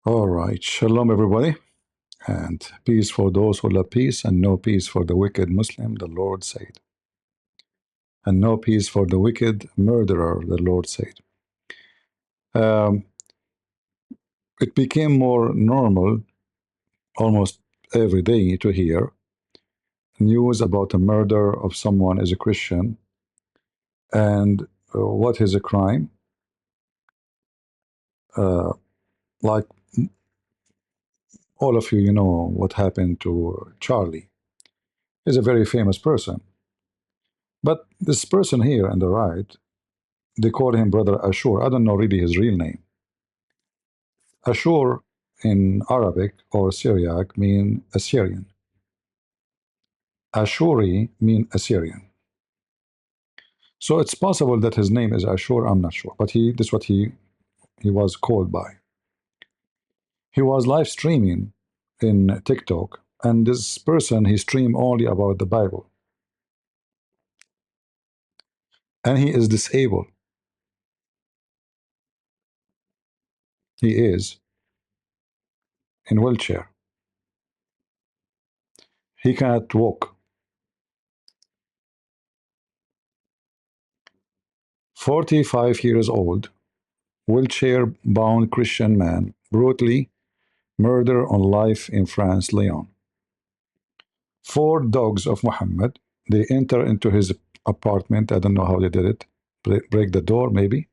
All right. Shalom, everybody. And peace for those who love peace, and no peace for the wicked Muslim, the Lord said. And no peace for the wicked murderer, the Lord said. Um, it became more normal almost every day to hear news about a murder of someone as a Christian and what is a crime. Uh, like all of you, you know what happened to Charlie. He's a very famous person. But this person here on the right, they call him Brother Ashur. I don't know really his real name. Ashur in Arabic or Syriac mean Assyrian. Ashuri mean Assyrian. So it's possible that his name is Ashur. I'm not sure, but this is what he was called by. He was live streaming in TikTok, and this person he streamed only about the Bible, and he is disabled. He is in wheelchair. He cannot walk. 45 years old, wheelchair-bound Christian man, brutally murder on life in France, Lyon. 4 dogs of Muhammad, they enter into his apartment. I don't know how they did it. Break the door, maybe.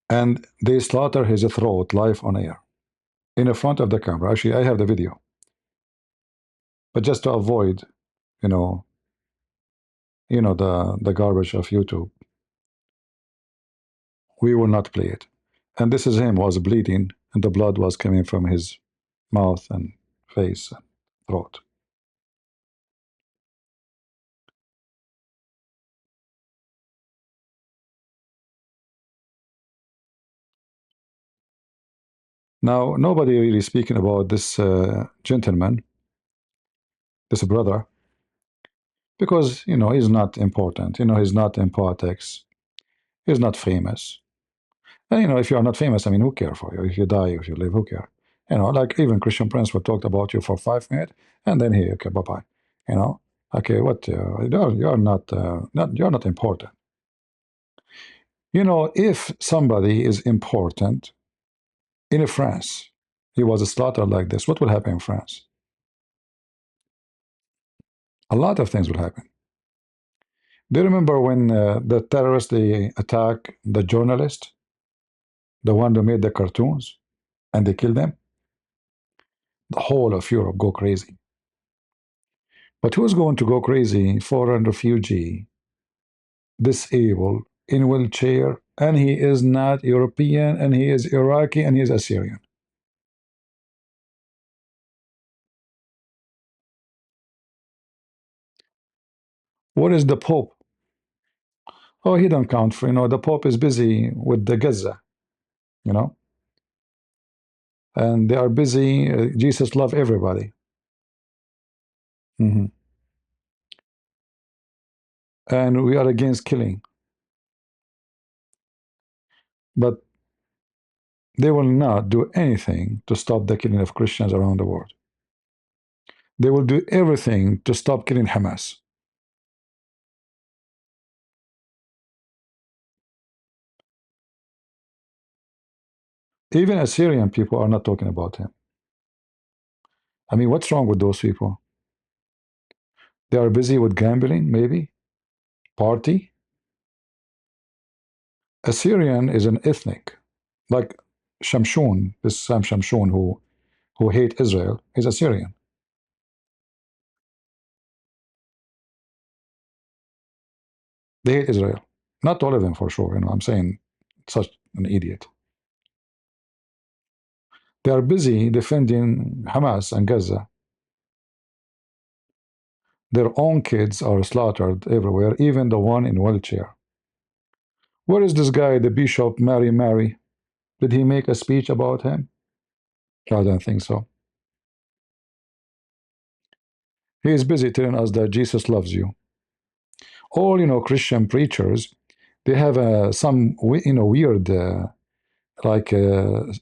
And they slaughter his throat live on air in the front of the camera. Actually, I have the video. But just to avoid, you know, the garbage of YouTube, we will not play it. And this is him was bleeding, and the blood was coming from his mouth and face and throat. Now, nobody really speaking about this gentleman, this brother, because he's not important. He's not in politics. He's not famous. And if you are not famous, I mean, who care for you? If you die, if you live, who care? Like even Christian Prince will talk about you for 5 minutes, and then here, okay, bye bye. Okay, what? You're not important. If somebody is important in France, he was slaughtered like this, what will happen in France? A lot of things will happen. Do you remember when the terrorists they attacked the journalist, the one who made the cartoons, and they killed them? The whole of Europe go crazy. But who's going to go crazy for a refugee, disabled, in wheelchair, and he is not European, and he is Iraqi, and he is Assyrian? What is the Pope? Oh, he don't count for, the Pope is busy with the Gaza, you know, and they are busy. Jesus love everybody. Mhm. And we are against killing. But they will not do anything to stop the killing of Christians around the world. They will do everything to stop killing Hamas. Even Assyrian people are not talking about him. I mean, what's wrong with those people? They are busy with gambling, maybe? Party? Assyrian is an ethnic. Like Shamshun, this Sam Shamshun who hate Israel, is Assyrian. They hate Israel. Not all of them for sure, I'm saying such an idiot. They are busy defending Hamas and Gaza. Their own kids are slaughtered everywhere, even the one in wheelchair. Where is this guy, the Bishop Mary? Did he make a speech about him? I don't think so. He is busy telling us that Jesus loves you. All Christian preachers, they have some weird like a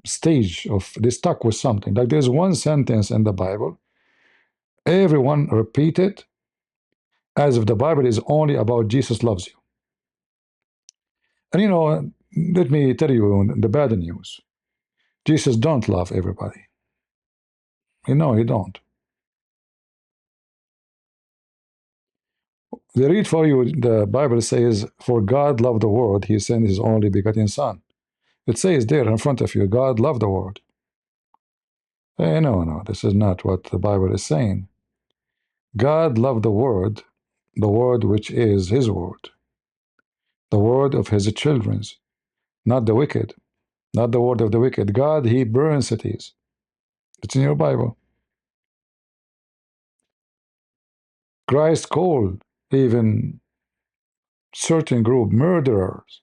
stage of they stuck with something. Like there's one sentence in the Bible, everyone repeat it as if the Bible is only about Jesus loves you. And let me tell you the bad news. Jesus don't love everybody. He don't. They read for you, the Bible says, for God loved the world, he sent his only begotten son. It says there in front of you, God loved the world. No, this is not what the Bible is saying. God loved the word which is his word, the word of his children's, not the wicked, not the word of the wicked. God, he burns cities. It's in your Bible. Christ called even certain group murderers.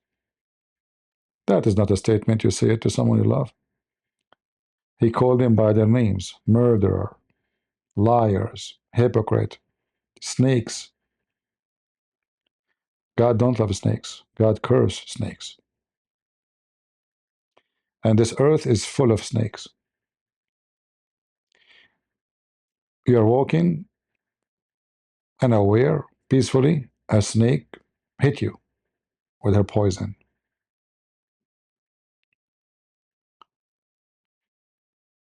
That is not a statement you say it to someone you love. He called them by their names: murderer, liars, hypocrite, snakes. God don't love snakes. God curse snakes. And this earth is full of snakes. You are walking unaware, peacefully, a snake hit you with her poison.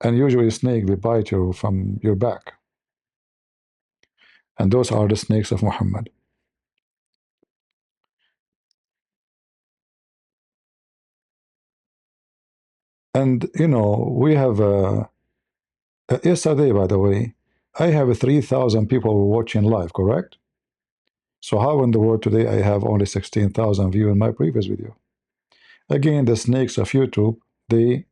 And usually a snake, they bite you from your back. And those are the snakes of Muhammad. And we have yesterday, by the way, I have 3,000 people watching live, correct? So how in the world today I have only 16,000 views in my previous video? Again, the snakes of YouTube, they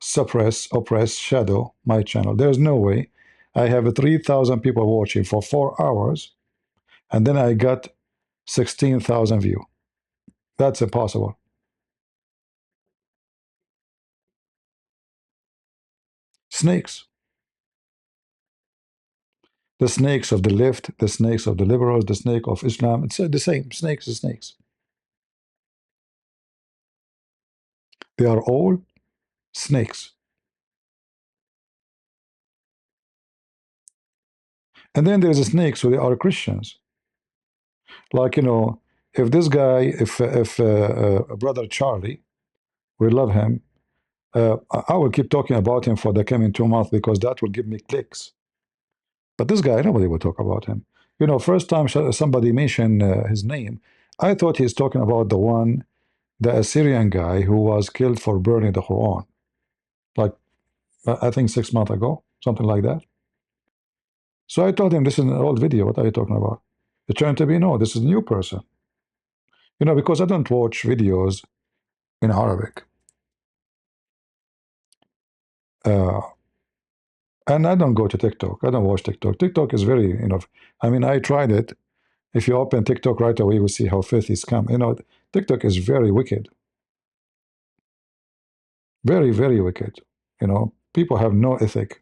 suppress, oppress, shadow my channel. There's no way I have 3,000 people watching for 4 hours and then I got 16,000 views. That's impossible. Snakes. The snakes of the left, the snakes of the liberals, the snake of Islam. It's the same. Snakes are snakes. They are all snakes. And then there's the snakes, so they are Christians. Like, if this guy, if brother Charlie, we love him, I will keep talking about him for the coming 2 months because that will give me clicks. But this guy, nobody will talk about him. First time somebody mentioned his name, I thought he's talking about the Assyrian guy who was killed for burning the Quran. Like, I think 6 months ago, something like that. So I told him, this is an old video. What are you talking about? It turned to be, no, this is a new person. Because I don't watch videos in Arabic. Uh, and I don't go to TikTok. I don't watch TikTok. TikTok is very, I tried it. If you open TikTok right away, you will see how filthy it's come. TikTok is very wicked. Very, very wicked. People have no ethic.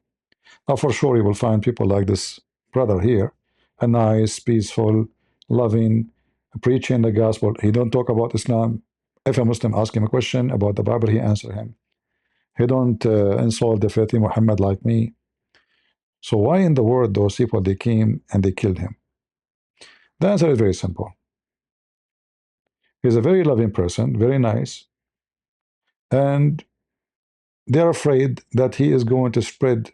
Now, for sure, you will find people like this brother here, a nice, peaceful, loving, preaching the gospel. He don't talk about Islam. If a Muslim asks him a question about the Bible, he answer him. He don't insult the faith Muhammad like me. So why in the world those people, they came and they killed him? The answer is very simple. He's a very loving person, very nice, and they're afraid that he is going to spread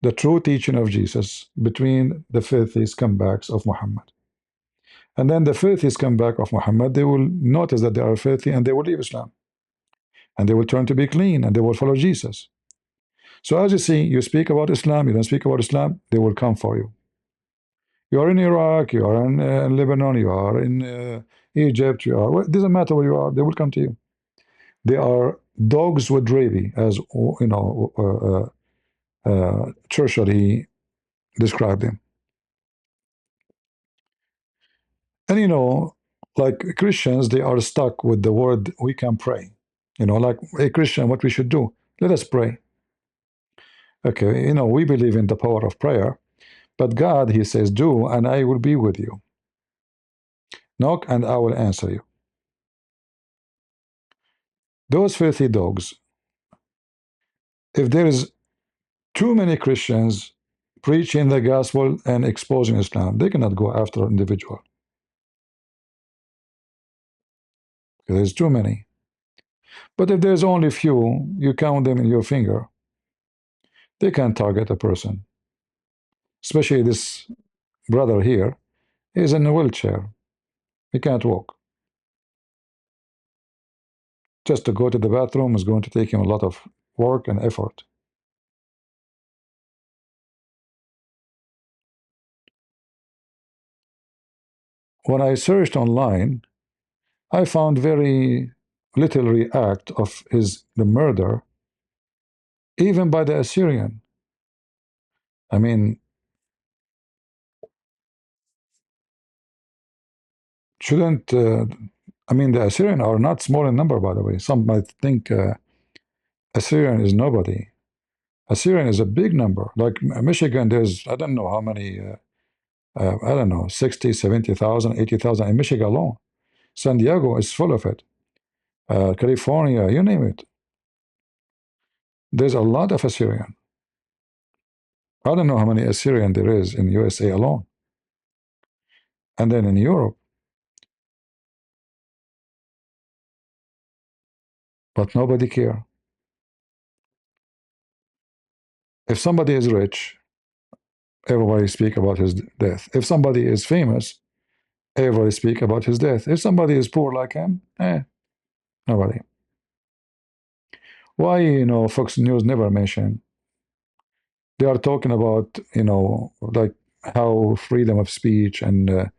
the true teaching of Jesus between the filthy scumbags of Muhammad. And then the filthy scumbag of Muhammad, they will notice that they are filthy and they will leave Islam. And they will turn to be clean and they will follow Jesus. So as you see, you speak about Islam, you don't speak about Islam, they will come for you. You are in Iraq, you are in Lebanon, you are in Egypt, it doesn't matter where you are, they will come to you. They are dogs with rabies, as Churchill, he described them. And like Christians, they are stuck with the word we can pray. Like a Christian, what we should do? Let us pray. Okay, we believe in the power of prayer, but God, he says, do, and I will be with you. Knock, and I will answer you. Those filthy dogs, if there is too many Christians preaching the gospel and exposing Islam, they cannot go after an individual. There's too many. But if there's only few, you count them in your finger, they can target a person. Especially this brother here is in a wheelchair. He can't walk. Just to go to the bathroom is going to take him a lot of work and effort. When I searched online, I found very little react of the murder, even by the Assyrian. I mean, shouldn't I mean, the Assyrian are not small in number, by the way. Some might think Assyrian is nobody. Assyrian is a big number. Like Michigan, there's, I don't know how many, I don't know, 60, 70,000, 80,000 in Michigan alone. San Diego is full of it. California, you name it. There's a lot of Assyrian. I don't know how many Assyrian there is in USA alone. And then in Europe. But nobody care. If somebody is rich, everybody speak about his death. If somebody is famous, everybody speak about his death. If somebody is poor like him, nobody. Why, Fox News never mention? They are talking about, like how freedom of speech and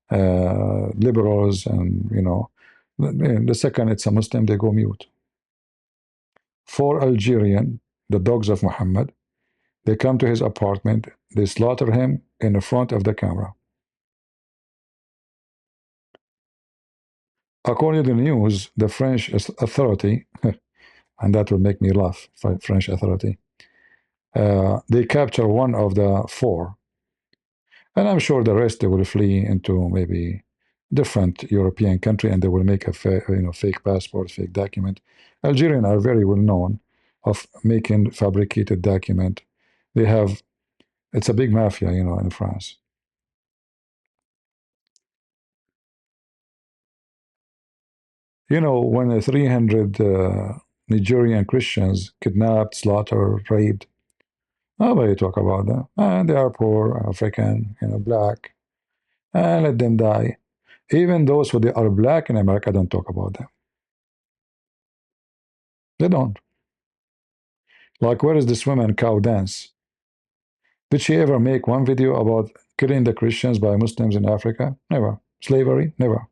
liberals and, the second it's a Muslim, they go mute. 4 Algerian, the dogs of Muhammad, they come to his apartment, they slaughter him in the front of the camera. According to the news, the French authority, and that will make me laugh, French authority, they capture one of the 4, and I'm sure the rest they will flee into maybe different European country, and they will make a fake passport, fake document. Algerians are very well known of making fabricated document. They have, it's a big mafia, in France. When 300 Nigerian Christians kidnapped, slaughtered, raped, nobody talk about them. And they are poor, African, black, and let them die. Even those who they are black in America don't talk about them. They don't. Like, where is this woman cow dance? Did she ever make one video about killing the Christians by Muslims in Africa? Never. Slavery? Never.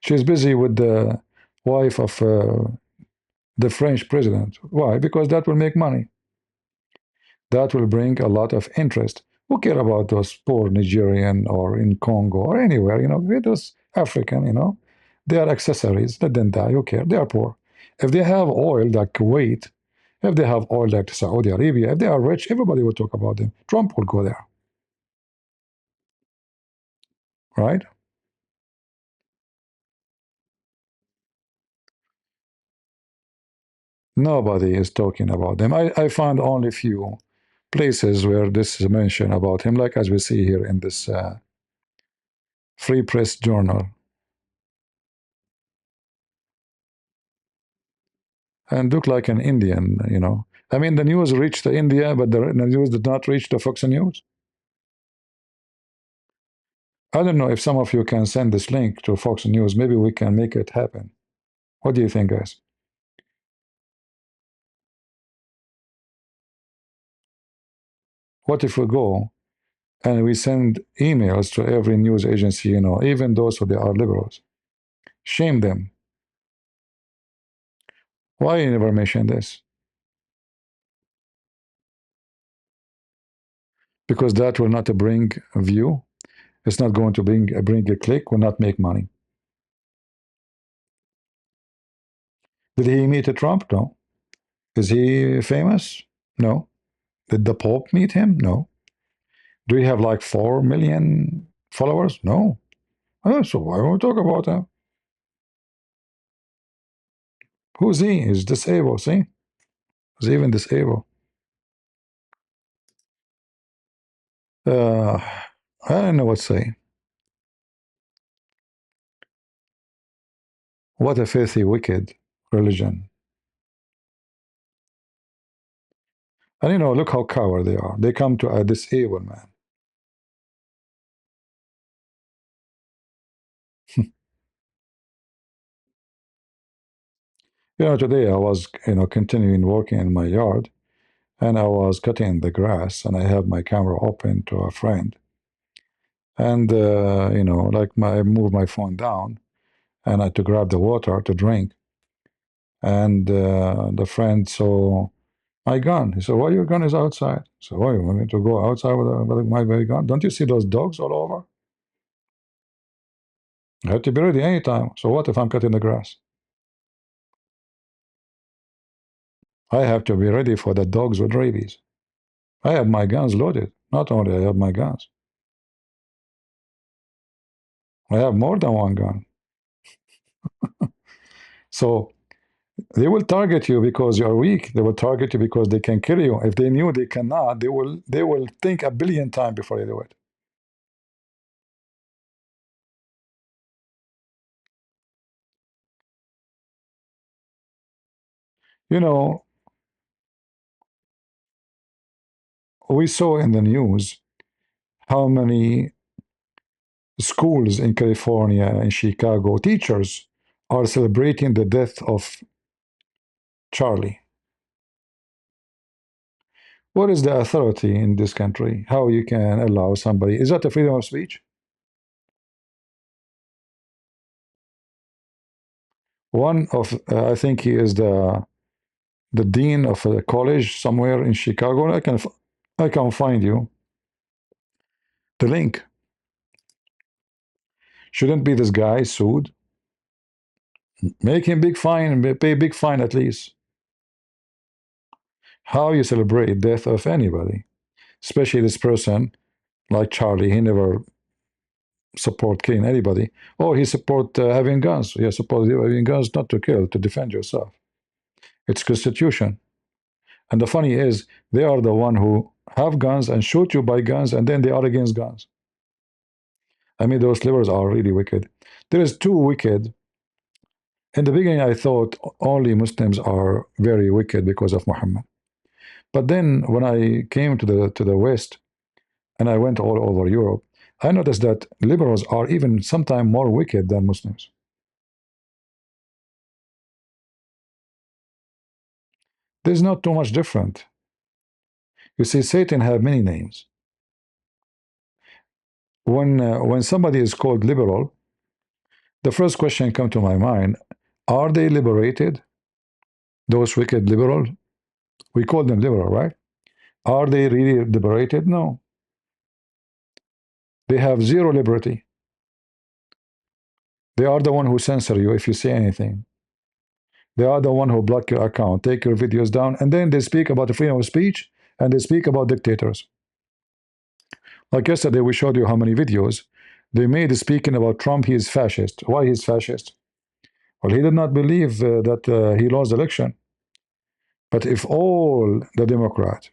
She's busy with the wife of the French president. Why? Because that will make money. That will bring a lot of interest. Who care about those poor Nigerian or in Congo or anywhere, we're those African, they are accessories. Let them die. Who care? They are poor. If they have oil like Kuwait, if they have oil like Saudi Arabia, if they are rich, everybody will talk about them. Trump will go there. Right? Nobody is talking about them. I found only few places where this is mentioned about him, like as we see here in this Free Press Journal. And look like an Indian. I mean, the news reached to India, but the news did not reach to Fox News. I don't know if some of you can send this link to Fox News. Maybe we can make it happen. What do you think, guys? What if we go and we send emails to every news agency, even those who they are liberals? Shame them. Why you never mention this? Because that will not bring a view. It's not going to bring a click, will not make money. Did he meet a Trump? No. Is he famous? No. Did the Pope meet him? No. Do you have like 4 million followers? No. Oh, so why don't we talk about him? Who's he? He's disabled, see? He's even disabled. I don't know what to say. What a filthy, wicked religion. And you know, look how coward they are. They come to a disabled man. You know, today I was, continuing working in my yard, and I was cutting the grass, and I have my camera open to a friend. And, like I moved my phone down, and I to grab the water to drink. And the friend saw my gun. He said, "Why your gun is outside?" So, why you want me to go outside with my very gun? Don't you see those dogs all over? I have to be ready anytime. So what if I'm cutting the grass? I have to be ready for the dogs with rabies. I have my guns loaded. Not only I have my guns, I have more than one gun. So they will target you because you are weak. They will target you because they can kill you. If they knew they cannot, they will think a billion times before they do it. You know, we saw in the news how many schools in California and Chicago, teachers are celebrating the death of Charlie. What is the authority in this country? How you can allow somebody? Is that a freedom of speech? One of, I think he is the dean of a college somewhere in Chicago. I can find you the link. Shouldn't be this guy sued? Make him big fine, pay big fine at least. How you celebrate death of anybody, especially this person like Charlie? He never support killing anybody. Oh, he support having guns. He support having guns not to kill, to defend yourself. It's constitution. And the funny is, they are the one who have guns and shoot you by guns, and then they are against guns. I mean, those liberals are really wicked. There is too wicked. In the beginning, I thought only Muslims are very wicked because of Muhammad. But then, when I came to the West and I went all over Europe, I noticed that liberals are even sometimes more wicked than Muslims. There's not too much different. You see, Satan have many names. When somebody is called liberal, the first question come to my mind: are they liberated? Those wicked liberals, we call them liberal, right? Are they really liberated? No. They have zero liberty. They are the one who censor you if you say anything. They are the one who block your account, take your videos down, and then they speak about the freedom of speech, and they speak about dictators. Like yesterday, we showed you how many videos they made speaking about Trump. He is fascist. Why he's fascist? Well, he did not believe that he lost the election. But if all the Democrats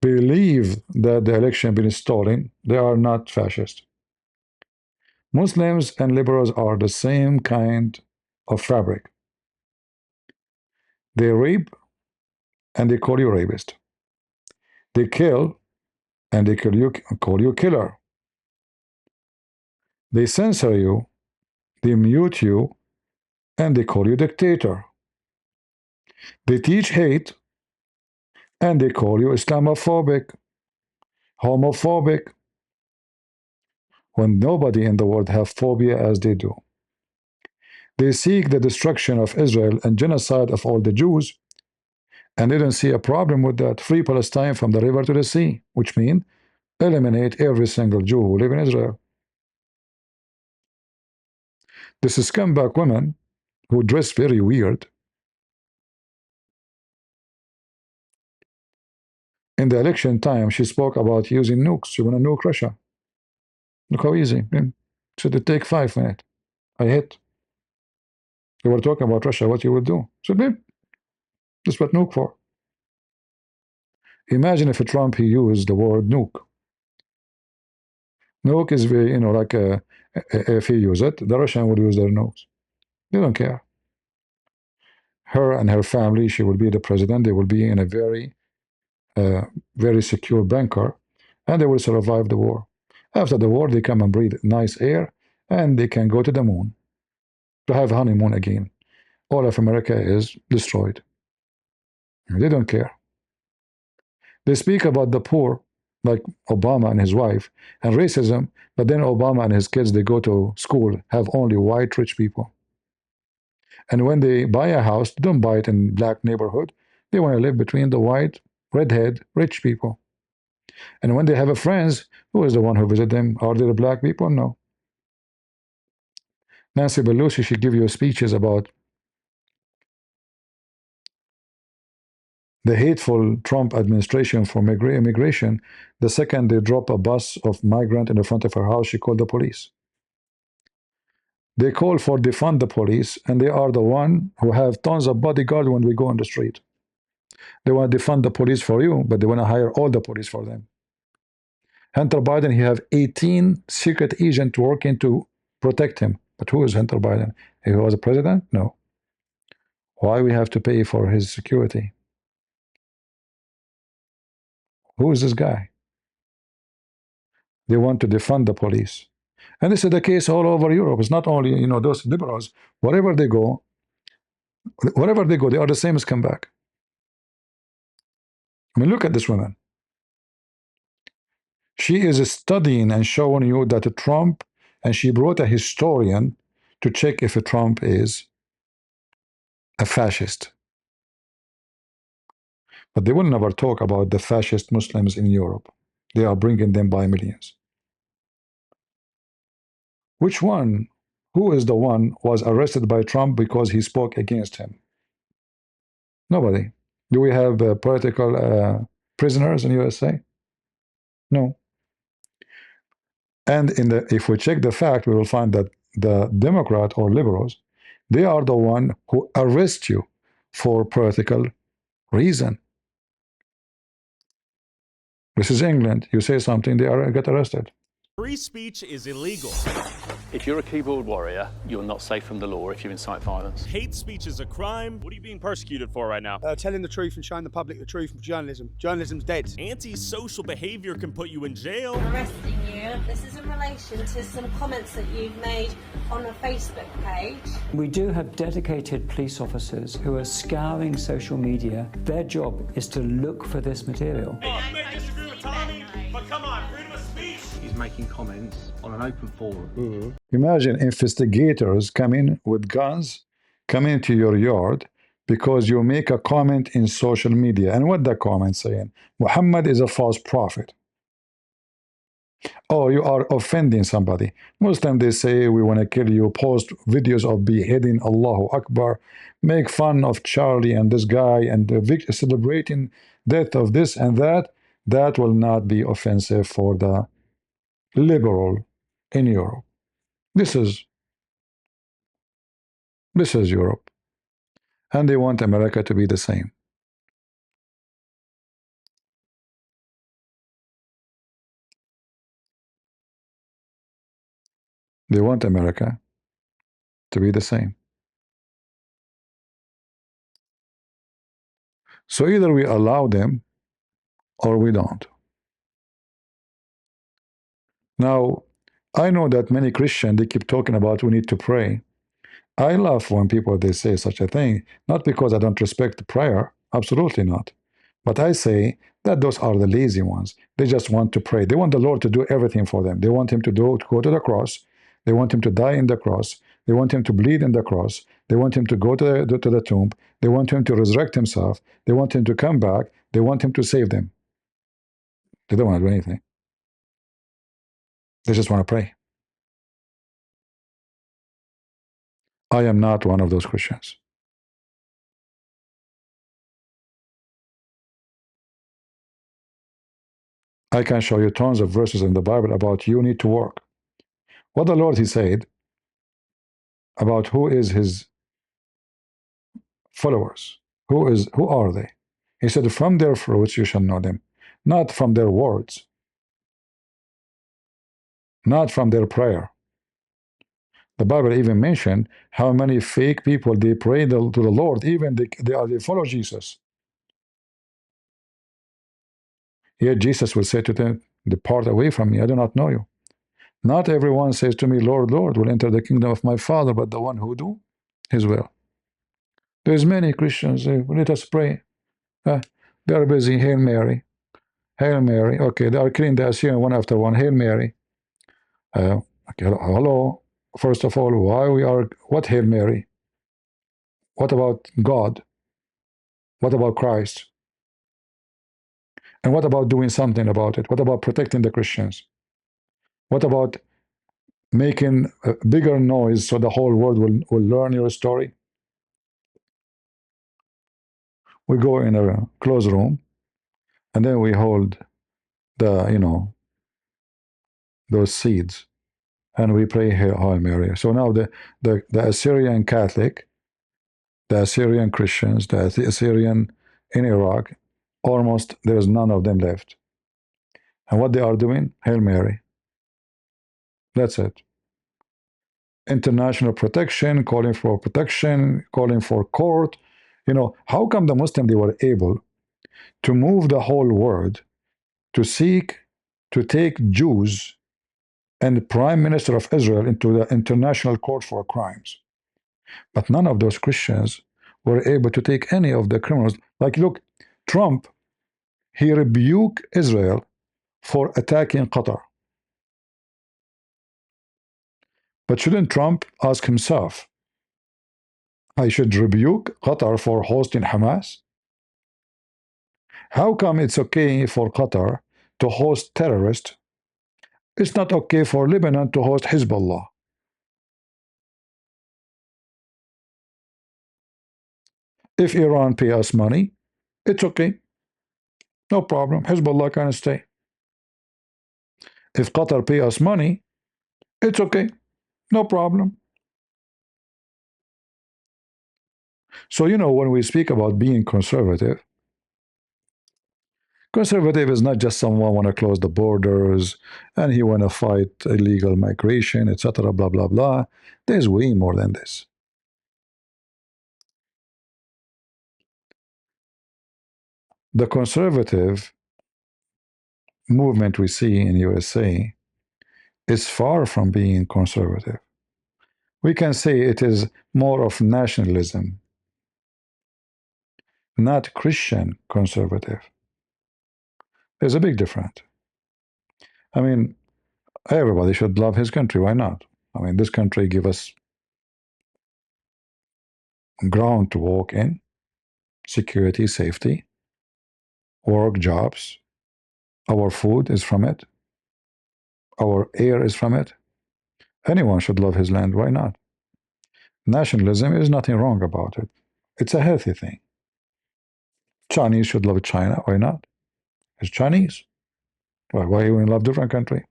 believe that the election been stolen, they are not fascist. Muslims and liberals are the same kind of fabric. They rape and they call you rapist. They kill and they call you killer. They censor you, they mute you, and they call you dictator. They teach hate and they call you Islamophobic, homophobic, when nobody in the world have phobia as they do. They seek the destruction of Israel and genocide of all the Jews, and they don't see a problem with that. Free Palestine from the river to the sea, which means eliminate every single Jew who live in Israel. This is scumbag women who dress very weird. In the election time, she spoke about using nukes. She want to nuke Russia. Look how easy. Should it take 5 minutes? I hit. They were talking about Russia, what you would do. So, babe, that's what nuke for. Imagine if Trump he used the word nuke. Nuke is very, like if he use it, the Russian would use their nukes. They don't care. Her and her family, she will be the president. They will be in a very secure bunker, and they will survive the war. After the war, they come and breathe nice air, and they can go to the moon to have honeymoon again. All of America is destroyed. They don't care. They speak about the poor, like Obama and his wife, and racism, but then Obama and his kids, they go to school, have only white rich people. And when they buy a house, they don't buy it in black neighborhood. They want to live between the white, redhead, rich people. And when they have a friends, who is the one who visit them? Are they the black people? No. Nancy Pelosi should give you speeches about the hateful Trump administration for immigration. The second they drop a bus of migrant in the front of her house, she called the police. They call for defund the police, and they are the one who have tons of bodyguard when we go on the street. They want to defund the police for you, but they want to hire all the police for them. Hunter Biden, he have 18 secret agents working to protect him. But who is Hunter Biden? He was a president? No. Why we have to pay for his security? Who is this guy? They want to defund the police. And this is the case all over Europe. It's not only, those liberals. Wherever they go, they are the same as come back. I mean, look at this woman. She is studying and showing you that Trump, and she brought a historian to check if Trump is a fascist. But they will never talk about the fascist Muslims in Europe. They are bringing them by millions. Which one? Who is the one was arrested by Trump because he spoke against him? Nobody. Do we have political prisoners in USA? No. And if we check the fact, we will find that the Democrat or liberals, they are the one who arrest you for political reason. This is England. You say something, they get arrested. Free speech is illegal. If you're a keyboard warrior, you're not safe from the law if you incite violence. Hate speech is a crime. What are you being persecuted for right now? Telling the truth and showing the public the truth of journalism. Journalism's dead. Antisocial behavior can put you in jail. Arresting you. This is in relation to some comments that you've made on a Facebook page. We do have dedicated police officers who are scouring social media. Their job is to look for this material. You may disagree with Tommy, but come on, freedom of speech. He's making comments on an open forum. Imagine investigators come in with guns, come into your yard because you make a comment in social media. And what the comment saying? Muhammad is a false prophet. Oh, you are offending somebody. Muslim, they say, we want to kill you, post videos of beheading, Allahu Akbar, make fun of Charlie and this guy and celebrating death of this and that. That will not be offensive for the liberal in Europe. This is Europe. And they want America to be the same. They want America to be the same. So either we allow them or we don't. Now, I know that many Christians, they keep talking about we need to pray. I laugh when people, they say such a thing, not because I don't respect prayer, absolutely not. But I say that those are the lazy ones. They just want to pray. They want the Lord to do everything for them. They want him to go to the cross. They want him to die in the cross. They want him to bleed in the cross. They want him to go to the tomb. They want him to resurrect himself. They want him to come back. They want him to save them. They don't want to do anything. They just want to pray. I am not one of those Christians. I can show you tons of verses in the Bible about you need to work. What the Lord, he said about who is his followers. Who are they? He said, from their fruits you shall know them, not from their words, not from their prayer. The Bible even mentioned how many fake people they pray to the Lord, even they follow Jesus. Yet Jesus will say to them, depart away from me, I do not know you. Not everyone says to me, Lord, Lord, will enter the kingdom of my Father, but the one who do his will. There's many Christians, let us pray. They are busy, Hail Mary. Hail Mary. Okay, they are killing the Assyrian one after one. Hail Mary. Okay, hello. First of all, what Hail Mary? What about God? What about Christ? And what about doing something about it? What about protecting the Christians? What about making a bigger noise so the whole world will learn your story? We go in a closed room, and then we hold those seeds, and we pray Hail Mary. So now the Assyrian Catholic, the Assyrian Christians, the Assyrian in Iraq, almost there's none of them left. And what they are doing? Hail Mary. That's it. International protection, calling for protection, calling for court. How come the Muslims, they were able to move the whole world to seek to take Jews and the Prime Minister of Israel into the International Court for Crimes? But none of those Christians were able to take any of the criminals. Like, look, Trump, he rebuked Israel for attacking Qatar. But shouldn't Trump ask himself, I should rebuke Qatar for hosting Hamas? How come it's okay for Qatar to host terrorists? It's not okay for Lebanon to host Hezbollah. If Iran pay us money, it's okay. No problem. Hezbollah can stay. If Qatar pay us money, it's okay. No problem. So, when we speak about being conservative is not just someone want to close the borders and he want to fight illegal migration, etc., blah, blah, blah. There's way more than this. The conservative movement we see in USA is far from being conservative. We can say it is more of nationalism, not Christian conservative. There's a big difference. I mean, everybody should love his country. Why not? I mean, this country gives us ground to walk in, security, safety, work, jobs. Our food is from it. Our air is from it. Anyone should love his land. Why not? Nationalism is nothing wrong about it. It's a healthy thing. Chinese should love China. Why not? It's Chinese. Why even love different country?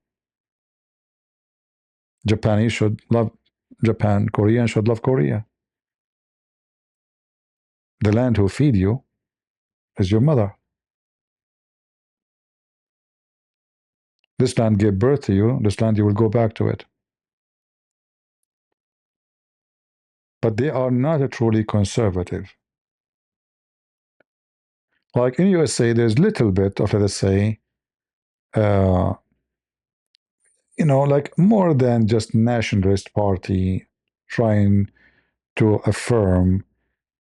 Japanese should love Japan. Korean should love Korea. The land who feed you is your mother. This land gave birth to you. This land, you will go back to it. But they are not truly conservative. Like in USA, there's little bit of, let's say, like more than just nationalist party trying to affirm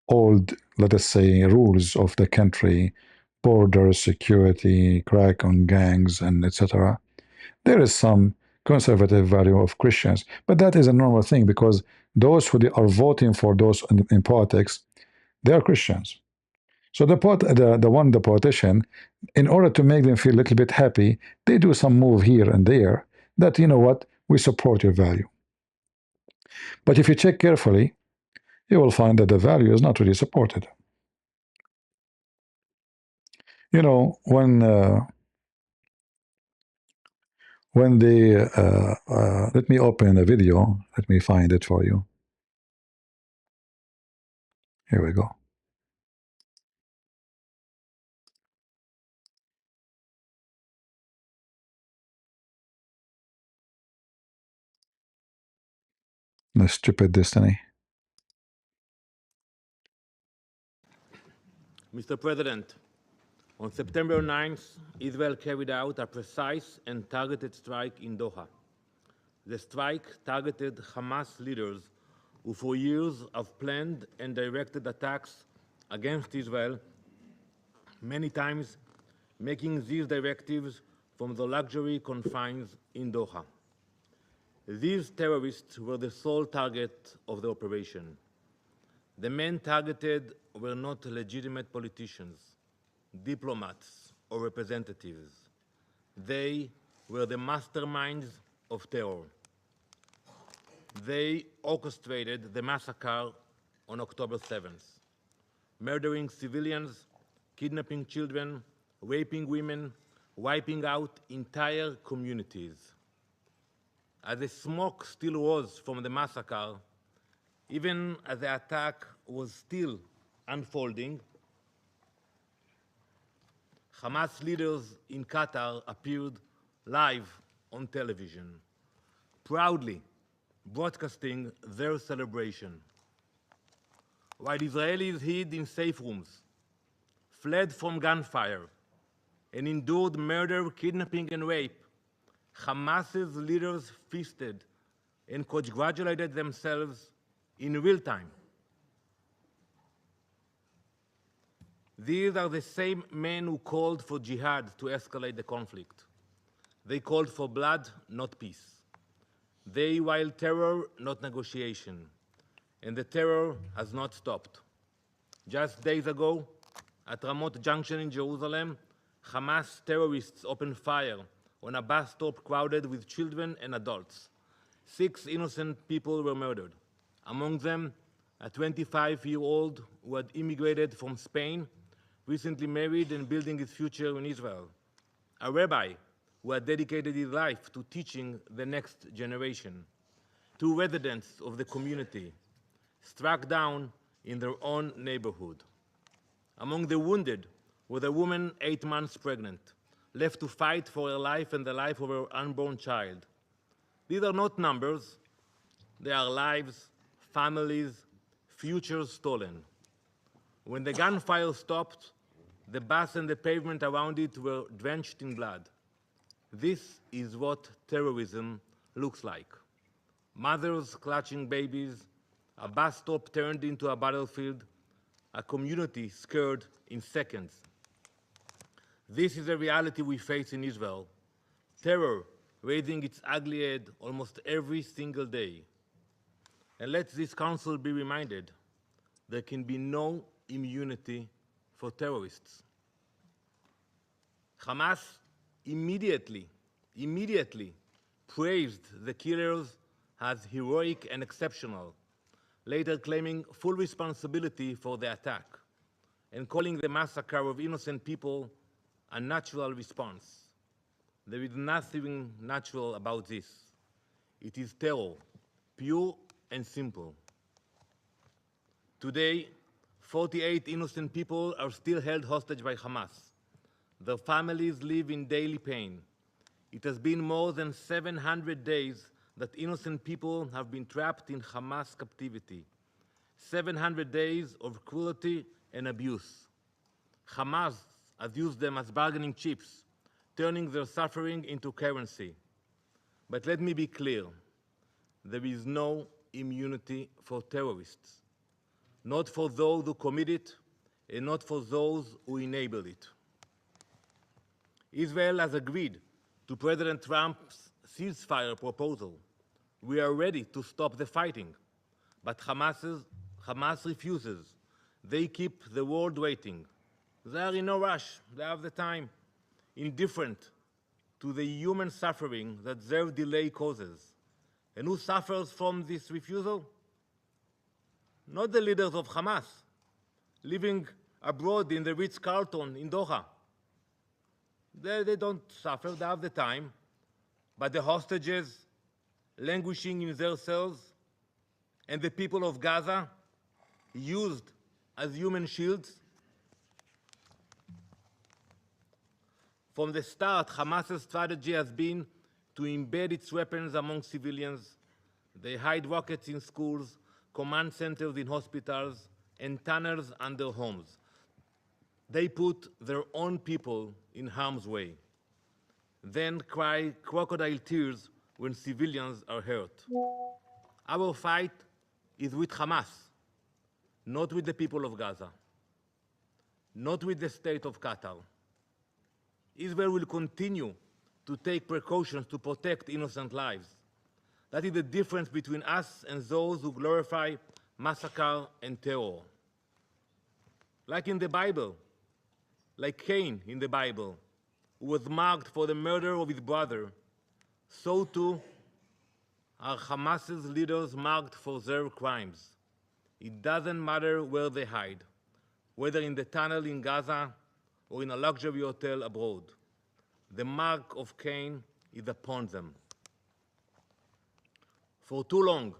old, let us say, rules of the country, border security, crack on gangs, and etc. There is some conservative value of Christians, but that is a normal thing because those who are voting for those in politics, they are Christians. So the politician, in order to make them feel a little bit happy, they do some move here and there that, what, we support your value. But if you check carefully, you will find that the value is not really supported. When they let me open a video, let me find it for you. Here we go. The stupid destiny. Mr. President, on September 9th, Israel carried out a precise and targeted strike in Doha. The strike targeted Hamas leaders who for years have planned and directed attacks against Israel, many times making these directives from the luxury confines in Doha. These terrorists were the sole target of the operation. The men targeted were not legitimate politicians, diplomats, or representatives. They were the masterminds of terror. They orchestrated the massacre on October 7th, murdering civilians, kidnapping children, raping women, wiping out entire communities. As the smoke still rose from the massacre, even as the attack was still unfolding, Hamas leaders in Qatar appeared live on television, proudly broadcasting their celebration. While Israelis hid in safe rooms, fled from gunfire, and endured murder, kidnapping, and rape, Hamas's leaders feasted and congratulated themselves in real time. These are the same men who called for jihad to escalate the conflict. They called for blood, not peace. They wild terror, not negotiation. And the terror has not stopped. Just days ago, at Ramot Junction in Jerusalem, Hamas terrorists opened fire on a bus stop crowded with children and adults. 6 innocent people were murdered, among them a 25-year-old who had immigrated from Spain, recently married and building his future in Israel, a rabbi who had dedicated his life to teaching the next generation, 2 residents of the community struck down in their own neighborhood. Among the wounded was a woman 8 months pregnant, left to fight for her life and the life of her unborn child. These are not numbers, they are lives, families, futures stolen. When the gunfire stopped, the bus and the pavement around it were drenched in blood. This is what terrorism looks like. Mothers clutching babies, a bus stop turned into a battlefield, a community scared in seconds. This is a reality we face in Israel. Terror raising its ugly head almost every single day. And let this council be reminded, there can be no immunity for terrorists. Hamas immediately praised the killers as heroic and exceptional, later claiming full responsibility for the attack and calling the massacre of innocent people a natural response. There is nothing natural about this. It is terror, pure and simple. Today, 48 innocent people are still held hostage by Hamas. Their families live in daily pain. It has been more than 700 days that innocent people have been trapped in Hamas captivity. 700 days of cruelty and abuse. Hamas has used them as bargaining chips, turning their suffering into currency. But let me be clear, there is no immunity for terrorists, not for those who commit it, and not for those who enable it. Israel has agreed to President Trump's ceasefire proposal. We are ready to stop the fighting, but Hamas refuses. They keep the world waiting. They are in no rush. They have the time. Indifferent to the human suffering that their delay causes. And who suffers from this refusal? Not the leaders of Hamas, living abroad in the Ritz-Carlton in Doha. They don't suffer, they have the time. But the hostages languishing in their cells and the people of Gaza used as human shields. From the start, Hamas's strategy has been to embed its weapons among civilians, They hide rockets in schools, command centers in hospitals, and tunnels under homes. They put their own people in harm's way, then cry crocodile tears when civilians are hurt. Our fight is with Hamas, not with the people of Gaza, not with the state of Qatar. Israel will continue to take precautions to protect innocent lives. That is the difference between us and those who glorify massacre and terror. Like in the Bible, like Cain in the Bible, who was marked for the murder of his brother, so too are Hamas's leaders marked for their crimes. It doesn't matter where they hide, whether in the tunnel in Gaza or in a luxury hotel abroad. The mark of Cain is upon them. For too long,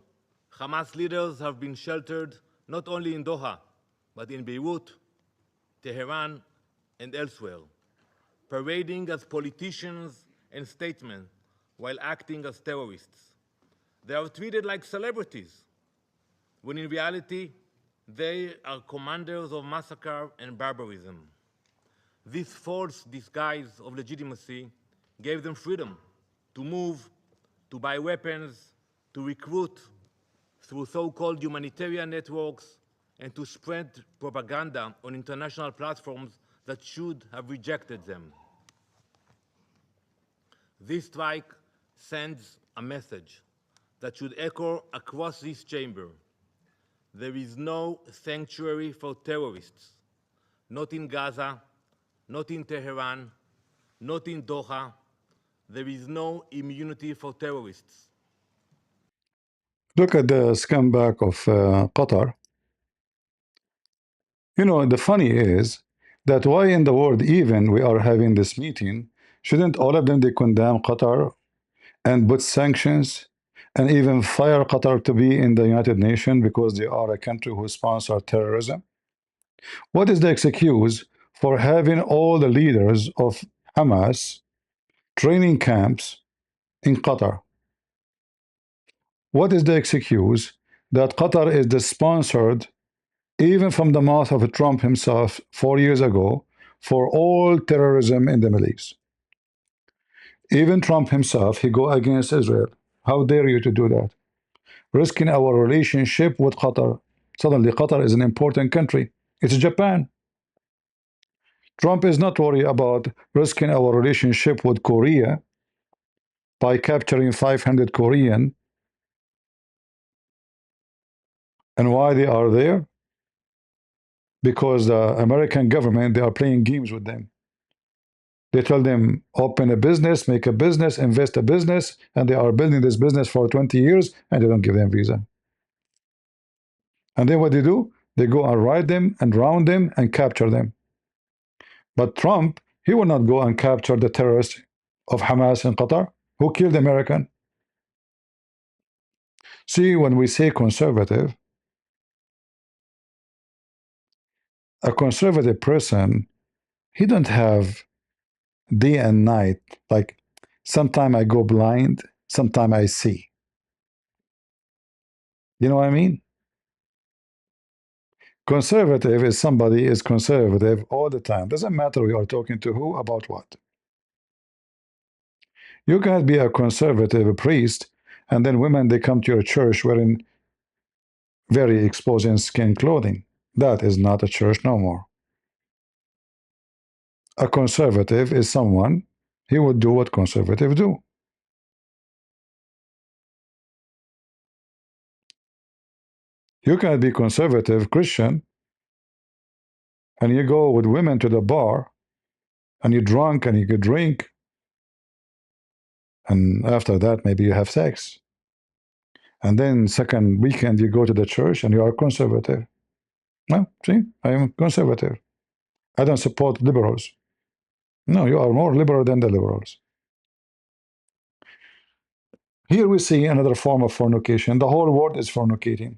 Hamas leaders have been sheltered not only in Doha, but in Beirut, Tehran, and elsewhere, parading as politicians and statesmen while acting as terrorists. They are treated like celebrities, when in reality, they are commanders of massacre and barbarism. This false disguise of legitimacy gave them freedom to move, to buy weapons, to recruit through so-called humanitarian networks, and to spread propaganda on international platforms that should have rejected them. This strike sends a message that should echo across this chamber. There is no sanctuary for terrorists, not in Gaza, not in Tehran, not in Doha. There is no immunity for terrorists. Look at the scumbag of Qatar. You know, the funny is that why in the world even we are having this meeting, shouldn't all of them they condemn Qatar and put sanctions and even fire Qatar to be in the United Nations because they are a country who sponsor terrorism? What is the excuse for having all the leaders of Hamas training camps in Qatar? What is the excuse that Qatar is the sponsored, even from the mouth of Trump himself 4 years ago, for all terrorism in the Middle East? Even Trump himself, he go against Israel. How dare you to do that? Risking our relationship with Qatar. Suddenly Qatar is an important country. It's Japan. Trump is not worried about risking our relationship with Korea by capturing 500 Korean. And why they are there? Because the American government, they are playing games with them. They tell them, open a business, make a business, invest a business, and they are building this business for 20 years, and they don't give them visa. And then what they do? They go and ride them and round them and capture them. But Trump, he will not go and capture the terrorists of Hamas in Qatar, who killed American. See, when we say conservative, a conservative person, he don't have day and night. Like, sometime I go blind, sometime I see. You know what I mean? Conservative is somebody is conservative all the time. Doesn't matter we are talking to who about what. You can't be a conservative priest, and then women, they come to your church wearing very exposing skin clothing. That is not a church no more. A conservative is someone, he would do what conservatives do. You can't be conservative Christian and you go with women to the bar and you're drunk and you could drink, and after that maybe you have sex, and then second weekend you go to the church and you are conservative. No, see, I am conservative. I don't support liberals. No, you are more liberal than the liberals. Here we see another form of fornication. The whole world is fornicating.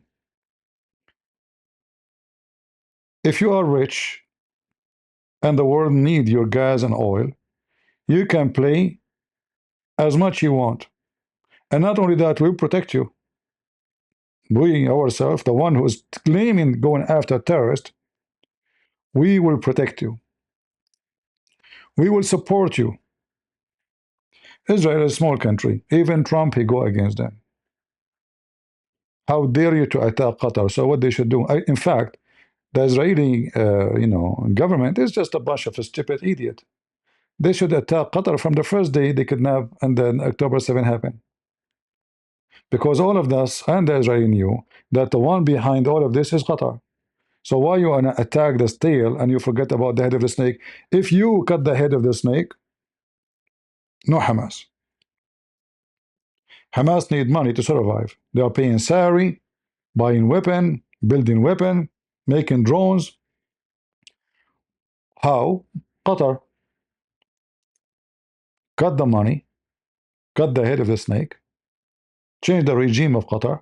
If you are rich and the world need your gas and oil, you can play as much you want. And not only that, we'll protect you. we ourselves, the one who is claiming going after terrorists, we will protect you. We will support you. Israel is a small country. Even Trump, he go against them. How dare you to attack Qatar? So what they should do? In fact, the Israeli, government is just a bunch of stupid idiot. They should attack Qatar from the first day they kidnap, and then October 7 happened. Because all of us and the Israeli knew that the one behind all of this is Qatar. So why you wanna attack the tail and you forget about the head of the snake? If you cut the head of the snake, no Hamas. Hamas need money to survive. They are paying salary, buying weapon, building weapon, making drones. How? Qatar cut the money, cut the head of the snake, change the regime of Qatar.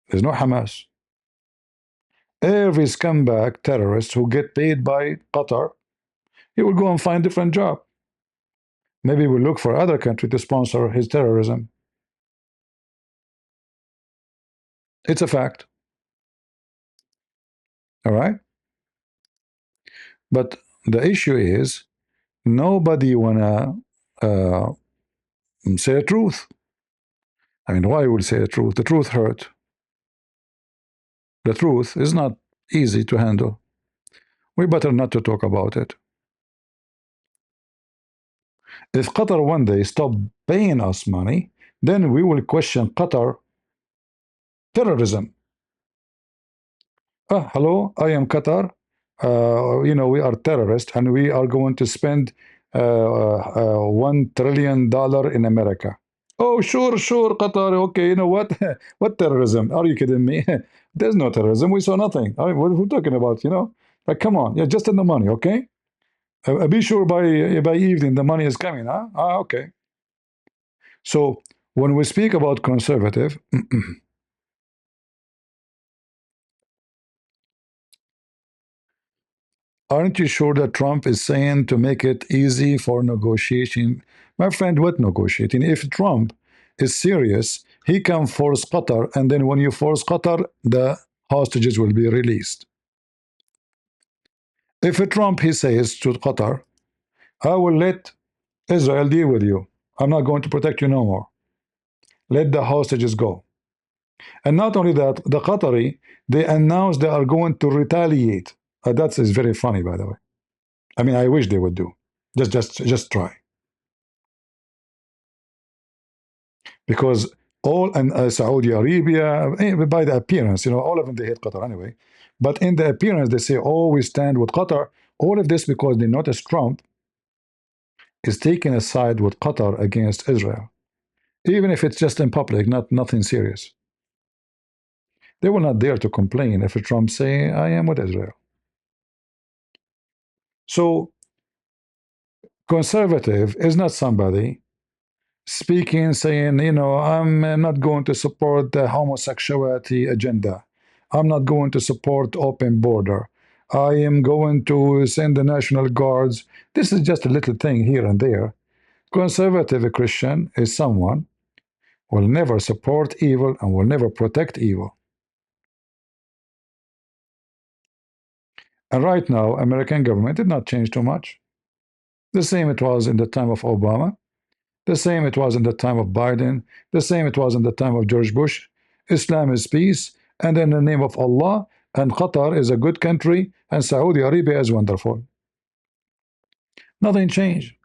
There's no Hamas. Every scumbag terrorist who get paid by Qatar, he will go and find a different job. Maybe we'll look for other country to sponsor his terrorism. It's a fact. All right? But the issue is nobody wanna say the truth. I mean, why would say the truth? The truth hurt. The truth is not easy to handle. We better not to talk about it. If Qatar one day stop paying us money, then we will question Qatar terrorism. Hello, I am Qatar. We are terrorists and we are going to spend $1 trillion in America. Oh, sure, Qatar. Okay, you know what? What terrorism? Are you kidding me? There's no terrorism. We saw nothing. What are we talking about? Like, come on. Yeah, just in the money, okay? Be sure by evening the money is coming, huh? Okay. So when we speak about conservative, aren't you sure that Trump is saying to make it easy for negotiation? My friend, what negotiating? If Trump is serious, he can force Qatar, and then when you force Qatar, the hostages will be released. If Trump, he says to Qatar, I will let Israel deal with you. I'm not going to protect you no more. Let the hostages go. And not only that, the Qatari, they announced they are going to retaliate. That is very funny, by the way. I mean, I wish they would do. Just try. Because all and Saudi Arabia, by the appearance, all of them, they hate Qatar anyway. But in the appearance, they say, oh, we stand with Qatar. All of this because they notice Trump is taking a side with Qatar against Israel. Even if it's just in public, nothing serious. They will not dare to complain if Trump say, I am with Israel. So, conservative is not somebody speaking, saying, I'm not going to support the homosexuality agenda. I'm not going to support open border. I am going to send the National Guards. This is just a little thing here and there. Conservative Christian is someone who will never support evil and will never protect evil. And right now, American government did not change too much. The same it was in the time of Obama. The same it was in the time of Biden. The same it was in the time of George Bush. Islam is peace, and in the name of Allah, and Qatar is a good country, and Saudi Arabia is wonderful. Nothing changed.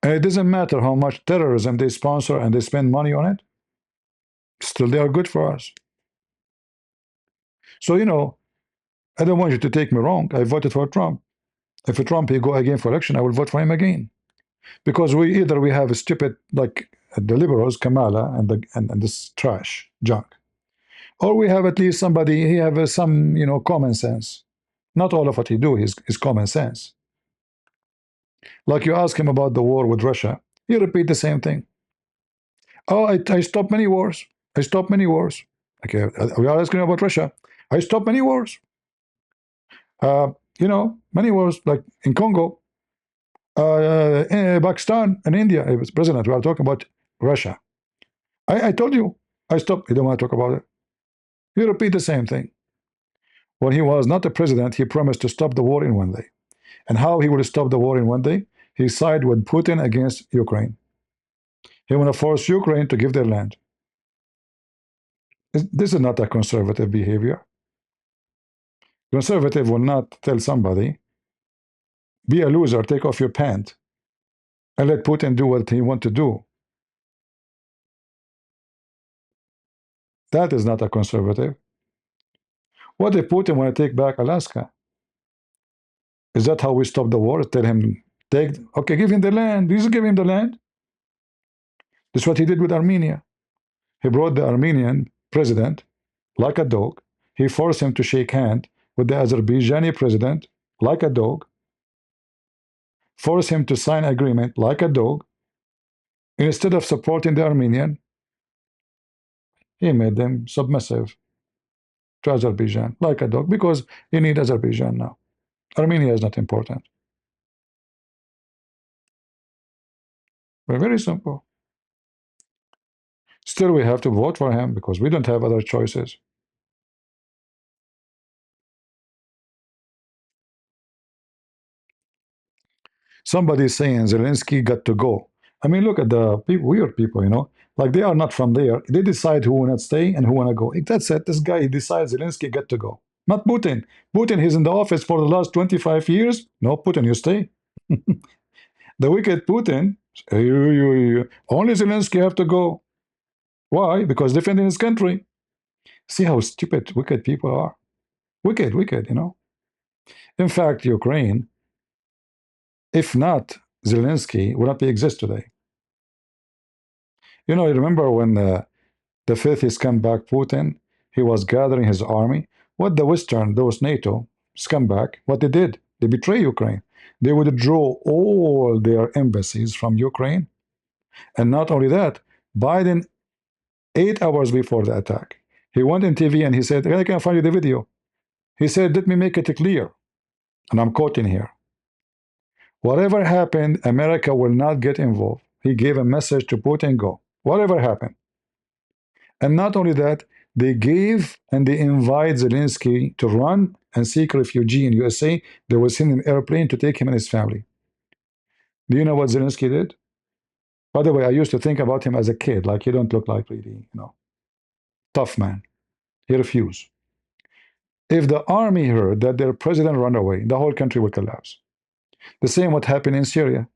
And it doesn't matter how much terrorism they sponsor and they spend money on it. Still, they are good for us. So, I don't want you to take me wrong. I voted for Trump. If Trump he go again for election, I will vote for him again. Because we have a stupid like the liberals, Kamala, and this trash junk, or we have at least somebody he have some common sense. Not all of what he do is common sense. Like you ask him about the war with Russia, he repeat the same thing. Oh, I stopped many wars. I stopped many wars. Okay, we are asking about Russia. I stopped many wars. Many wars like in Congo, in Pakistan and India. It was president. We are talking about Russia. I told you. I stopped. You don't want to talk about it. You repeat the same thing. When he was not the president, he promised to stop the war in 1 day. And how he would stop the war in 1 day? He sided with Putin against Ukraine. He want to force Ukraine to give their land. This is not a conservative behavior. Conservative will not tell somebody, be a loser, take off your pants, and let Putin do what he want to do. That is not a conservative. What if Putin want to take back Alaska? Is that how we stop the war? Tell him, okay, give him the land. Please give him the land. This is what he did with Armenia. He brought the Armenian president like a dog. He forced him to shake hand with the Azerbaijani president like a dog. Forced him to sign agreement like a dog. Instead of supporting the Armenian, he made them submissive to Azerbaijan like a dog because he need Azerbaijan now. Armenia is not important. We're very simple. Still, we have to vote for him because we don't have other choices. Somebody is saying Zelensky got to go. I mean, look at the people, weird people, you know, like they are not from there. They decide who want to stay and who want to go. That's it. This guy, he decides Zelensky got to go. Not Putin. Putin, he's in the office for the last 25 years. No, Putin, you stay. The wicked Putin, only Zelensky have to go. Why? Because defending his country. See how stupid wicked people are. Wicked, you know. In fact, Ukraine, if not Zelensky, would not exist today. You know, you remember when the fifth scumbag Putin, he was gathering his army. What the Western, those NATO scumbag, what they did, they betray Ukraine. They withdraw all their embassies from Ukraine. And not only that, Biden, 8 hours before the attack, he went on TV and he said, I can find you the video. He said, let me make it clear. And I'm quoting here. Whatever happened, America will not get involved. He gave a message to Putin, go. Whatever happened. And not only that, they gave and they invite Zelensky to run and seek refugee in USA. They will send an airplane to take him and his family. Do you know what Zelensky did? By the way, I used to think about him as a kid, like he don't look like really, you know, tough man. He refused. If the army heard that their president ran away, the whole country would collapse. The same what happened in Syria.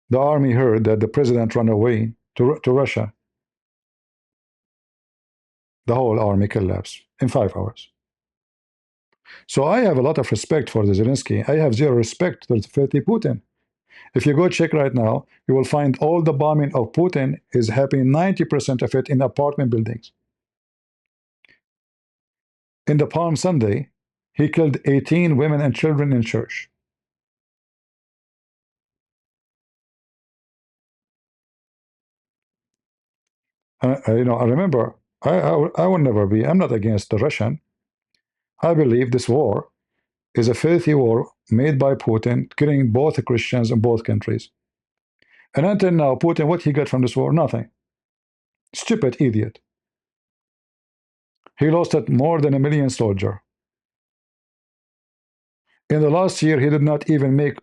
The army heard that the president ran away to Russia. The whole army collapsed in 5 hours. So I have a lot of respect for the Zelensky. I have zero respect for the Putin. If you go check right now, you will find all the bombing of Putin is happening, 90% of it in apartment buildings. In the Palm Sunday, he killed 18 women and children in church. You know, I remember, I will never be, I'm not against the Russian. I believe this war is a filthy war made by Putin, killing both the Christians in both countries. And until now, Putin, what he got from this war? Nothing. Stupid idiot. He lost it more than 1 million soldiers. In the last year, he did not even make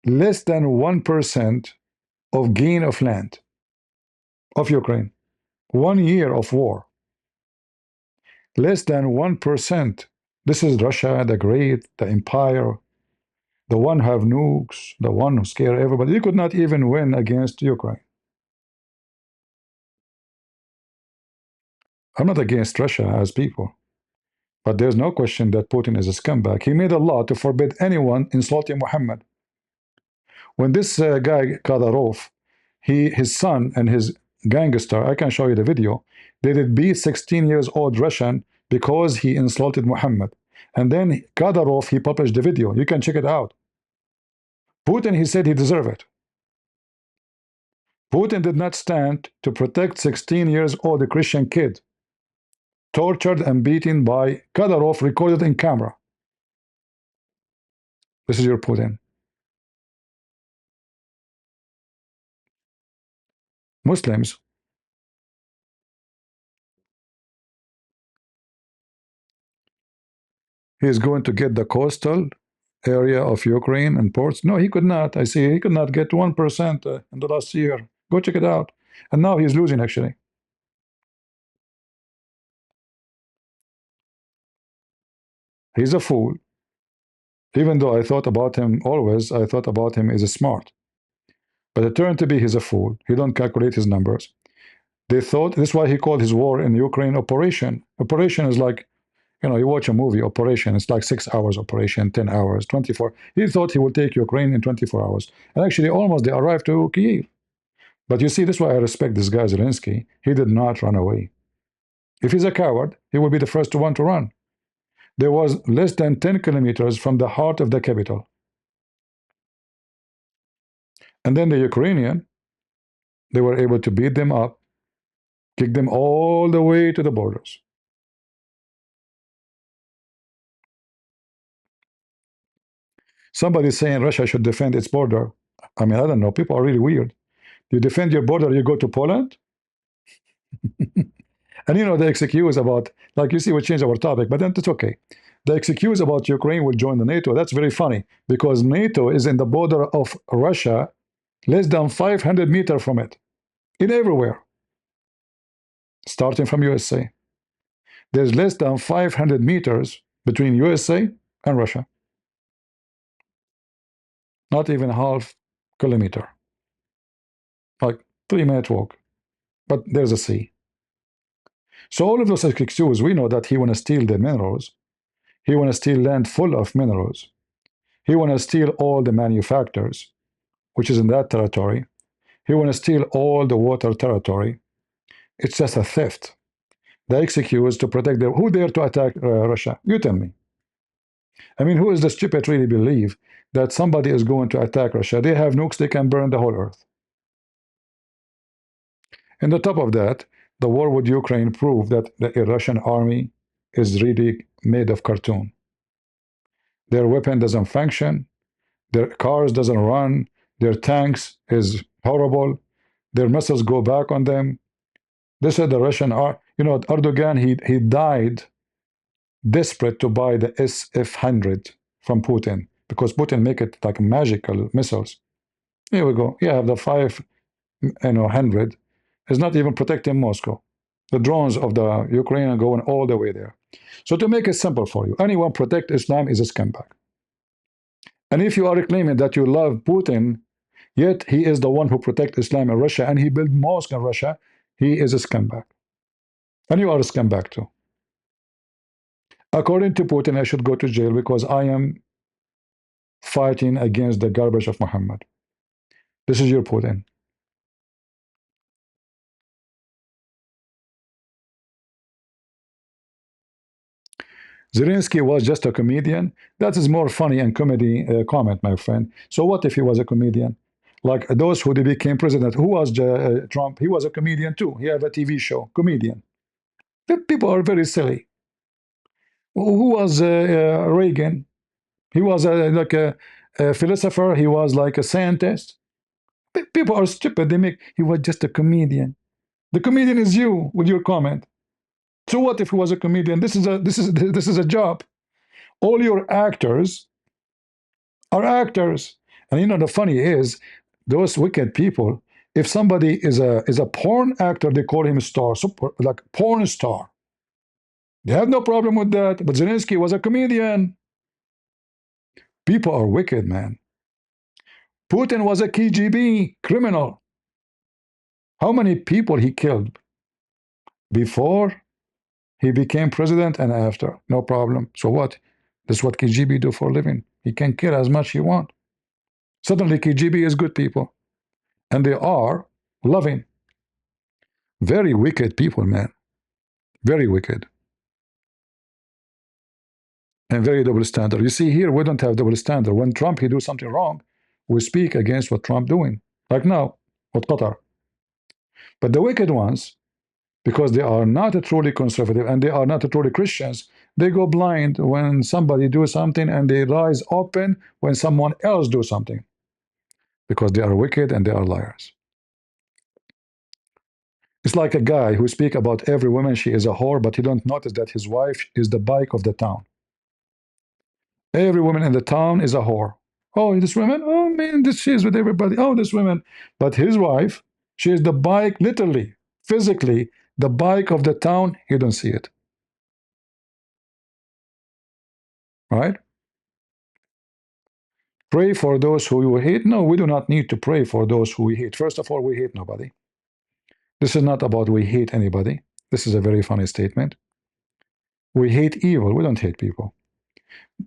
less than 1% of gain of land of Ukraine. 1 year of war. Less than 1%. This is Russia, the great, the empire, the one who have nukes, the one who scare everybody. He could not even win against Ukraine. I'm not against Russia as people, but there's no question that Putin is a scumbag. He made a law to forbid anyone insulting Muhammad. When this guy Kadyrov, his son and his gangster, I can show you the video, they did beat 16 years old Russian because he insulted Muhammad. And then Kadyrov, he published the video. You can check it out. Putin, he said he deserved it. Putin did not stand to protect 16 years old Christian kid tortured and beaten by Kadyrov, recorded in camera. This is your Putin. Muslims. He is going to get the coastal area of Ukraine and ports. No, he could not. I see he could not get 1% in the last year. Go check it out. And now he's losing, actually. He's a fool. Even though I thought about him always, I thought about him as a smart. But it turned to be he's a fool. He don't calculate his numbers. They thought, this is why he called his war in Ukraine Operation. Operation is like, you know, you watch a movie, Operation, it's like 6 hours operation, 10 hours, 24. He thought he would take Ukraine in 24 hours. And actually, almost they arrived to Kyiv. But you see, this is why I respect this guy, Zelensky. He did not run away. If he's a coward, he will be the first one to run. There was less than 10 kilometers from the heart of the capital. And then the Ukrainian, they were able to beat them up, kick them all the way to the borders. Somebody saying Russia should defend its border. I mean, I don't know. People are really weird. You defend your border, you go to Poland? And you know, the excuse about, like, you see, we changed our topic, but then it's okay. The excuse about Ukraine will join the NATO, that's very funny, because NATO is in the border of Russia, less than 500 meters from it, in everywhere, starting from USA. There's less than 500 meters between USA and Russia. Not even half kilometer, like 3-minute walk, but there's a sea. So all of those excuses, we know that he want to steal the minerals. He want to steal land full of minerals. He want to steal all the manufacturers, which is in that territory. He want to steal all the water territory. It's just a theft. The excuse to protect them. Who dare to attack Russia? You tell me. I mean, who is the stupid really believe that somebody is going to attack Russia? They have nukes, they can burn the whole earth. And on top of that, the war with Ukraine proved that the Russian army is really made of cartoon. Their weapon doesn't function, their cars doesn't run, their tanks is horrible, their missiles go back on them. This is the Russian army. You know, Erdogan, he died desperate to buy the SF-100 from Putin, because Putin make it like magical missiles. Here we go. You have the 500. Is not even protecting Moscow. The drones of the Ukraine are going all the way there. So to make it simple for you, anyone protect Islam is a scumbag. And if you are claiming that you love Putin, yet he is the one who protects Islam in Russia and he built mosques in Russia, he is a scumbag. And you are a scumbag too. According to Putin, I should go to jail because I am fighting against the garbage of Muhammad. This is your Putin. Zelensky was just a comedian. That is more funny and comedy comment, my friend. So what if he was a comedian? Like those who became president. Who was Trump? He was a comedian too. He had a TV show, comedian. People are very silly. Who was Reagan? He was like a philosopher. He was like a scientist. People are stupid. They make. He was just a comedian. The comedian is you with your comment. So what if he was a comedian? This is a job. All your actors are actors. And you know, the funny is, those wicked people, if somebody is a porn actor, they call him a star, super, like porn star. They have no problem with that. But Zelensky was a comedian. People are wicked, man. Putin was a KGB criminal. How many people he killed before he became president and after? No problem. So what? This is what KGB do for a living. He can kill as much he want. Suddenly KGB is good people. And they are loving. Very wicked people, man. Very wicked. And very double standard. You see, here we don't have double standard. When Trump, he do something wrong, we speak against what Trump doing. Like now, with Qatar. But the wicked ones, because they are not truly conservative and they are not truly Christians, they go blind when somebody do something and they rise open when someone else do something. Because they are wicked and they are liars. It's like a guy who speak about every woman she is a whore, but he don't notice that his wife is the bike of the town. Every woman in the town is a whore. Oh, this woman, oh man, this she's with everybody. Oh, this woman. But his wife, she is the bike, literally, physically, the bike of the town. You don't see it. Right? Pray for those who you hate. No, we do not need to pray for those who we hate. First of all, we hate nobody. This is not about we hate anybody. This is a very funny statement. We hate evil. We don't hate people.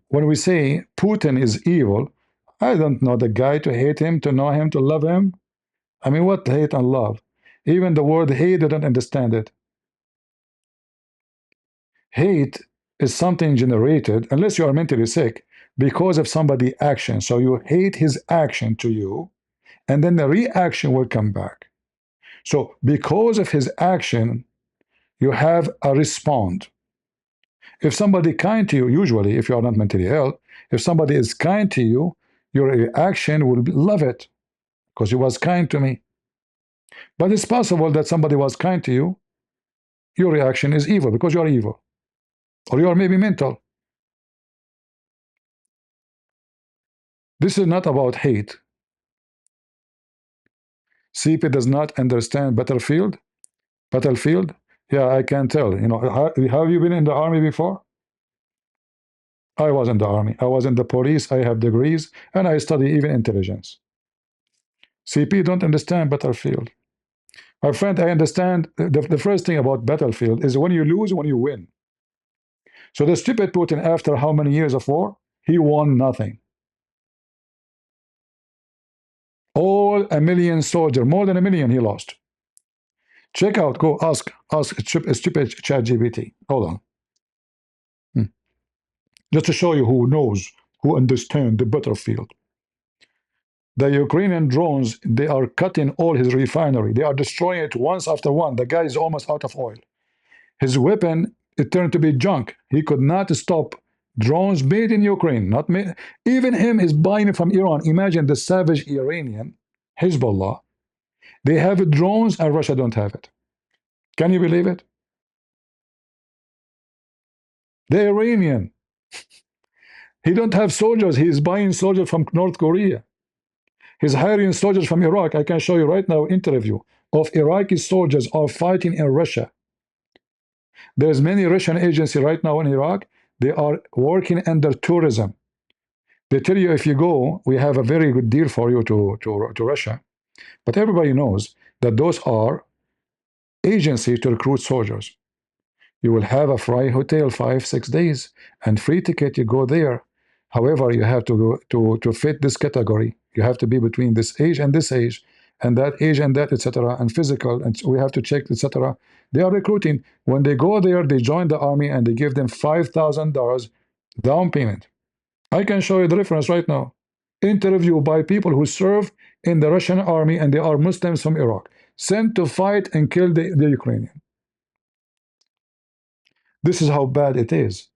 When we say Putin is evil, I don't know the guy to hate him, to know him, to love him. I mean, what hate and love? Even the word hate, I don't understand it. Hate is something generated, unless you are mentally sick, because of somebody's action. So you hate his action to you, and then the reaction will come back. So because of his action, you have a respond. If somebody kind to you, usually if you are not mentally ill, if somebody is kind to you, your reaction will be, love it, because he was kind to me. But it's possible that somebody was kind to you, your reaction is evil because you are evil, or you are maybe mental. This is not about hate. CP does not understand battlefield. Battlefield? Yeah, I can tell. You know, have you been in the army before? I was in the army. I was in the police. I have degrees, and I study even intelligence. CP don't understand battlefield. My friend, I understand the first thing about battlefield is when you lose, when you win. So the stupid Putin, after how many years of war, he won nothing. All a million soldiers, more than a million, he lost. Check out, go ask stupid ChatGPT. Hold on. Just to show you who knows, who understands the battlefield. The Ukrainian drones, they are cutting all his refinery. They are destroying it once after one. The guy is almost out of oil. His weapon, it turned to be junk. He could not stop drones made in Ukraine. Not made, even him is buying it from Iran. Imagine the savage Iranian, Hezbollah. They have drones and Russia don't have it. Can you believe it? The Iranian, he don't have soldiers. He is buying soldiers from North Korea. He's hiring soldiers from Iraq. I can show you right now interview of Iraqi soldiers are fighting in Russia. There's many Russian agencies right now in Iraq. They are working under tourism. They tell you if you go, we have a very good deal for you to Russia. But everybody knows that those are agencies to recruit soldiers. You will have a free hotel 5-6 days and free ticket. You go there. However, you have to go to fit this category. You have to be between this age and that age and that, etc. And physical, and we have to check, etc. They are recruiting. When they go there, they join the army and they give them $5,000 down payment. I can show you the reference right now. Interview by people who serve in the Russian army and they are Muslims from Iraq, sent to fight and kill the Ukrainian. This is how bad it is.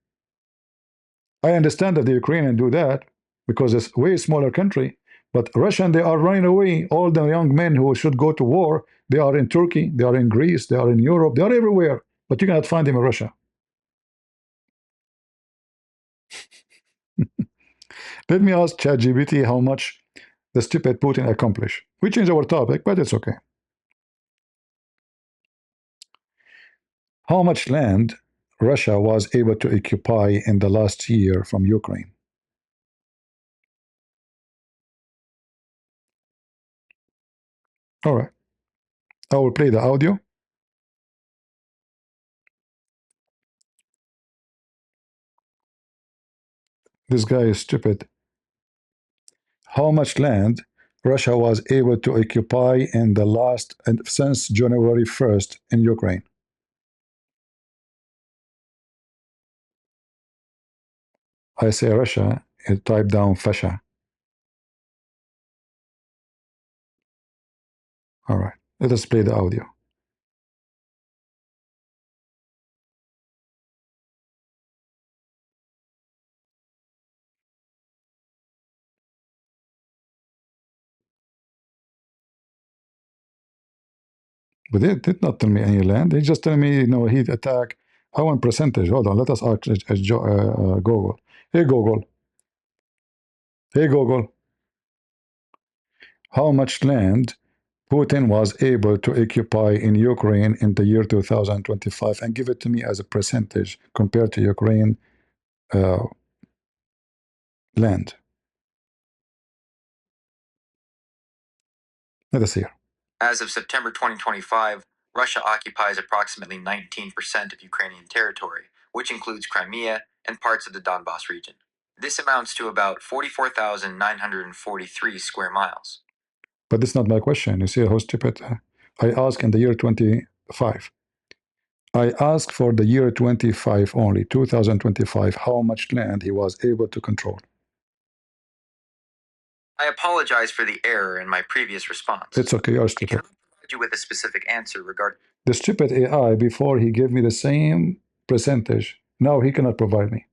I understand that the Ukrainians do that because it's a way smaller country, but Russian, they are running away. All the young men who should go to war, they are in Turkey, they are in Greece, they are in Europe, they are everywhere, but you cannot find them in Russia. Let me ask ChatGPT how much the stupid Putin accomplished. We changed our topic, but it's okay. How much land Russia was able to occupy in the last year from Ukraine? All right. I will play the audio. This guy is stupid. How much land Russia was able to occupy in the last since January 1st in Ukraine? I say Russia, you type down Fasha. All right. Let us play the audio. But they did not tell me any land. They just tell me, you know, he'd attack. I want percentage. Hold on, let us ask Google. Hey Google. Hey Google. How much land Putin was able to occupy in Ukraine in the year 2025, and give it to me as a percentage compared to Ukraine land. Let us hear. As of September 2025, Russia occupies approximately 19% of Ukrainian territory, which includes Crimea and parts of the Donbas region. This amounts to about 44,943 square miles. But that's not my question. You see how stupid I asked in the year 25. I asked for the year 25 only, 2025, how much land he was able to control. I apologize for the error in my previous response. It's okay, you're stupid. I cannot provide you with a specific answer regarding the stupid AI. Before he gave me the same percentage, now he cannot provide me.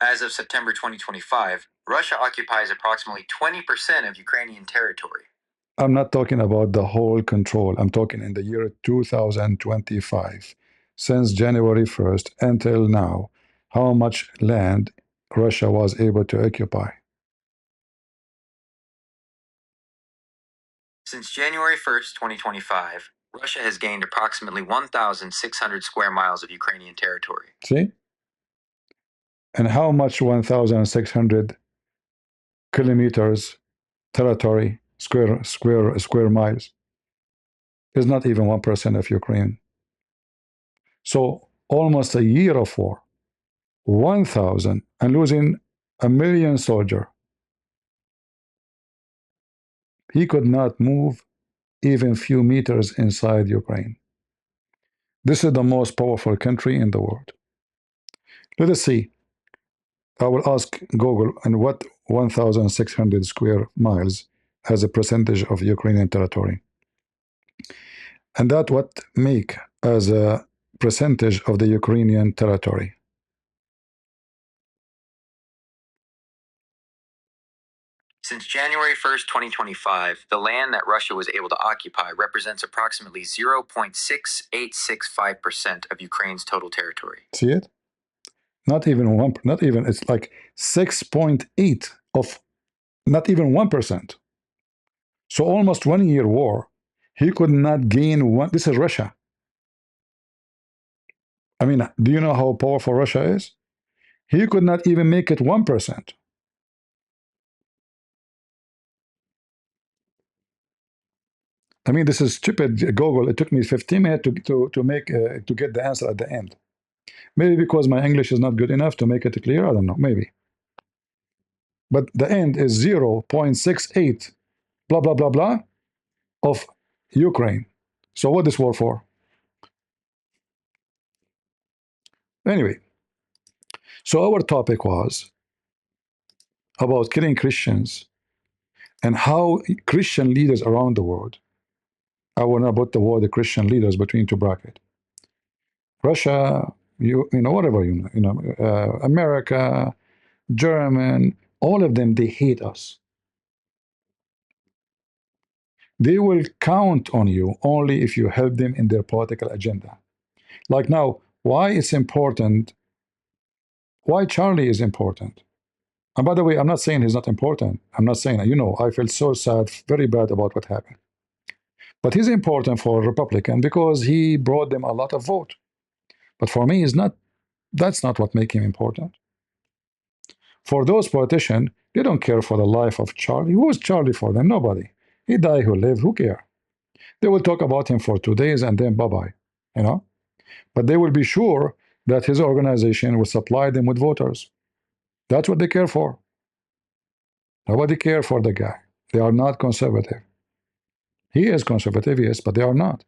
As of September 2025, Russia occupies approximately 20% of Ukrainian territory. I'm not talking about the whole control. I'm talking in the year 2025. Since January 1st until now, how much land Russia was able to occupy? Since January 1st, 2025, Russia has gained approximately 1,600 square miles of Ukrainian territory. See? And how much 1,600 kilometers territory, square miles, is not even 1% of Ukraine. So almost a year of war, 1,000, and losing 1,000,000 soldiers. He could not move even few meters inside Ukraine. This is the most powerful country in the world. Let us see. I will ask Google, and what 1,600 square miles as a percentage of Ukrainian territory. And that what make as a percentage of the Ukrainian territory. Since January 1st, 2025, the land that Russia was able to occupy represents approximately 0.6865% of Ukraine's total territory. See it? Not even one, not even, it's like 6.8 of, not even 1%. So almost 1 year war, he could not gain one. This is Russia. I mean, do you know how powerful Russia is? He could not even make it 1%. I mean, this is stupid. Google. It took me 15 minutes to make to get the answer at the end. Maybe because my English is not good enough to make it clear. I don't know. Maybe. But the end is 0.68 blah blah blah blah of Ukraine. So what is war for? Anyway, so our topic was about killing Christians and how Christian leaders around the world. I want to put the word the Christian leaders between two brackets. Russia, you know, whatever, America, German, all of them, they hate us. They will count on you only if you help them in their political agenda. Like now, why it's important, why Charlie is important. And by the way, I'm not saying he's not important. I'm not saying, you know, I felt so sad, very bad about what happened. But he's important for Republican because he brought them a lot of vote. But for me, that's not what makes him important. For those politicians, they don't care for the life of Charlie. Who is Charlie for them? Nobody. He died, who lived, who cares? They will talk about him for 2 days and then bye-bye, you know? But they will be sure that his organization will supply them with voters. That's what they care for. Nobody cares for the guy. They are not conservative. He is conservative, yes, but they are not.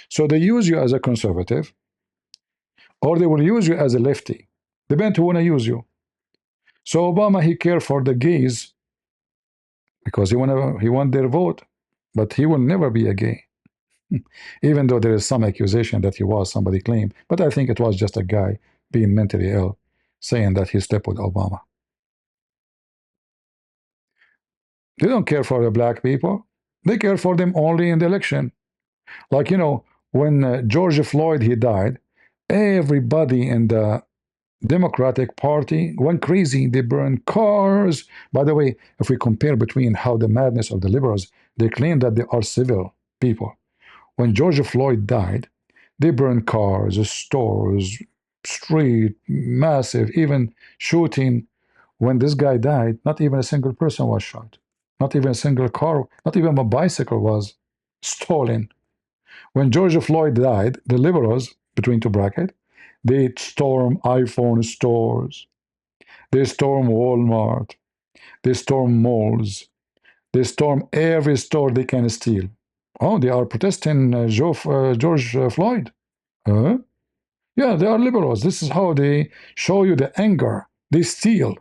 So they use you as a conservative, or they will use you as a lefty. Depends who want to use you. So Obama, he cared for the gays because he want their vote, but he will never be a gay. Even though there is some accusation that he was, somebody claimed, but I think it was just a guy being mentally ill saying that he slept with Obama. They don't care for the black people. They care for them only in the election. Like, you know, when George Floyd, he died, everybody in the Democratic Party went crazy. They burned cars. By the way, if we compare between how the madness of the liberals, they claim that they are civil people. When George Floyd died, they burned cars, stores, street, massive, even shooting. When this guy died, not even a single person was shot. Not even a single car, not even a bicycle was stolen. When George Floyd died, the liberals, between two brackets, they storm iPhone stores, they storm Walmart, they storm malls, they storm every store they can steal. Oh, they are protesting George Floyd. Huh? Yeah, they are liberals. This is how they show you the anger. They steal.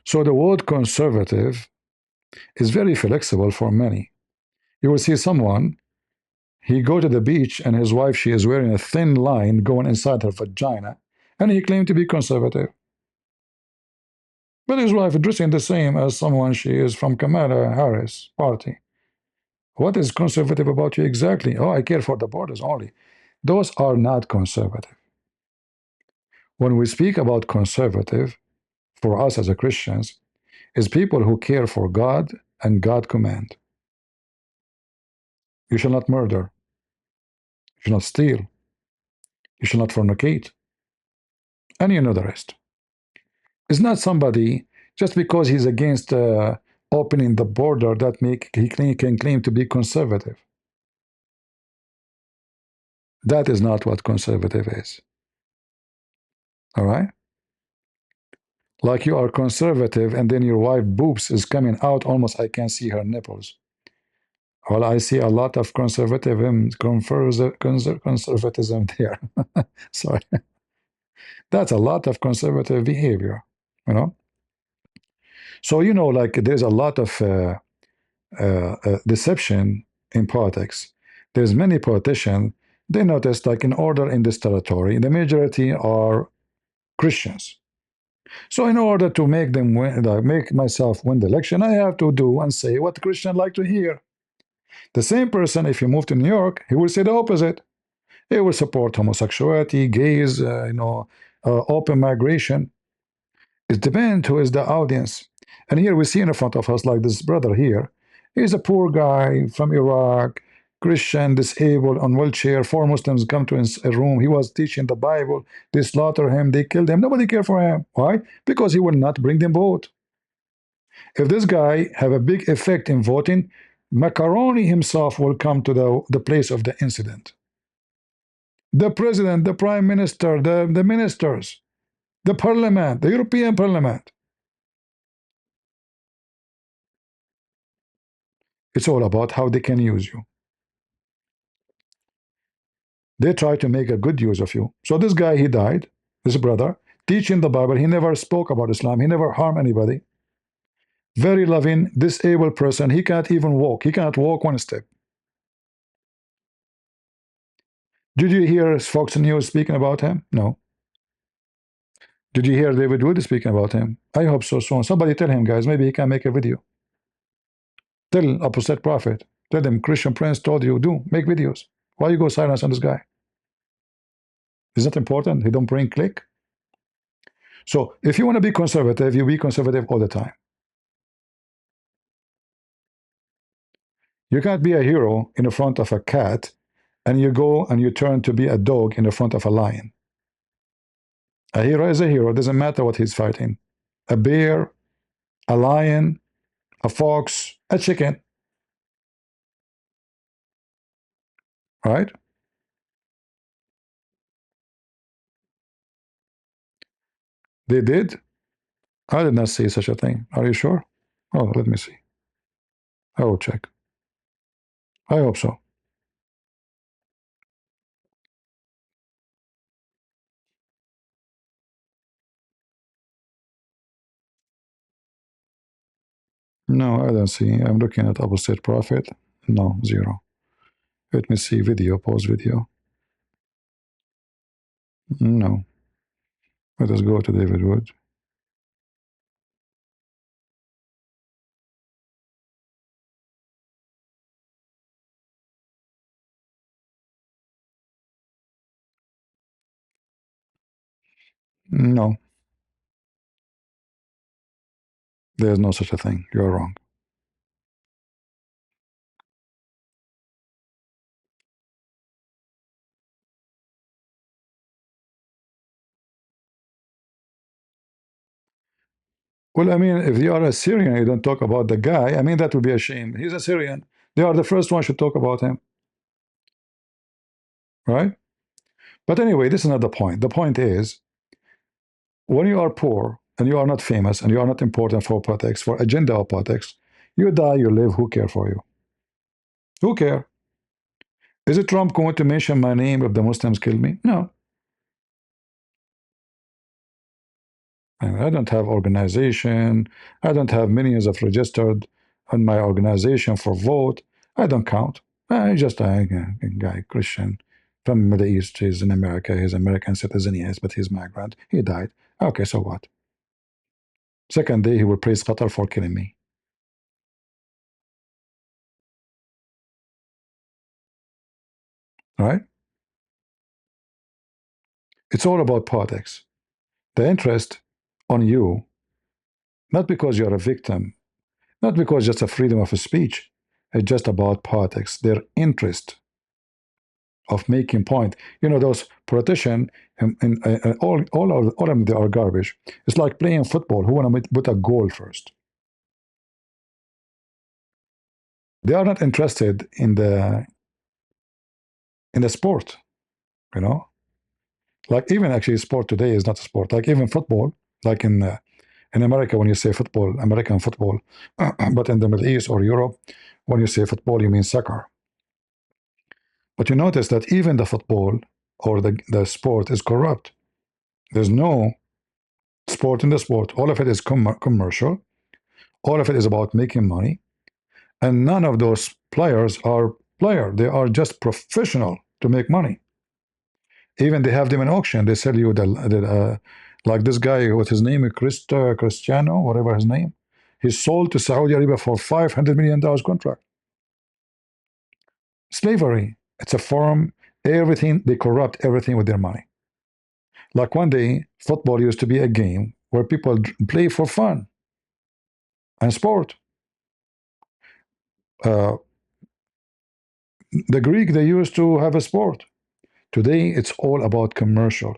So the word conservative is very flexible for many. You will see someone, he go to the beach and his wife, she is wearing a thin line going inside her vagina, and he claimed to be conservative. But his wife dressing the same as someone she is from Kamala Harris party. What is conservative about you exactly? Oh, I care for the borders only. Those are not conservative. When we speak about conservative, for us as a Christians, is people who care for God and God command. You shall not murder. You shall not steal. You shall not fornicate. And you know the rest. It's not somebody just because he's against opening the border that he can claim to be conservative. That is not what conservative is. All right? Like you are conservative and then your wife boobs is coming out almost I can see her nipples. Well, I see a lot of conservatism there. Sorry. That's a lot of conservative behavior, you know? So, you know, like there's a lot of deception in politics. There's many politicians, they notice like in order in this territory, the majority are Christians. So in order to make them win, make myself win the election, I have to do and say what Christians like to hear. The same person, if you move to New York, he will say the opposite. He will support homosexuality, gays, open migration. It depends who is the audience. And here we see in front of us, like this brother here, he's a poor guy from Iraq, Christian, disabled, on wheelchair. 4 Muslims come to a room. He was teaching the Bible. They slaughter him. They killed him. Nobody cared for him. Why? Because he will not bring them vote. If this guy have a big effect in voting, Macaroni himself will come to the place of the incident. The president, the prime minister, the ministers, the parliament, the European Parliament. It's all about how they can use you. They try to make a good use of you. So this guy, he died, this brother, teaching the Bible. He never spoke about Islam. He never harmed anybody. Very loving, disabled person. He can't even walk. He cannot walk one step. Did you hear Fox News speaking about him? No. Did you hear David Wood speaking about him? I hope so soon. Somebody tell him, guys, maybe he can make a video. Tell Apostate Prophet. Tell them Christian Prince told you, do, make videos. Why you go silence on this guy? Is that important? He don't bring click. So if you want to be conservative, you be conservative all the time. You can't be a hero in the front of a cat and you go and you turn to be a dog in the front of a lion. A hero is a hero. It doesn't matter what he's fighting. A bear, a lion, a fox, a chicken. Right? They did? I did not see such a thing. Are you sure? Oh, let me see. I will check. I hope so. No, I don't see. I'm looking at Apostate Prophet. No, zero. Let me see video, pause video. No. Let us go to David Wood. No, there's no such a thing. You're wrong. Well, I mean, if you are a Syrian, you don't talk about the guy. I mean, that would be a shame. He's a Syrian. They are the first one should talk about him, right? But anyway, this is not the point. The point is, when you are poor and you are not famous and you are not important for politics, for agenda of politics, you die, you live. Who care for you? Who care? Is it Trump going to mention my name if the Muslims kill me? No. I don't have organization. I don't have millions of registered on my organization for vote. I don't count. I just a guy, Christian from Middle East. He's in America. He's American citizen, yes, but he's migrant. He died. Okay, so what? Second day, he will praise Qatar for killing me. Right? It's all about politics. The interest on you, not because you're a victim, not because just a freedom of speech. It's just about politics. Their interest of making point. You know, those politicians, all of them, they are garbage. It's like playing football. Who want to put a goal first? They are not interested in the sport. You know, like even actually, sport today is not a sport. Like even football, like in America, when you say football, American football, but in the Middle East or Europe, when you say football, you mean soccer. But you notice that even the football or the sport is corrupt. There's no sport in the sport. All of it is commercial. All of it is about making money. And none of those players are players. They are just professional to make money. Even they have them in auction. They sell you like this guy, what's his name, Cristiano, whatever his name. He's sold to Saudi Arabia for $500 million contract. Slavery. It's a form. Everything, they corrupt everything with their money. Like one day, football used to be a game where people play for fun and sport. The Greek, they used to have a sport. Today, it's all about commercial.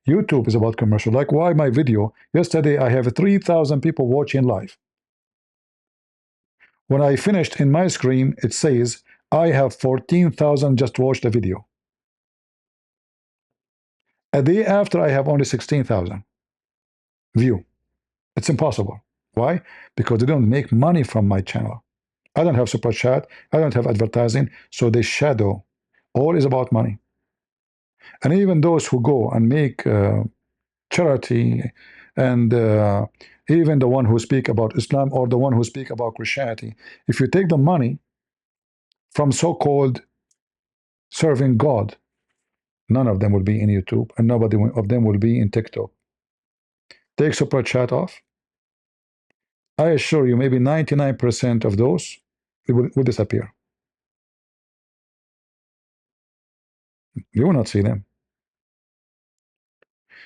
YouTube is about commercial. Like why my video, yesterday I have 3,000 people watching live. When I finished in my screen, it says, I have 14,000 just watched the video. A day after, I have only 16,000 view. It's impossible. Why? Because they don't make money from my channel. I don't have super chat. I don't have advertising. So they shadow. All is about money. And even those who go and make charity, and even the one who speak about Islam or the one who speak about Christianity, if you take the money from so-called serving God, none of them will be in YouTube, and nobody of them will be in TikTok. Take super chat off. I assure you, maybe 99% of those will disappear. You will not see them.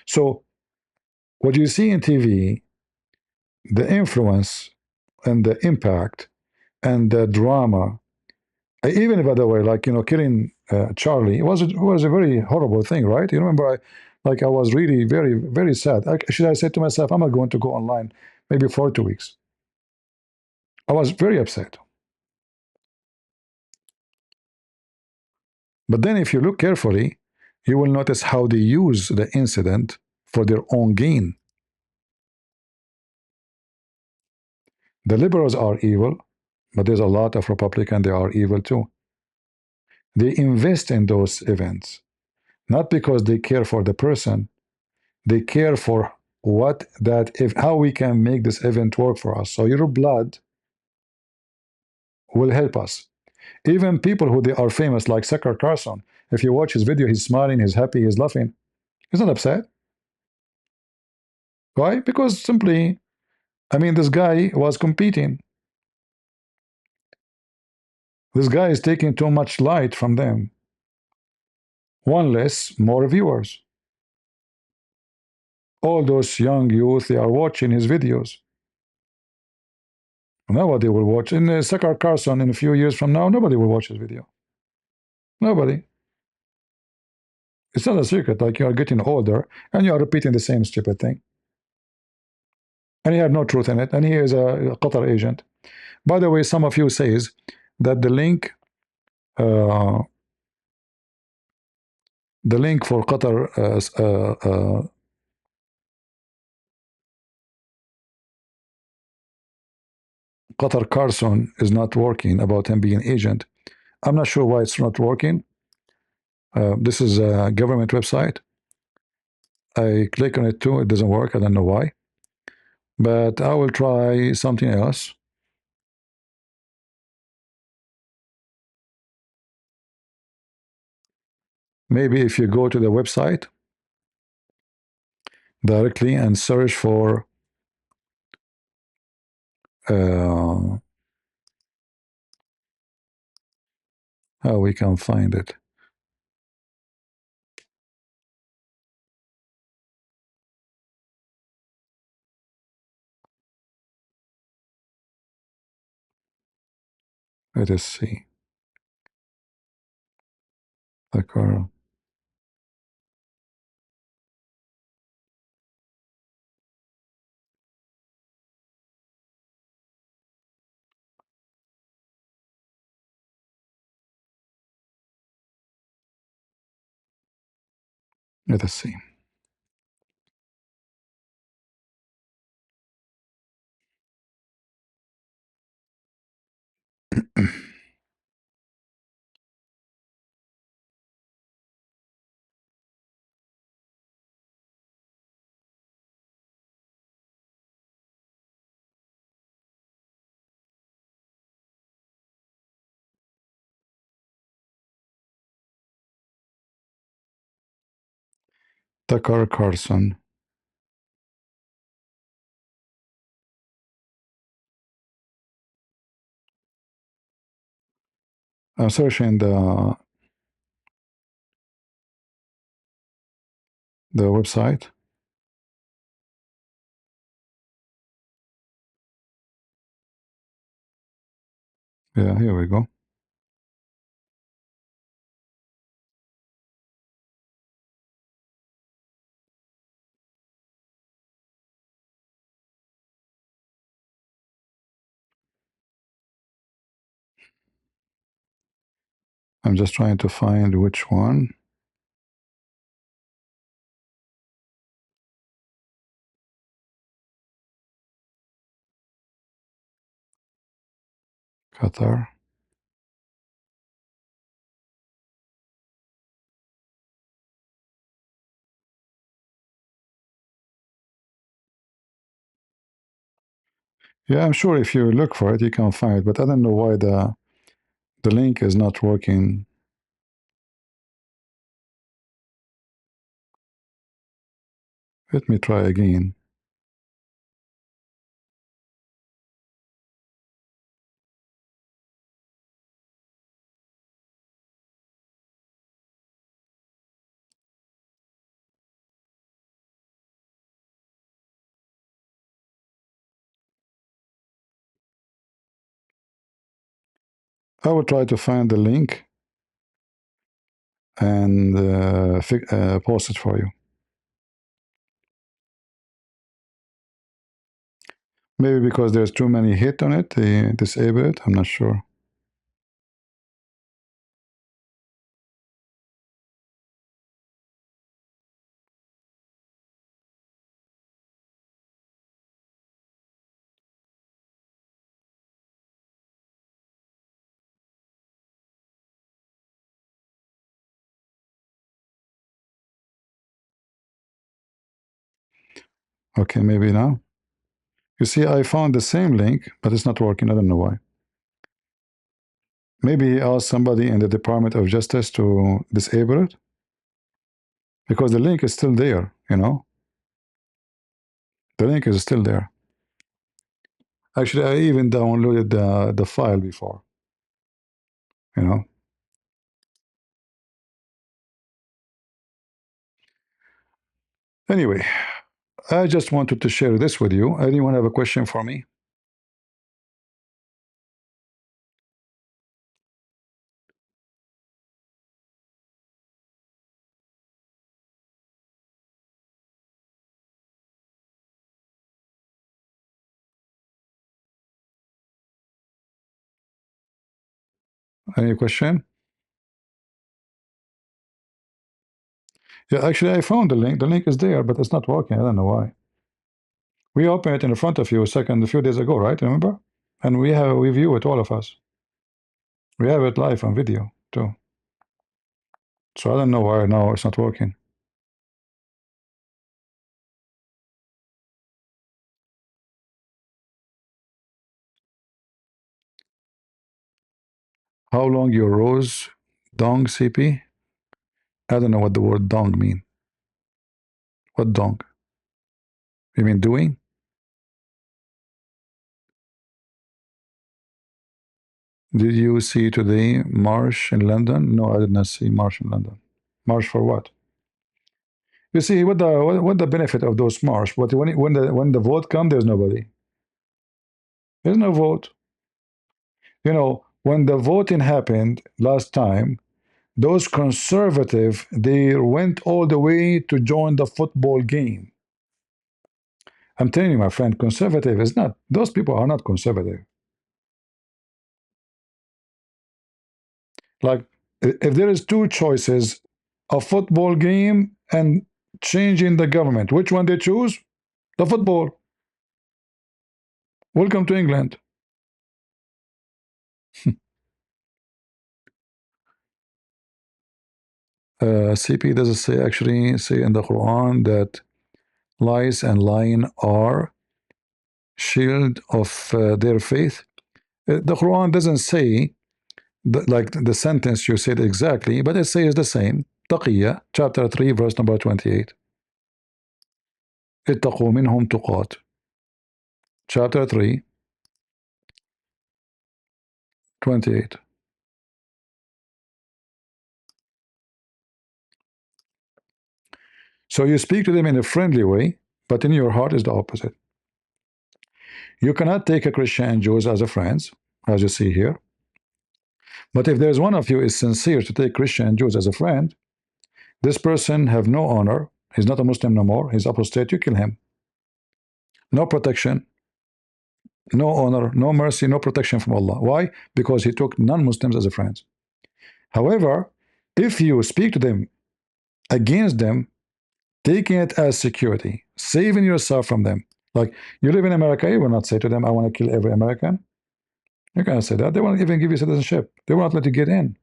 So what you see in TV, the influence and the impact and the drama, even by the way, like, you know, killing Charlie, it was a very horrible thing, right? You remember, I was really very, very sad. Actually, I said to myself, I'm not going to go online maybe for 2 weeks. I was very upset. But then if you look carefully, you will notice how they use the incident for their own gain. The liberals are evil, but there's a lot of Republicans, they are evil too. They invest in those events, not because they care for the person, they care for how we can make this event work for us. So your blood will help us. Even people who they are famous, like Tucker Carlson, if you watch his video, he's smiling, he's happy, he's laughing. He's not upset. Why? Because simply, I mean, this guy was competing. This guy is taking too much light from them. One less, more viewers. All those young youth, they are watching his videos. Nobody will watch. In Tucker Carlson, in a few years from now, nobody will watch his video. Nobody. It's not a secret. Like, you are getting older and you are repeating the same stupid thing. And he had no truth in it. And he is a Qatar agent. By the way, some of you says that the link for Qatar Qatar Carson is not working about him being agent. I'm not sure why it's not working. This is a government website. I click on it too. It doesn't work. I don't know why. But I will try something else. Maybe if you go to the website directly and search for how we can find it. Let us see. Let us see. Tucker Carlson. I'm searching the website. Yeah, here we go. I'm just trying to find which one. Qatar. Yeah, I'm sure if you look for it, you can find it, but I don't know why the link is not working. Let me try again. I will try to find the link and post it for you. Maybe because there's too many hits on it, they disable it. I'm not sure. Okay, maybe now. You see, I found the same link, but it's not working. I don't know why. Maybe he asked somebody in the Department of Justice to disable it, because the link is still there, you know. The link is still there. Actually, I even downloaded the file before, you know. Anyway, I just wanted to share this with you. Anyone have a question for me? Any question? Yeah, actually, I found the link. The link is there, but it's not working. I don't know why. We opened it in front of you a few days ago, right? Remember? And we view it, all of us. We have it live on video too. So I don't know why now it's not working. How long your rose dong CP? I don't know what the word dong mean. What dong? You mean doing? Did you see today march in London? No, I did not see march in London. March for what? You see, what the benefit of those march? But when the vote comes, there's nobody. There's no vote. You know, when the voting happened last time, those conservative, they went all the way to join the football game. I'm telling you, my friend, conservative is not. Those people are not conservative. Like, if there is two choices, a football game and changing the government, which one they choose? The football. Welcome to England. CP does it say actually say in the Quran that lies and lying are shield of their faith? The Quran doesn't say like the sentence you said exactly, but it says the same. Taqiyya, chapter 3, verse number 28. اتقوا منهم تقات. Chapter 3, 28. So you speak to them in a friendly way, but in your heart is the opposite. You cannot take a Christian and Jews as a friends, as you see here. But if there's one of you is sincere to take Christian and Jews as a friend, this person have no honor. He's not a Muslim no more. He's apostate. You kill him. No protection, no honor, no mercy, no protection from Allah. Why? Because he took non-Muslims as a friends. However, if you speak to them against them, taking it as security, saving yourself from them. Like, you live in America, you will not say to them, I want to kill every American. You cannot say that. They won't even give you citizenship. They will not let you get in.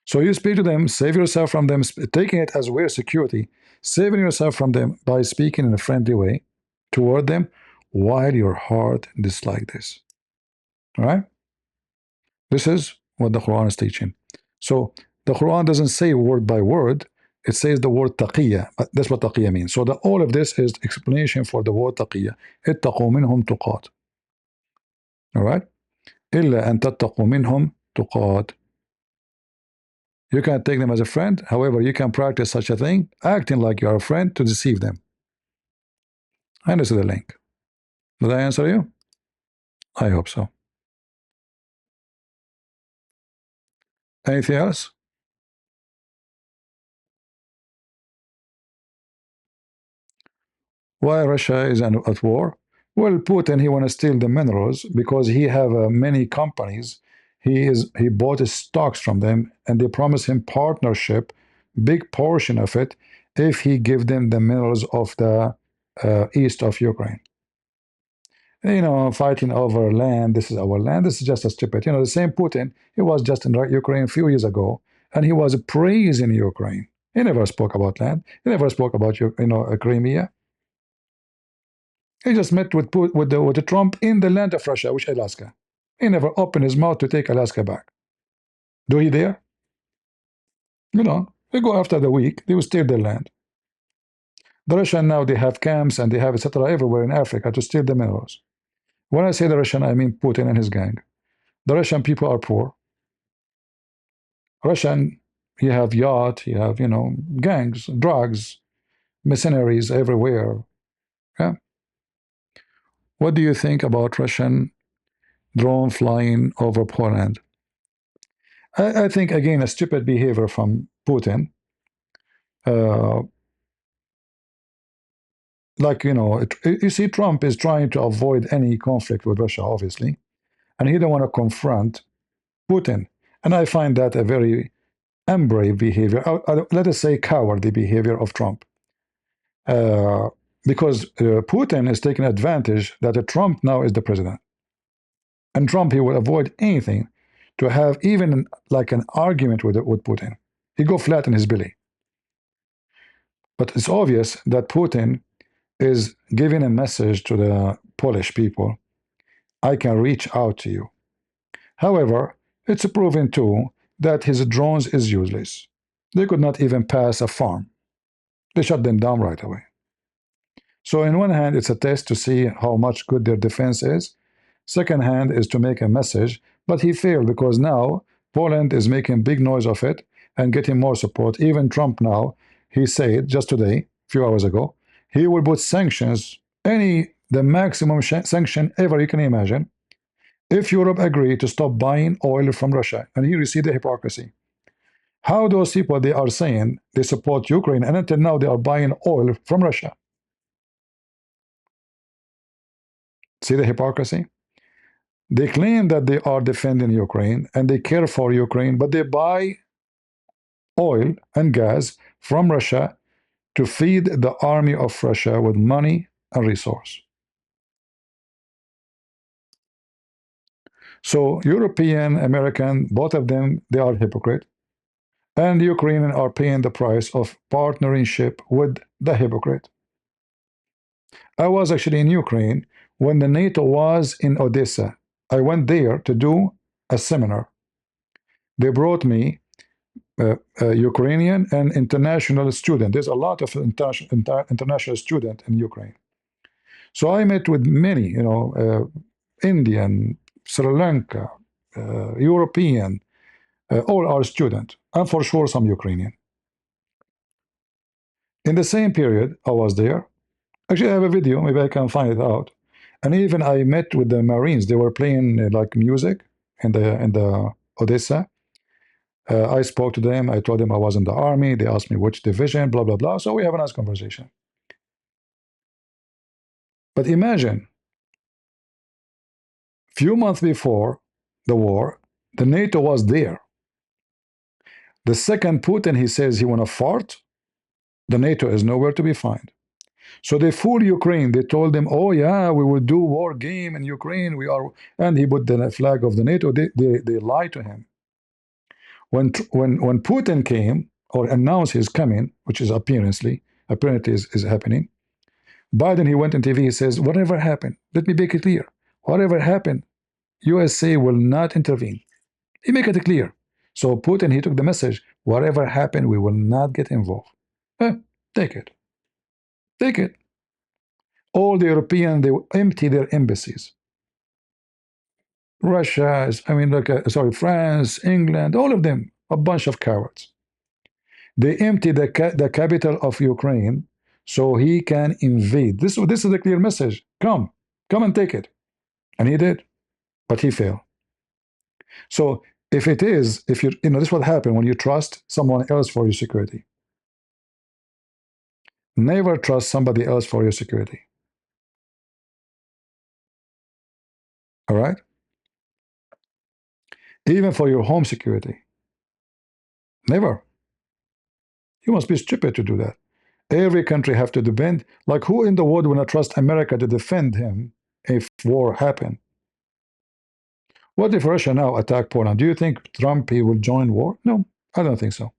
So you speak to them, save yourself from them, taking it as weird security, saving yourself from them by speaking in a friendly way toward them while your heart dislike this. All right? This is what the Quran is teaching. So the Quran doesn't say word by word, it says the word taqiyya. That's what taqiyya means. So all of this is explanation for the word taqiyya. اتقوا منهم تقات. All right? إلا أن تتقوا منهم تقات. You can take them as a friend. However, you can practice such a thing, acting like you are a friend to deceive them. And this is the link. Did I answer you? I hope so. Anything else? Why Russia is at war? Well, Putin, he want to steal the minerals because he have many companies. He bought his stocks from them, and they promise him partnership, big portion of it, if he give them the minerals of the east of Ukraine. You know, fighting over land. This is our land. This is just a stupid. You know, the same Putin. He was just in Ukraine a few years ago, and he was praising Ukraine. He never spoke about land. He never spoke about Crimea. He just met with the Trump in the land of Russia, which is Alaska. He never opened his mouth to take Alaska back. Do he dare? You know, they go after the weak. They will steal their land. The Russian now, they have camps and they have etc. everywhere in Africa to steal the minerals. When I say the Russian, I mean Putin and his gang. The Russian people are poor. Russian, you have yacht, you have gangs, drugs, mercenaries everywhere. What do you think about Russian drone flying over Poland? I think, again, a stupid behavior from Putin. Like, you know, you see, Trump is trying to avoid any conflict with Russia, obviously, and he don't want to confront Putin. And I find that a very unbrave behavior, let us say cowardly behavior of Trump. Because Putin is taking advantage that Trump now is the president. And Trump, he will avoid anything to have even like an argument with Putin. He go flat in his belly. But it's obvious that Putin is giving a message to the Polish people. I can reach out to you. However, it's proven too that his drones is useless. They could not even pass a farm. They shut them down right away. So in one hand, it's a test to see how much good their defense is. Second hand is to make a message, but he failed because now Poland is making big noise of it and getting more support. Even Trump now, he said just today, a few hours ago, he will put sanctions, the maximum sanction ever you can imagine, if Europe agree to stop buying oil from Russia. And here you see the hypocrisy. How those people, they are saying they support Ukraine, and until now they are buying oil from Russia. See the hypocrisy? They claim that they are defending Ukraine and they care for Ukraine, but they buy oil and gas from Russia to feed the army of Russia with money and resource. So European, American, both of them, they are hypocrite. And the Ukrainians are paying the price of partnership with the hypocrite. I was actually in Ukraine when the NATO was in Odessa. I went there to do a seminar. They brought me Ukrainian and international student. There's a lot of international student in Ukraine. So I met with many, you know, Indian, Sri Lanka, European, all are student, and for sure some Ukrainian. In the same period, I was there. Actually, I have a video. Maybe I can find it out. And even I met with the Marines. They were playing like music in the Odessa. I spoke to them. I told them I was in the army. They asked me which division, blah, blah, blah. So we have a nice conversation. But imagine, few months before the war, the NATO was there. The second Putin, he says he want to fart, the NATO is nowhere to be found. So they fool Ukraine. They told them, oh yeah, we will do war game in Ukraine. We are, and he put the flag of the NATO. They lied to him. When Putin came or announced his coming, which is apparently is happening, Biden, he went on TV, he says, whatever happened, let me make it clear, whatever happened, USA will not intervene. He make it clear. So Putin, he took the message, whatever happened, we will not get involved. Take it. Take it. All the Europeans, they will empty their embassies. Russia, I mean, sorry, France, England, all of them, a bunch of cowards. They empty the capital of Ukraine so he can invade. This is a clear message. Come and take it. And he did, but he failed. So if this is what happened when you trust someone else for your security. Never trust somebody else for your security. All right? Even for your home security. Never. You must be stupid to do that. Every country have to depend. Like, who in the world will not trust America to defend him if war happen? What if Russia now attack Poland? Do you think Trump, he will join war? No, I don't think so.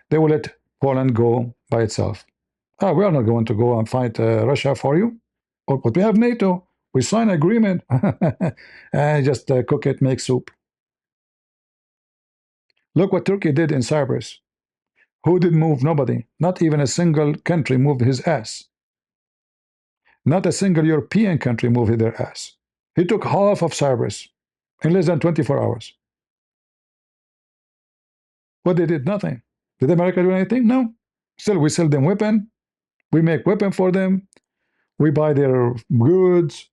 They will let Poland go by itself. We are not going to go and fight Russia for you. But we have NATO. We sign agreement. Just cook it, make soup. Look what Turkey did in Cyprus. Who did move? Nobody. Not even a single country moved his ass. Not a single European country moved their ass. He took half of Cyprus in less than 24 hours. But they did nothing. Did America do anything? No. Still, we sell them weapon. We make weapon for them. We buy their goods.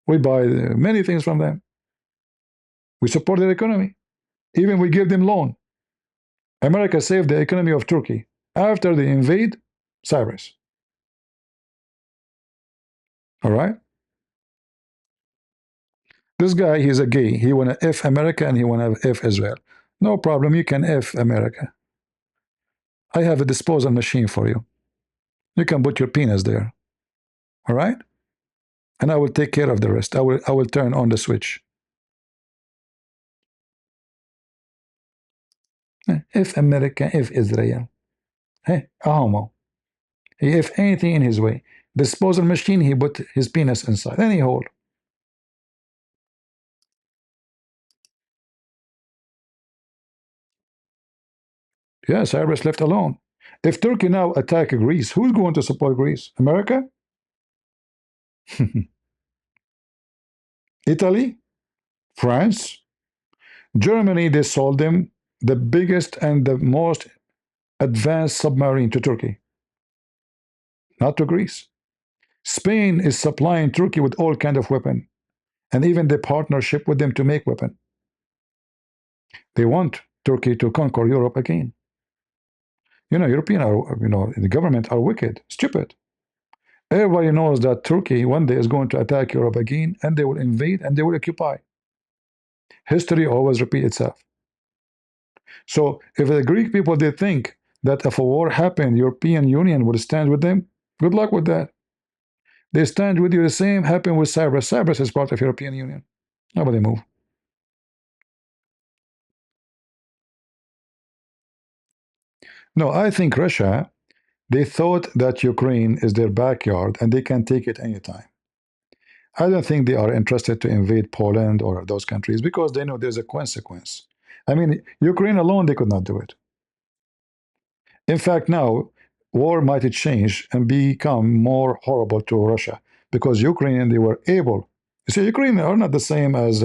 We buy many things from them. We support their economy. Even we give them loan. America saved the economy of Turkey after they invade Cyprus. All right? This guy, he's a gay. He want to F America and he want to F Israel. No problem. You can F America. I have a disposal machine for you. You can put your penis there. All right? And I will take care of the rest. I will turn on the switch. If America, if Israel. Hey, a homo. He if anything in his way. Disposal machine, he put his penis inside. Any hole. Yeah, Cyprus left alone. If Turkey now attack Greece, who's going to support Greece? America? Italy? France? Germany, they sold them the biggest and the most advanced submarine to Turkey, not to Greece. Spain is supplying Turkey with all kind of weapon, and even the partnership with them to make weapon. They want Turkey to conquer Europe again. You know, European are, the government are wicked, stupid. Everybody knows that Turkey one day is going to attack Europe again, and they will invade and they will occupy. History always repeats itself. So if the Greek people, they think that if a war happened, European Union would stand with them, good luck with that. They stand with you. The same happened with Cyprus. Cyprus is part of European Union. Nobody move. No, I think Russia, they thought that Ukraine is their backyard and they can take it anytime. I don't think they are interested to invade Poland or those countries because they know there's a consequence. I mean, Ukraine alone, they could not do it. In fact, now, war might change and become more horrible to Russia because Ukraine, they were able. You see, Ukraine are not the same as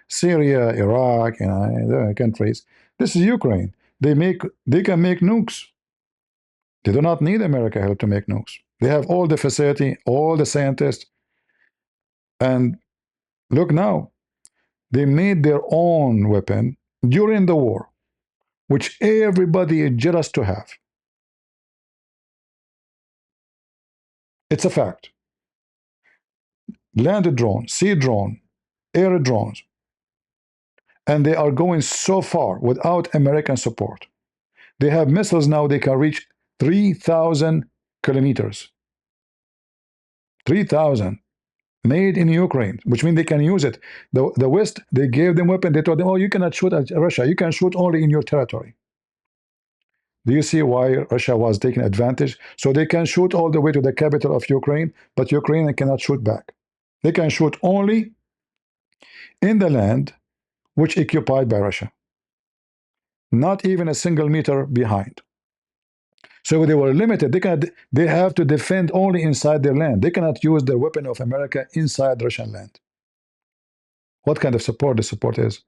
Syria, Iraq, and other countries. This is Ukraine. They can make nukes. They do not need America help to make nukes. They have all the facility, all the scientists, and look now, they made their own weapon during the war, which everybody is jealous to have. It's a fact. Land drone, sea drone, air drones, and they are going so far without American support. They have missiles now, they can reach 3,000 kilometers. 3,000. Made in Ukraine, which means they can use it. The West, they gave them weapon. They told them, oh, you cannot shoot at Russia. You can shoot only in your territory. Do you see why Russia was taking advantage? So they can shoot all the way to the capital of Ukraine, but Ukraine cannot shoot back. They can shoot only in the land which occupied by Russia. Not even a single meter behind. So they were limited. They have to defend only inside their land. They cannot use the weapon of America inside Russian land. What kind of support the support is?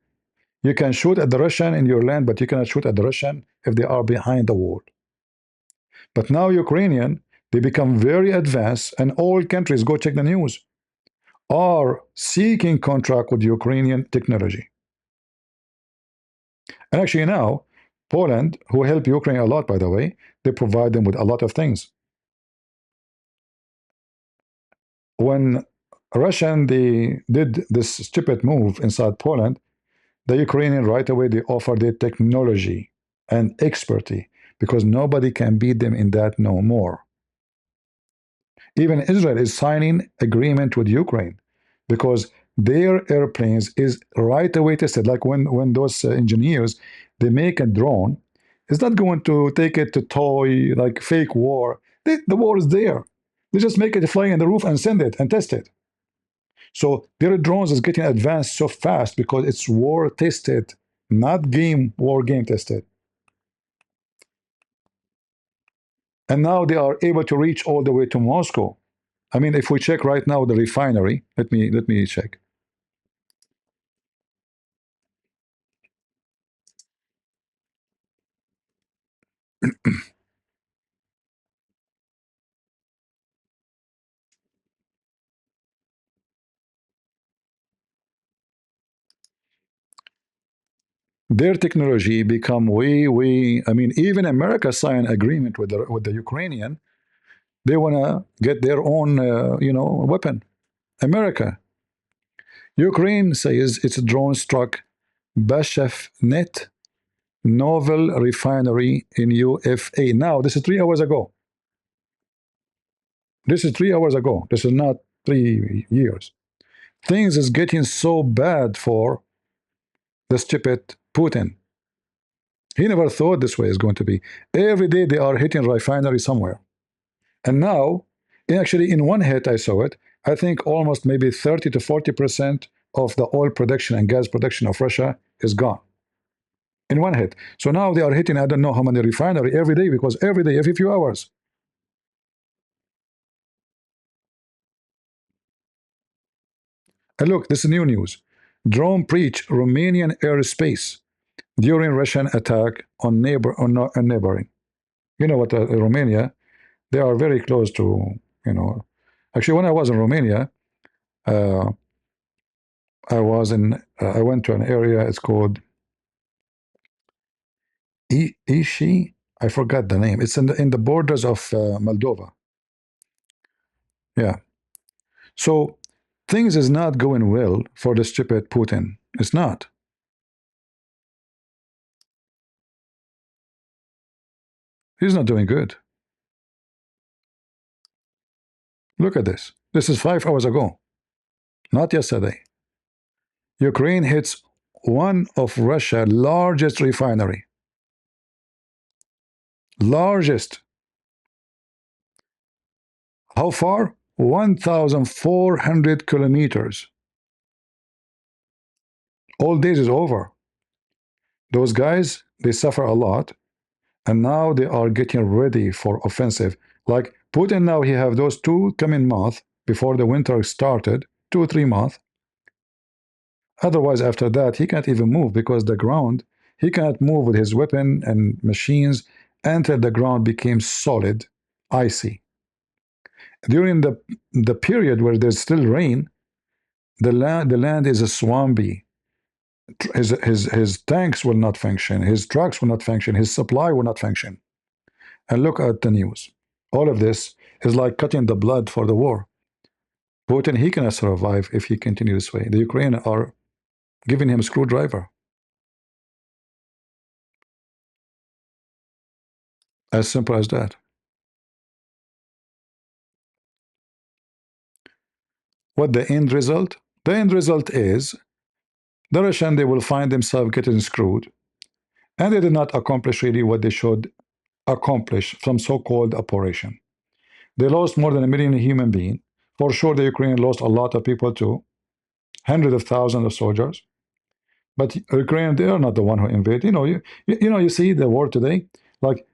You can shoot at the Russian in your land, but you cannot shoot at the Russian if they are behind the wall. But now Ukrainian, they become very advanced, and all countries, go check the news, are seeking contract with Ukrainian technology. And actually now, Poland, who help Ukraine a lot, by the way, they provide them with a lot of things. When Russian, they did this stupid move inside Poland, the Ukrainian right away, they offer their technology and expertise because nobody can beat them in that no more. Even Israel is signing agreement with Ukraine because their airplanes is right away tested. Like when those engineers, they make a drone, it's not going to take it to toy like fake war. The war is there. They just make it fly in the roof and send it and test it. So their drones is getting advanced so fast because it's war tested, not war game tested. And now they are able to reach all the way to Moscow. I mean, if we check right now the refinery, let me check. their technology become way. I mean, even America signed an agreement with the Ukrainian. They want to get their own, weapon. America. Ukraine says its drone struck Bashafnet Novel Refinery in UFA. Now, this is 3 hours ago. This is 3 hours ago. This is not 3 years. Things is getting so bad for the stupid Putin. He never thought this way is going to be. Every day they are hitting refinery somewhere. And now, actually, in one hit, I saw it, I think almost maybe 30 to 40% of the oil production and gas production of Russia is gone. In one hit. So now they are hitting, I don't know how many refinery every day, because every day, every few hours. And look, this is new news. Drone breach Romanian airspace during Russian attack on neighboring. You know what, Romania, they are very close to, actually, when I was in Romania, I went to an area, it's called Ishi, I forgot the name. It's in the borders of Moldova. Yeah. So things is not going well for the stupid Putin. It's not. He's not doing good. Look at this. This is 5 hours ago, not yesterday. Ukraine hits one of Russia's largest refinery. Largest. How far? 1,400 kilometers. All days is over. Those guys, they suffer a lot, and now they are getting ready for offensive. Like Putin now, he have those 2 coming months before the winter started, 2 or 3 months. Otherwise, after that, he can't even move, because the ground, he cannot move with his weapon and machines until the ground became solid, icy. During the period where there's still rain, the land is a swampy. His tanks will not function, his trucks will not function, his supply will not function. And look at the news. All of this is like cutting the blood for the war. Putin, he cannot survive if he continues this way. The Ukrainians are giving him a screwdriver. As simple as that. What the end result? The end result is the Russian, they will find themselves getting screwed, and they did not accomplish really what they should accomplish from so-called operation. They lost more than 1 million human beings. For sure, the Ukraine lost a lot of people too, hundreds of thousands of soldiers. But Ukraine, they are not the one who invaded. You see the war today. Like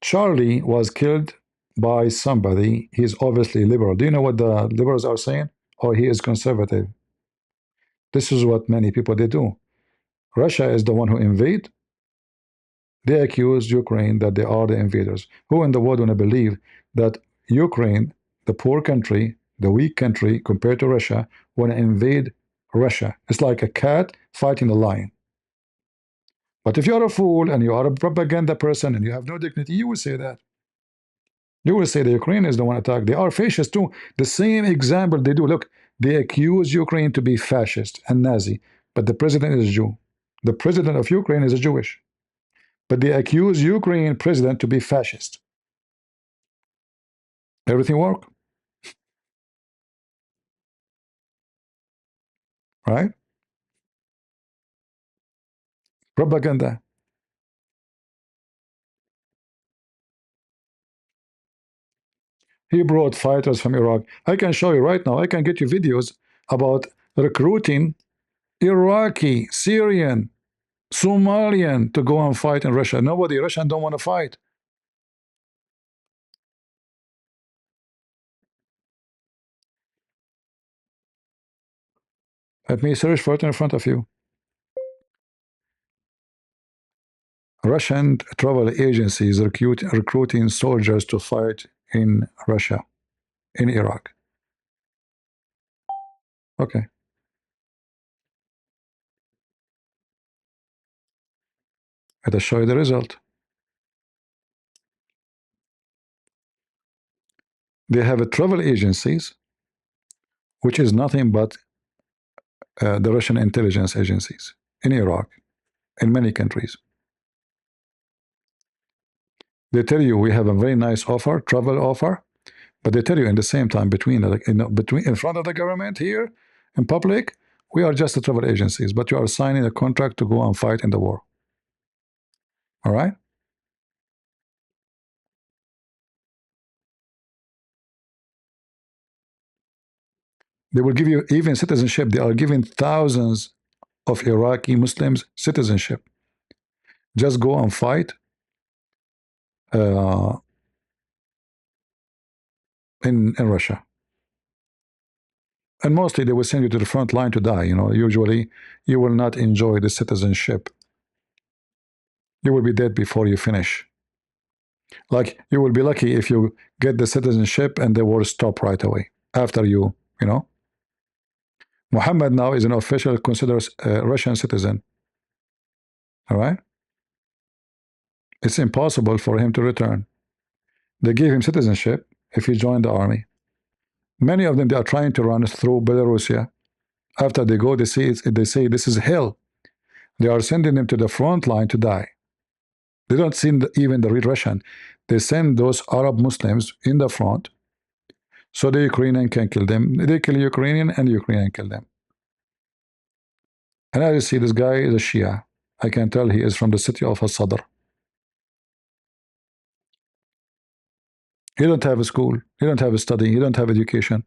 Charlie was killed by somebody. He's obviously liberal. Do you know what the liberals are saying? Oh, he is conservative. This is what many people they do. Russia is the one who invade. They accuse Ukraine that they are the invaders. Who in the world want to believe that Ukraine, the poor country, the weak country compared to Russia, want to invade Russia? It's like a cat fighting a lion. But if you're a fool and you are a propaganda person and you have no dignity, you will say that. You will say the Ukraine is the one attacked. They are fascist too. The same example they do. Look, they accuse Ukraine to be fascist and Nazi, but the president is a Jew. The president of Ukraine is a Jewish. But they accuse Ukraine president to be fascist. Everything work? Right? Propaganda. He brought fighters from Iraq. I can show you right now. I can get you videos about recruiting Iraqi, Syrian, Somalian to go and fight in Russia. Nobody, Russian don't want to fight. Let me search for it in front of you. Russian travel agencies recruiting soldiers to fight in Russia, in Iraq. Okay. Let us show you the result. They have a travel agencies, which is nothing but the Russian intelligence agencies in Iraq, in many countries. They tell you we have a very nice offer, travel offer, but they tell you in the same time between in front of the government here in public, we are just the travel agencies, but you are signing a contract to go and fight in the war. All right? They will give you even citizenship. They are giving thousands of Iraqi Muslims citizenship. Just go and fight in Russia. And mostly they will send you to the front line to die. You know, usually you will not enjoy the citizenship. You will be dead before you finish. Like, you will be lucky if you get the citizenship and the war stop right away after you know. Muhammad now is an official considered Russian citizen. All right? It's impossible for him to return. They gave him citizenship if he joined the army. Many of them, they are trying to run through Belarusia. After they go, they say this is hell. They are sending them to the front line to die. They don't send even the real Russian. They send those Arab Muslims in the front so the Ukrainian can kill them. They kill Ukrainian and Ukrainian kill them. And I see this guy is a Shia. I can tell he is from the city of Sadr. He don't have a school. He don't have a study. He don't have education.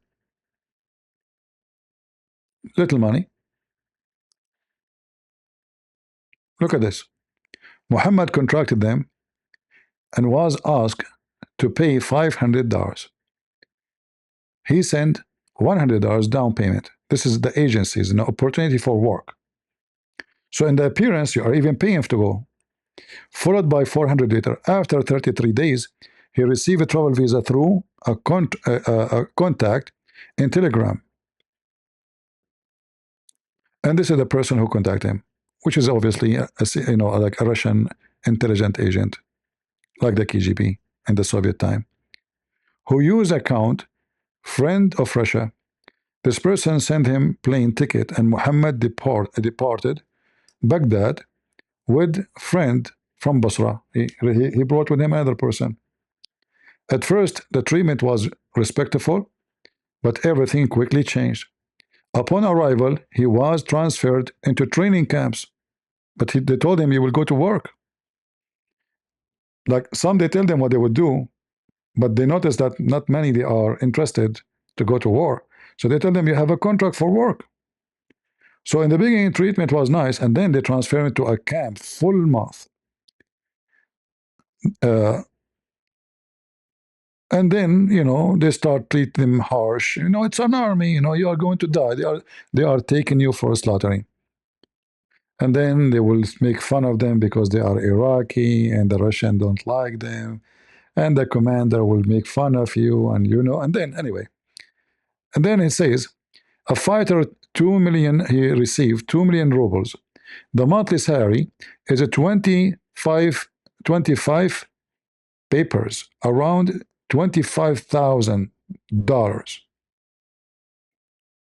Little money. Look at this. Muhammad contracted them and was asked to pay $500. He sent $100 down payment. This is the agencies, an opportunity for work. So in the appearance, you are even paying to go. Followed by 400 later. After 33 days, he received a travel visa through a contact in Telegram. And this is the person who contacted him, which is obviously like a Russian intelligent agent, like the KGB in the Soviet time, who used account friend of Russia. This person sent him plane ticket, and Muhammad departed Baghdad with friend from Basra. He brought with him another person. At first, the treatment was respectful, but everything quickly changed. Upon arrival, he was transferred into training camps, but they told him you will go to work. Like, some they tell them what they would do, but they notice that not many they are interested to go to war. So they tell them you have a contract for work. So in the beginning, treatment was nice, and then they transfer him to a camp full month. And then, they start treating them harsh. It's an army, you are going to die. They are taking you for slaughtering. And then they will make fun of them because they are Iraqi and the Russian don't like them. And the commander will make fun of you, and and then anyway. And then it says, a fighter, 2 million, he received 2 million rubles. The monthly salary is a 25 papers, around $25,000.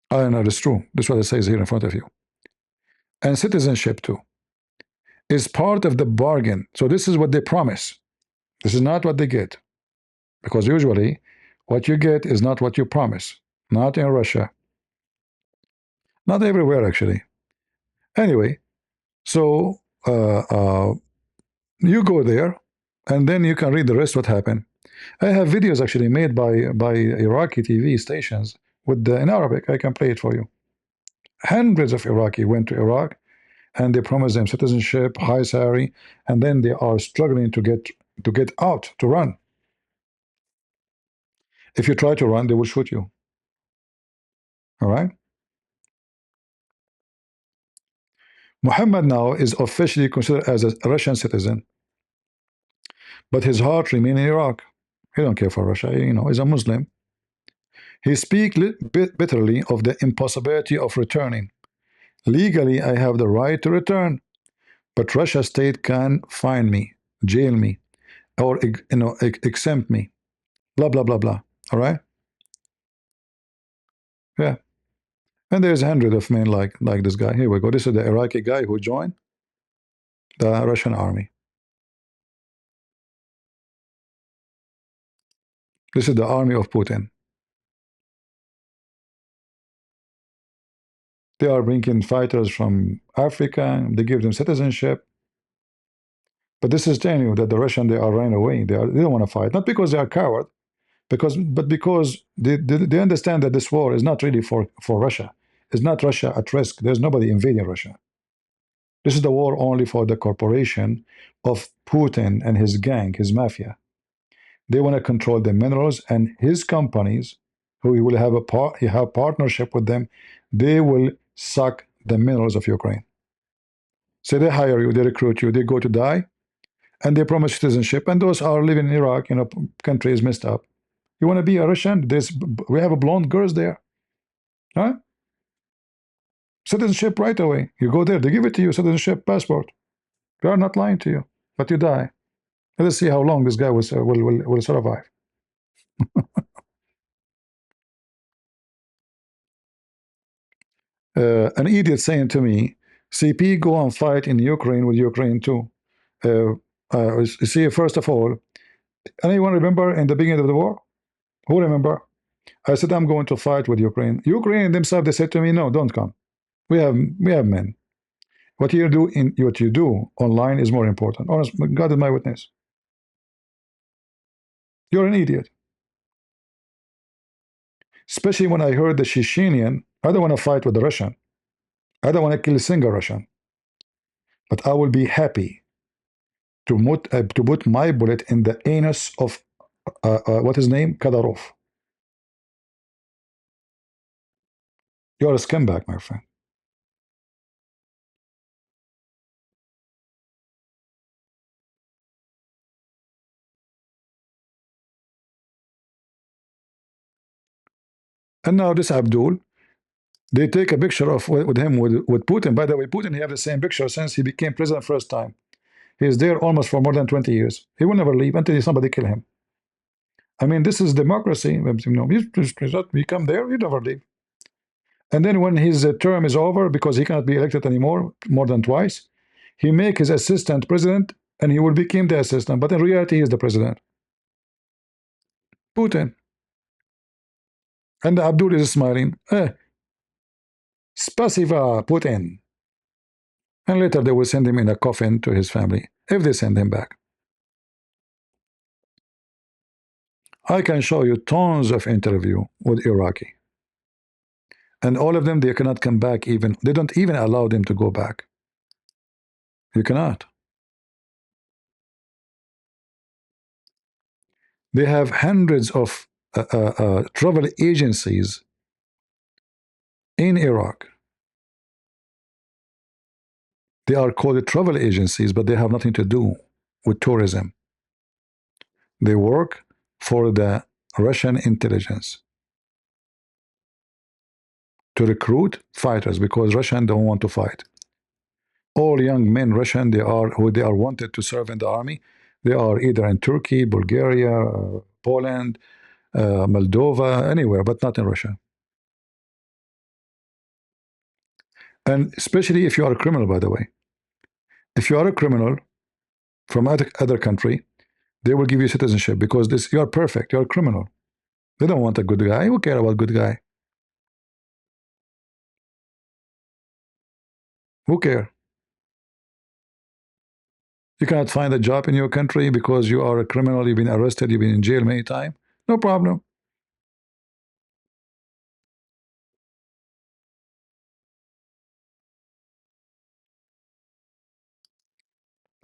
I know it's true. That's what it says here in front of you. And citizenship too is part of the bargain. So this is what they promise. This is not what they get, because usually what you get is not what you promise. Not in Russia. Not everywhere, actually. Anyway, so you go there, and then you can read the rest what happened. I have videos actually made by Iraqi TV stations with in Arabic. I can play it for you. Hundreds of Iraqi went to Iraq, and they promised them citizenship, high salary, and then they are struggling to get out, to run. If you try to run, they will shoot you. All right. Muhammad now is officially considered as a Russian citizen, but his heart remains in Iraq. He don't care for Russia. He's a Muslim. He speaks bitterly of the impossibility of returning. Legally, I have the right to return, But Russia state can fine me, jail me, or exempt me, blah blah blah blah. All right, yeah. And there's hundreds of men like this guy. Here we go. This is the Iraqi guy who joined the Russian army. This is the army of Putin. They are bringing fighters from Africa. They give them citizenship. But this is telling you that the Russian, they are running away. They don't want to fight, not because they are coward, but because they understand that this war is not really for Russia. It's not Russia at risk. There's nobody invading Russia. This is the war only for the corporation of Putin and his gang, his mafia. They want to control the minerals, and his companies, who he will have he have partnership with them, they will suck the minerals of Ukraine. So they hire you, they recruit you, they go to die, and they promise citizenship. And those are living in Iraq, country is messed up. You want to be a Russian? We have a blonde girls there, huh? Citizenship right away. You go there, they give it to you, citizenship, passport. They are not lying to you, but you die. Let's see how long this guy will survive. An idiot saying to me, CP, go and fight in Ukraine with Ukraine too. See, first of all, anyone remember in the beginning of the war? Who remember? I said, I'm going to fight with Ukraine. Ukraine themselves, they said to me, no, don't come. We have men. What you do online is more important. Honest, God is my witness. You're an idiot. Especially when I heard the Chechenian, I don't want to fight with the Russian. I don't want to kill a single Russian. But I will be happy to put my bullet in the anus of what is his name? Kadyrov. You're a scumbag, my friend. And now this Abdul, they take a picture of with him with Putin. By the way, Putin, he have the same picture since he became president first time. He is there almost for more than 20 years. He will never leave until somebody kill him. I mean, this is democracy. You come there, you never leave. And then when his term is over, because he cannot be elected anymore, more than twice, he make his assistant president, and he will become the assistant. But in reality, he is the president. Putin. And Abdul is smiling. Spasiba, Putin. And later they will send him in a coffin to his family, if they send him back. I can show you tons of interview with Iraqi. And all of them, they cannot come back even. They don't even allow them to go back. You cannot. They have hundreds of travel agencies in Iraq. They are called travel agencies, but they have nothing to do with tourism. They work for the Russian intelligence to recruit fighters, because Russians don't want to fight. All young men Russian, they are wanted to serve in the army. They are either in Turkey, Bulgaria, Poland, Moldova, anywhere, but not in Russia. And especially if you are a criminal, by the way. If you are a criminal from other country, they will give you citizenship, because you are perfect. You are a criminal. They don't want a good guy. Who care about good guy? Who care? You cannot find a job in your country because you are a criminal. You've been arrested. You've been in jail many times. No problem.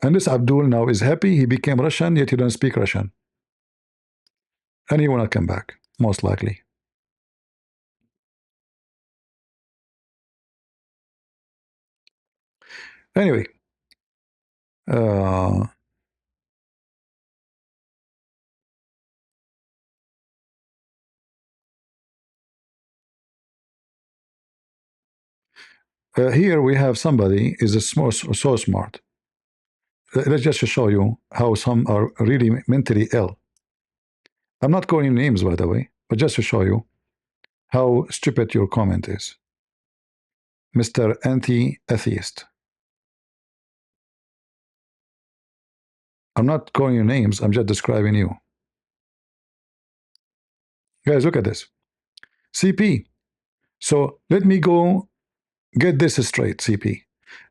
And this Abdul now is happy. He became Russian, yet he don't speak Russian. And he will not come back, most likely. Anyway, here we have somebody is so smart. let's just show you how some are really mentally ill. I'm not calling names, by the way, but just to show you how stupid your comment is. Mr. Anti-Atheist. I'm not calling you names, I'm just describing you. Guys, look at this. CP. So let me go get this straight, CP.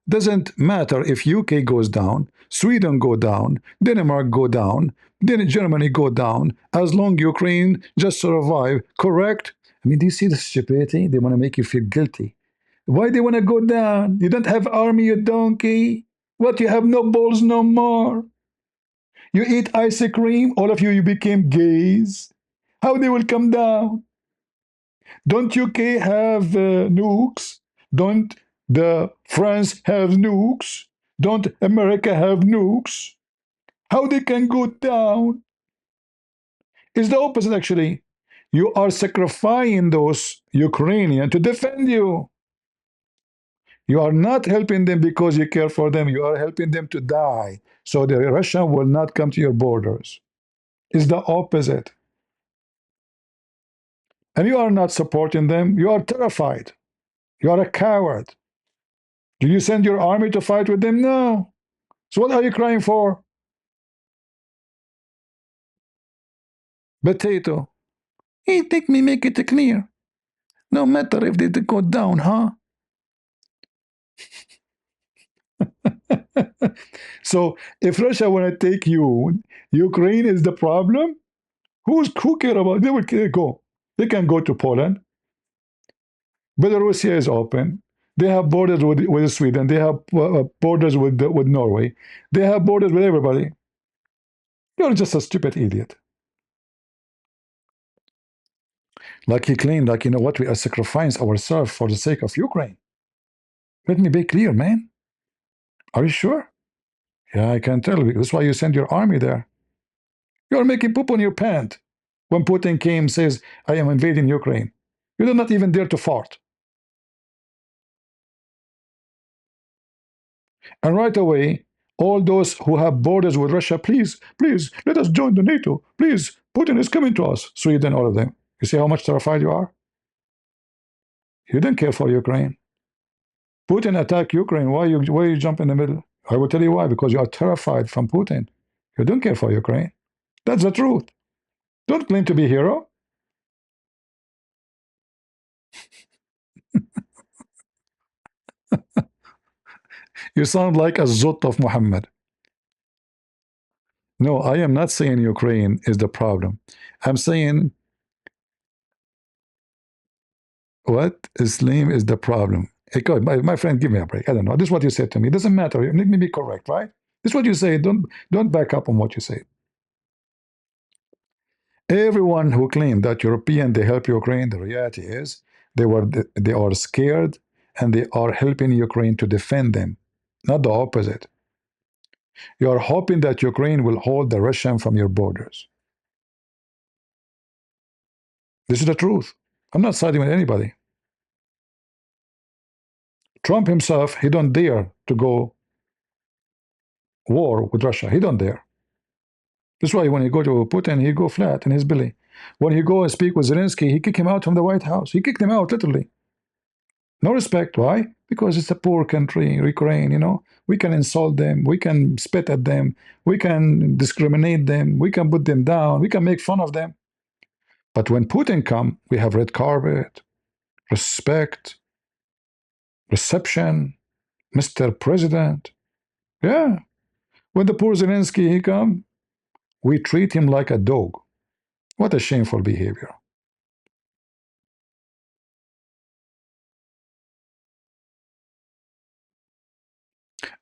Doesn't matter if UK goes down, Sweden go down, Denmark go down, then Germany go down, as long Ukraine just survive, correct? I mean, do you see the stupidity? They want to make you feel guilty. Why they want to go down? You don't have army, you donkey. What, you have no balls no more? You eat ice cream, all of you, you became gays. How they will come down? Don't UK have nukes? Don't the France have nukes? Don't America have nukes? How they can go down? It's the opposite, actually. You are sacrificing those Ukrainians to defend you. You are not helping them because you care for them. You are helping them to die, so the Russian will not come to your borders. It's the opposite. And you are not supporting them. You are terrified. You are a coward. Do you send your army to fight with them? No. So what are you crying for? Potato. Hey, take me, make it clear. No matter if they go down, huh? So if Russia want to take you, Ukraine is the problem? Who care about? They will go. They can go to Poland. Belarus is open. They have borders with Sweden. They have borders with Norway. They have borders with everybody. You're just a stupid idiot. Like he claimed, like, you know what, we are sacrificing ourselves for the sake of Ukraine. Let me be clear, man. Are you sure? Yeah, I can tell you. That's why you send your army there. You're making poop on your pant. When Putin came, says, I am invading Ukraine. You did not even dare to fart. And right away, all those who have borders with Russia, please, please, let us join the NATO. Please, Putin is coming to us. Sweden, all of them. You see how much terrified you are? You don't care for Ukraine. Putin attacked Ukraine. Why you jump in the middle? I will tell you why. Because you are terrified from Putin. You don't care for Ukraine. That's the truth. Don't claim to be a hero. You sound like a Zot of Muhammad. No, I am not saying Ukraine is the problem. I'm saying what? Islam is the problem. Hey, God, my friend, give me a break. I don't know. This is what you said to me. It doesn't matter. Let me be correct, right? This is what you say. Don't back up on what you say. Everyone who claimed that European they help Ukraine, the reality is they are scared and they are helping Ukraine to defend them, not the opposite. You are hoping that Ukraine will hold the Russian from your borders. This is the truth. I'm not siding with anybody. Trump himself, he don't dare to go war with Russia. He don't dare. That's why when he go to Putin, he go flat in his belly. When he go and speak with Zelensky, he kick him out from the White House. He kicked him out, literally. No respect. Why? Because it's a poor country, Ukraine, you know. We can insult them. We can spit at them. We can discriminate them. We can put them down. We can make fun of them. But when Putin come, we have red carpet, respect, reception, Mr. President. Yeah. When the poor Zelensky, he come, we treat him like a dog. What a shameful behavior.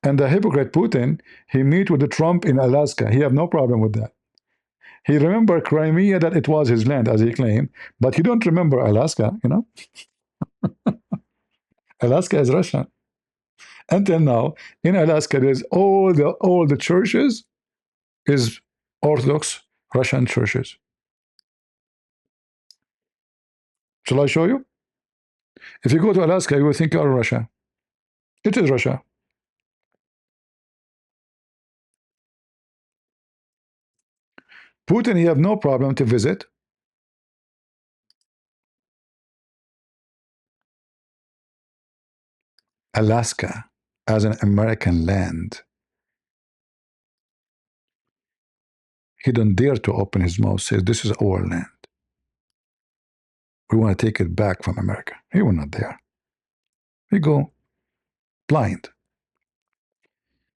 And the hypocrite Putin, he meet with the Trump in Alaska. He have no problem with that. He remember Crimea, that it was his land, as he claimed, but he don't remember Alaska, you know. Alaska is Russian. Until now, in Alaska, there's all the churches is Orthodox Russian churches. Shall I show you? If you go to Alaska, you will think you're Russia. It is Russia. Putin, he have no problem to visit Alaska as an American land. He don't dare to open his mouth, says this is our land. We want to take it back from America. He will not dare. He go blind.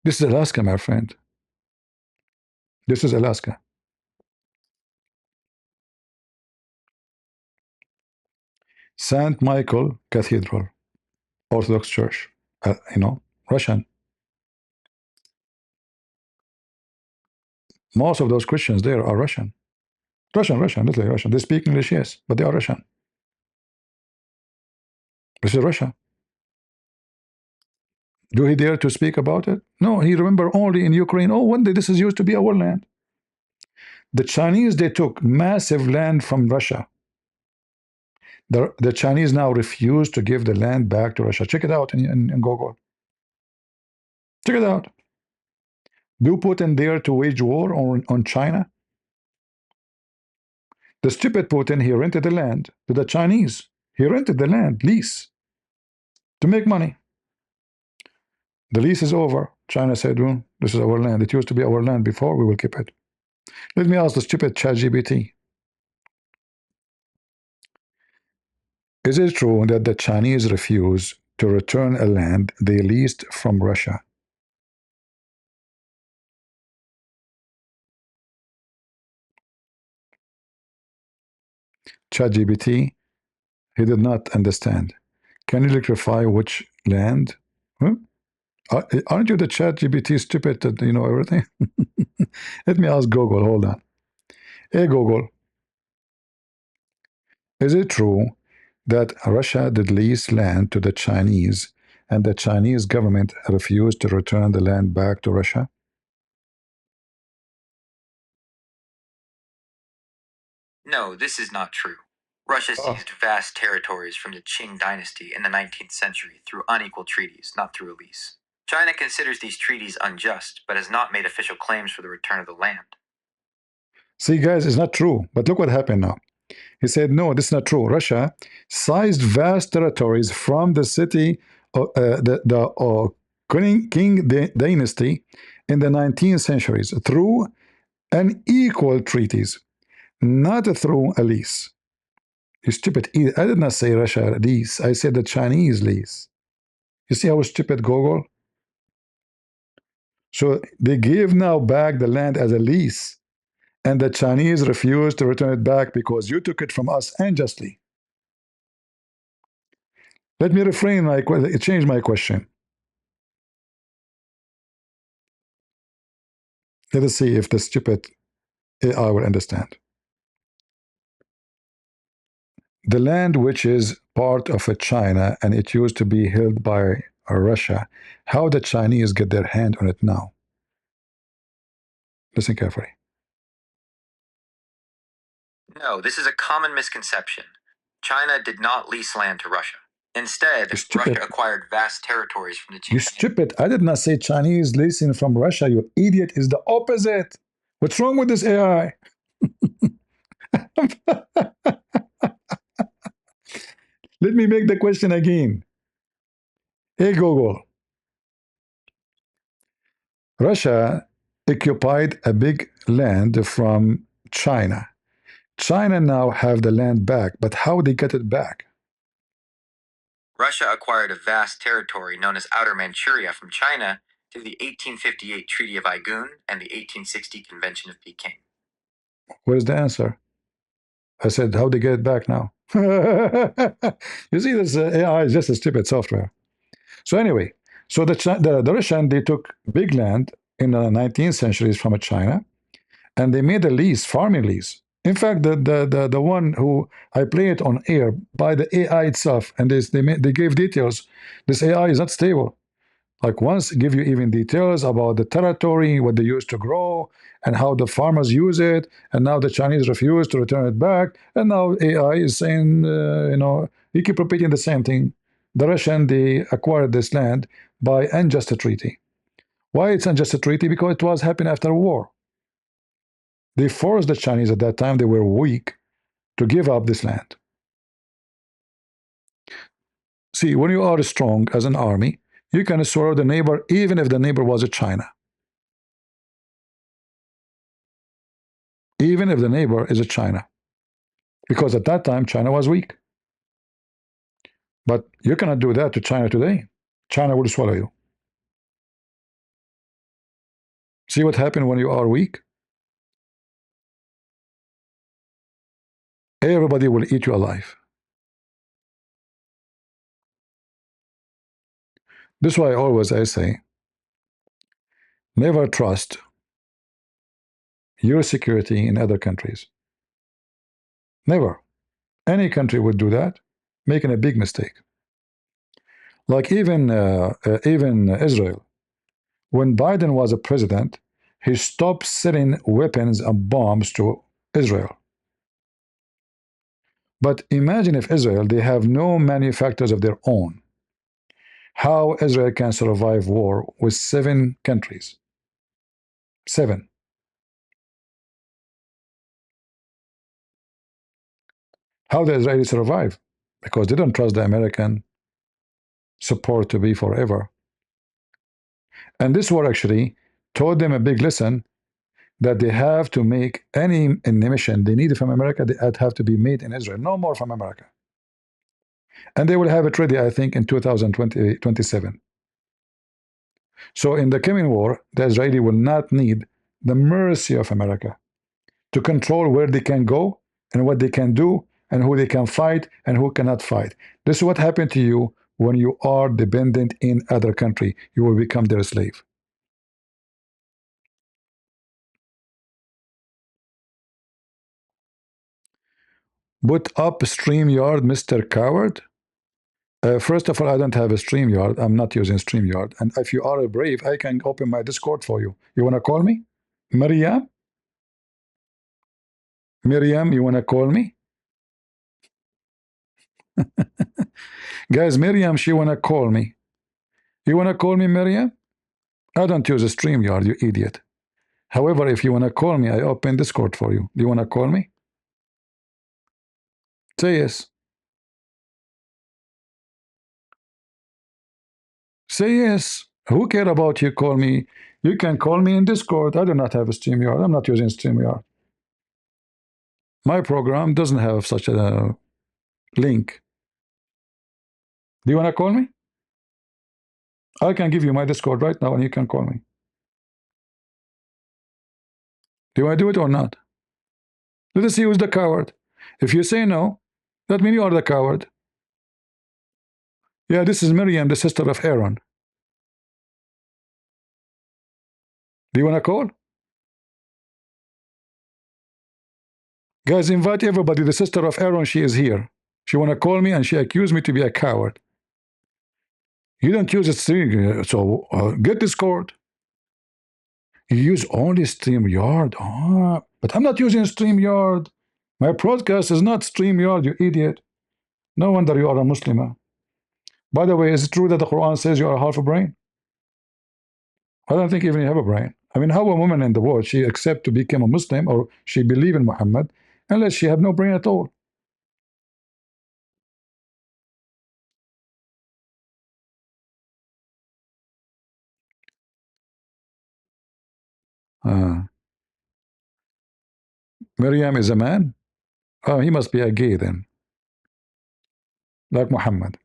This is Alaska, my friend. This is Alaska. St. Michael Cathedral, Orthodox Church, Russian. Most of those Christians there are Russian. Russian, literally Russian. They speak English, yes, but they are Russian. This is Russia. Do he dare to speak about it? No, he remember only in Ukraine. Oh, one day this is used to be our land. The Chinese, they took massive land from Russia. The Chinese now refuse to give the land back to Russia. Check it out in Google. Check it out. Do Putin dare to wage war on China? The stupid Putin, he rented the land to the Chinese. He rented the land, lease, to make money. The lease is over. China said, well, this is our land. It used to be our land before. We will keep it. Let me ask the stupid ChatGPT. Is it true that the Chinese refuse to return a land they leased from Russia? ChatGPT, he did not understand. Can you clarify which land? Huh? Aren't you the ChatGPT stupid that you know everything? Let me ask Google. Hold on. Hey Google, is it true that Russia did lease land to the Chinese and the Chinese government refused to return the land back to Russia? No, this is not true. Russia seized vast territories from the Qing dynasty in the 19th century through unequal treaties, not through a lease. China considers these treaties unjust, but has not made official claims for the return of the land. See, guys, it's not true. But look what happened now. He said, no, this is not true. Russia seized vast territories from the city of the Qing dynasty in the 19th centuries through unequal treaties, not through a lease. You stupid idiot. I did not say Russia lease. I said the Chinese lease. You see how stupid Google? So they give now back the land as a lease, and the Chinese refused to return it back because you took it from us unjustly. Let me change my question. Let us see if the stupid AI will understand. The land which is part of China and it used to be held by Russia, how the Chinese get their hand on it now? Listen carefully. No, this is a common misconception. China did not lease land to Russia. Instead, Russia acquired vast territories from the Qing. You stupid. I did not say Chinese leasing from Russia. You idiot. Is the opposite. What's wrong with this AI? Let me make the question again. Hey, Google. Russia occupied a big land from China. China now have the land back, but how they get it back? Russia acquired a vast territory known as Outer Manchuria from China through the 1858 Treaty of Aigun and the 1860 Convention of Peking. Where's the answer? I said, how they get it back now? You see, this AI is just a stupid software. So anyway, so the Russian, they took big land in the 19th centuries from China, and they made a lease, farming lease. In fact, the one who I play it on air by the AI itself, and they gave details. This AI is not stable. Like once give you even details about the territory, what they used to grow, and how the farmers use it, and now the Chinese refuse to return it back, and now AI is saying, you keep repeating the same thing. The Russian, they acquired this land by unjust treaty. Why it's unjust treaty? Because it was happening after a war. They forced the Chinese at that time, they were weak, to give up this land. See, when you are strong as an army, you can swallow the neighbor even if the neighbor was a China. Even if the neighbor is a China. Because at that time, China was weak. But you cannot do that to China today. China will swallow you. See what happened when you are weak? Everybody will eat you alive. This is why I say, never trust your security in other countries. Never. Any country would do that, making a big mistake. Like even Israel. When Biden was a president, he stopped sending weapons and bombs to Israel. But imagine if Israel, they have no manufacturers of their own. How Israel can survive war with 7 countries? 7. How the Israelis survive? Because they don't trust the American support to be forever. And this war actually taught them a big lesson, that they have to make any emission they need from America, they have to be made in Israel. No more from America. And they will have it ready, I think, in 2027. So in the coming war, the Israeli will not need the mercy of America to control where they can go and what they can do and who they can fight and who cannot fight. This is what happened to you when you are dependent in other country. You will become their slave. Put up StreamYard, Mr. Coward. First of all, I don't have a StreamYard. I'm not using StreamYard. And if you are brave, I can open my Discord for you. You want to call me? Miriam? Miriam, you want to call me? Guys, Miriam, she want to call me. You want to call me, Miriam? I don't use a StreamYard, you idiot. However, if you want to call me, I open Discord for you. Do you want to call me? Say yes. Say yes. Who care about you call me? You can call me in Discord. I do not have a StreamYard. I'm not using StreamYard. My program doesn't have such a link. Do you want to call me? I can give you my Discord right now and you can call me. Do you want to do it or not? Let us see who's the coward. If you say no, that means you are the coward. Yeah, this is Miriam, the sister of Aaron. Do you want to call? Guys, invite everybody. The sister of Aaron, she is here. She want to call me and she accused me to be a coward. You don't use it, so get Discord. You use only StreamYard. But I'm not using StreamYard. My broadcast is not StreamYard, you idiot. No wonder you are a Muslim. By the way, is it true that the Quran says you are half a brain? I don't think even you have a brain. I mean, how a woman in the world, she accept to become a Muslim or she believe in Muhammad unless she have no brain at all? Miriam is a man? Oh, he must be a gay then, like Muhammad.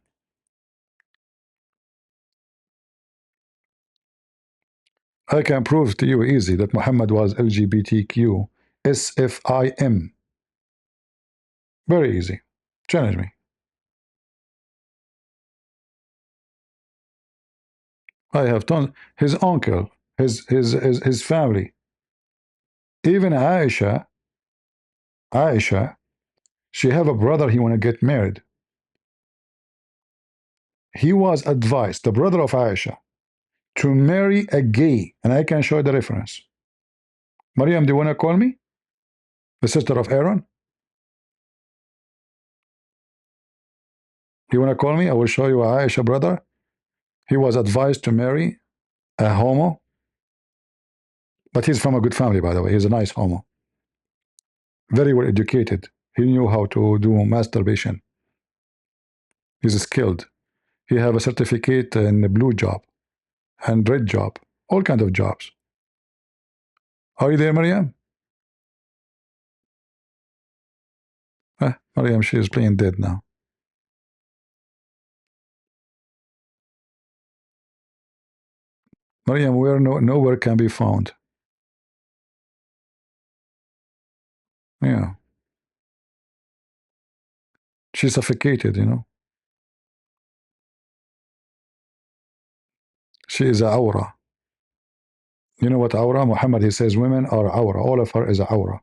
I can prove to you easy that Muhammad was LGBTQ SFIM. Very easy. Challenge me. I have tons. His uncle, his family, even Aisha, she have a brother he want to get married. He was advised, the brother of Aisha, to marry a gay, and I can show you the reference. Mariam, do you want to call me? The sister of Aaron? You want to call me? I will show you Aisha brother. He was advised to marry a homo, but he's from a good family, by the way. He's a nice homo. very well educated. He knew how to do masturbation. He's skilled. He have a certificate in the blue job and red job, all kind of jobs. Are you there, Mariam? Mariam, she is playing dead now. Mariam, where nowhere can be found. Yeah. She's suffocated, you know. She is a aura. You know what aura? Muhammad, he says women are aura. All of her is a aura.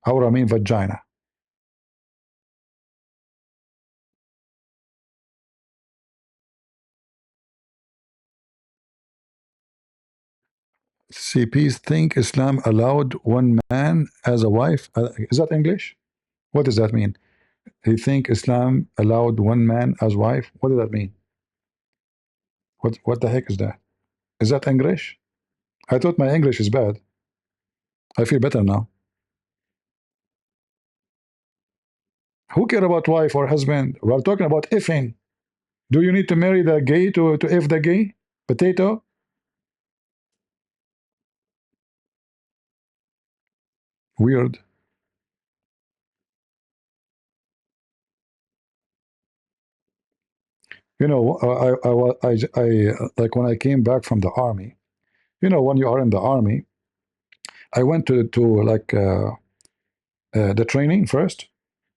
Aura means vagina. CPs think Islam allowed one man as a wife. Is that English? What does that mean? He think Islam allowed one man as wife. What does that mean? What the heck is that? Is that English? I thought my English is bad. I feel better now. Who care about wife or husband? We're talking about effing. Do you need to marry the gay to F the gay? Potato? Weird. You know, like when I came back from the army, you know, when you are in the army, I went to like the training first,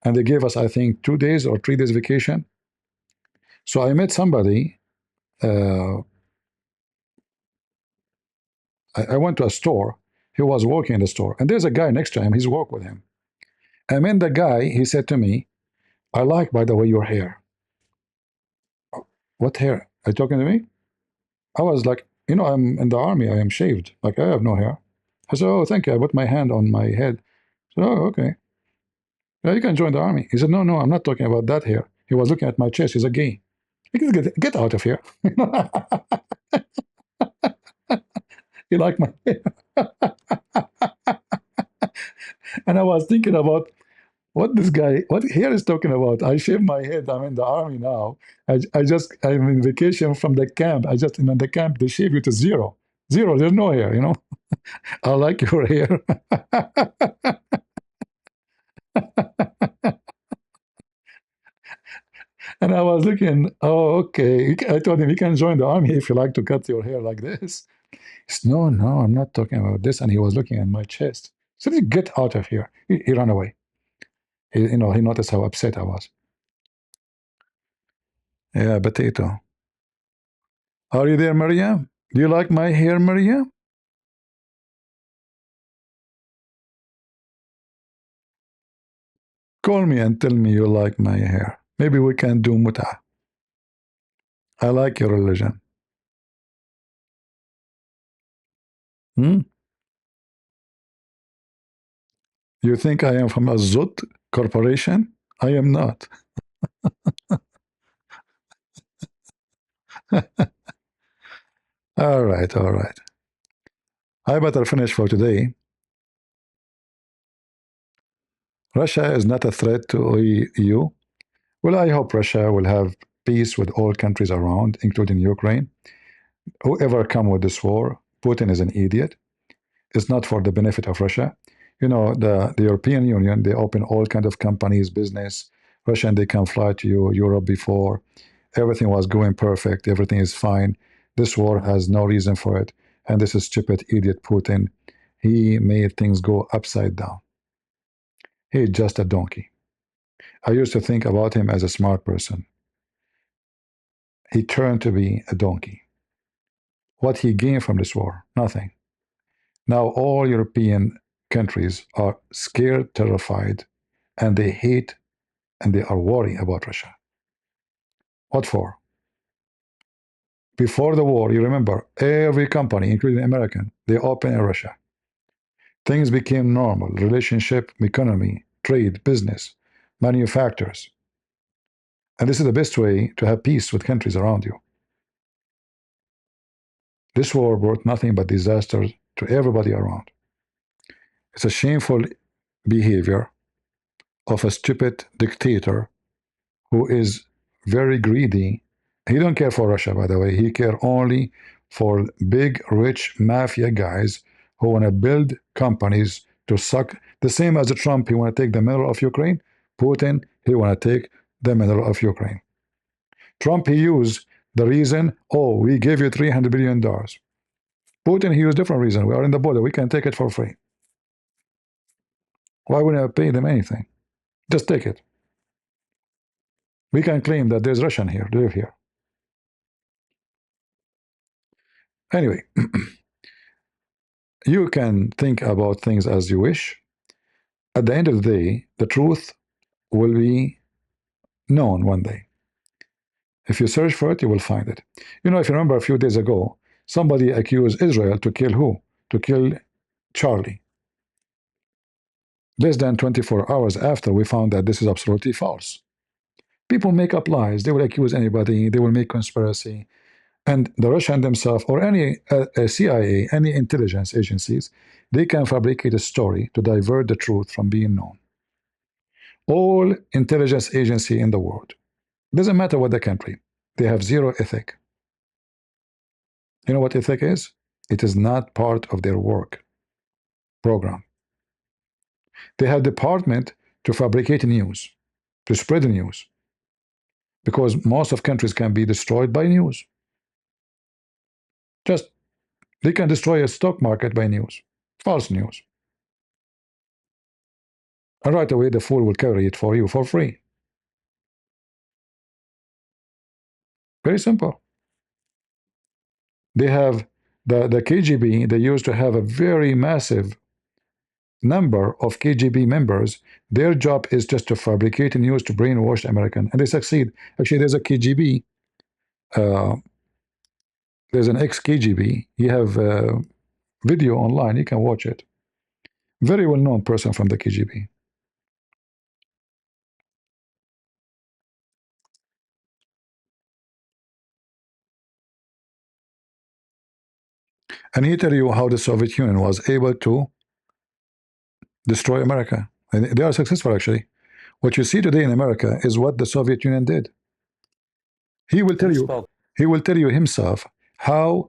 and they gave us, I think, 2 days or 3 days vacation. So I met somebody. I went to a store. He was working in the store, and there's a guy next to him. He's work with him. And then the guy, he said to me, "I like, by the way, your hair." What hair? Are you talking to me? I was like, you know, I'm in the army. I am shaved. Like, I have no hair. I said, "Oh, thank you." I put my hand on my head. I said, "Oh, okay. Yeah, you can join the army." He said, "No, no, I'm not talking about that hair." He was looking at my chest. He's a gay. Get out of here. You like my hair? And I was thinking about what this guy, what hair is talking about. I shave my head. I'm in the army now. I'm in vacation from the camp. In the camp, they shave you to zero. Zero, there's no hair, you know. I like your hair. And I was looking, oh, okay. I told him, you can join the army if you like to cut your hair like this. He said, no, no, I'm not talking about this. And he was looking at my chest. So he get out of here. He ran away. He noticed how upset I was. Yeah, potato. Are you there, Maria? Do you like my hair, Maria? Call me and tell me you like my hair. Maybe we can do muta. I like your religion. Hmm? You think I am from a Zut corporation? I am not. All right, all right. I better finish for today. Russia is not a threat to EU. Well, I hope Russia will have peace with all countries around, including Ukraine. Whoever come with this war, Putin is an idiot. It's not for the benefit of Russia. You know, the European Union, they open all kind of companies, business. Russia, and they can fly to Europe before. Everything was going perfect. Everything is fine. This war has no reason for it. And this is stupid idiot Putin. He made things go upside down. He's just a donkey. I used to think about him as a smart person. He turned to be a donkey. What he gained from this war? Nothing. Now all European countries are scared, terrified, and they hate and they are worried about Russia. What for? Before the war, you remember, every company, including American, they opened in Russia. Things became normal, relationship, economy, trade, business, manufacturers. And this is the best way to have peace with countries around you. This war brought nothing but disaster to everybody around. It's a shameful behavior. of a stupid dictator who is very greedy. He don't care for Russia, by the way. He care only for big, rich mafia guys who want to build companies to suck. The same as Trump, he want to take the middle of Ukraine. Putin, he want to take the middle of Ukraine. Trump, he used the reason, oh, we gave you $300 billion. Putin, he used different reason. We are in the border. We can take it for free. Why wouldn't I pay them anything? Just take it. We can claim that there's Russian here, live here. Anyway, you can think about things as you wish. At the end of the day, the truth will be known one day. If you search for it, you will find it. You know, if you remember a few days ago, somebody accused Israel to kill who? To kill Charlie. Less than 24 hours after, we found that this is absolutely false. People make up lies. They will accuse anybody. They will make conspiracy. And the Russian themselves, or any CIA, any intelligence agencies, they can fabricate a story to divert the truth from being known. All intelligence agency in the world, doesn't matter what the country, they have zero ethic. You know what ethic is? It is not part of their work program. They have department to fabricate news, to spread the news, because most of countries can be destroyed by news. Just, they can destroy a stock market by news, false news. And right away, the fool will carry it for you for free. Very simple. They have the KGB, they used to have a very massive number of KGB members. Their job is just to fabricate news to brainwash the American, and they succeed. Actually, there's a KGB, there's an ex-KGB. You have a video online, you can watch it. Very well-known person from the KGB. And he tell you how the Soviet Union was able to destroy America. And they are successful, actually. What you see today in America is what the Soviet Union did. He will tell you himself how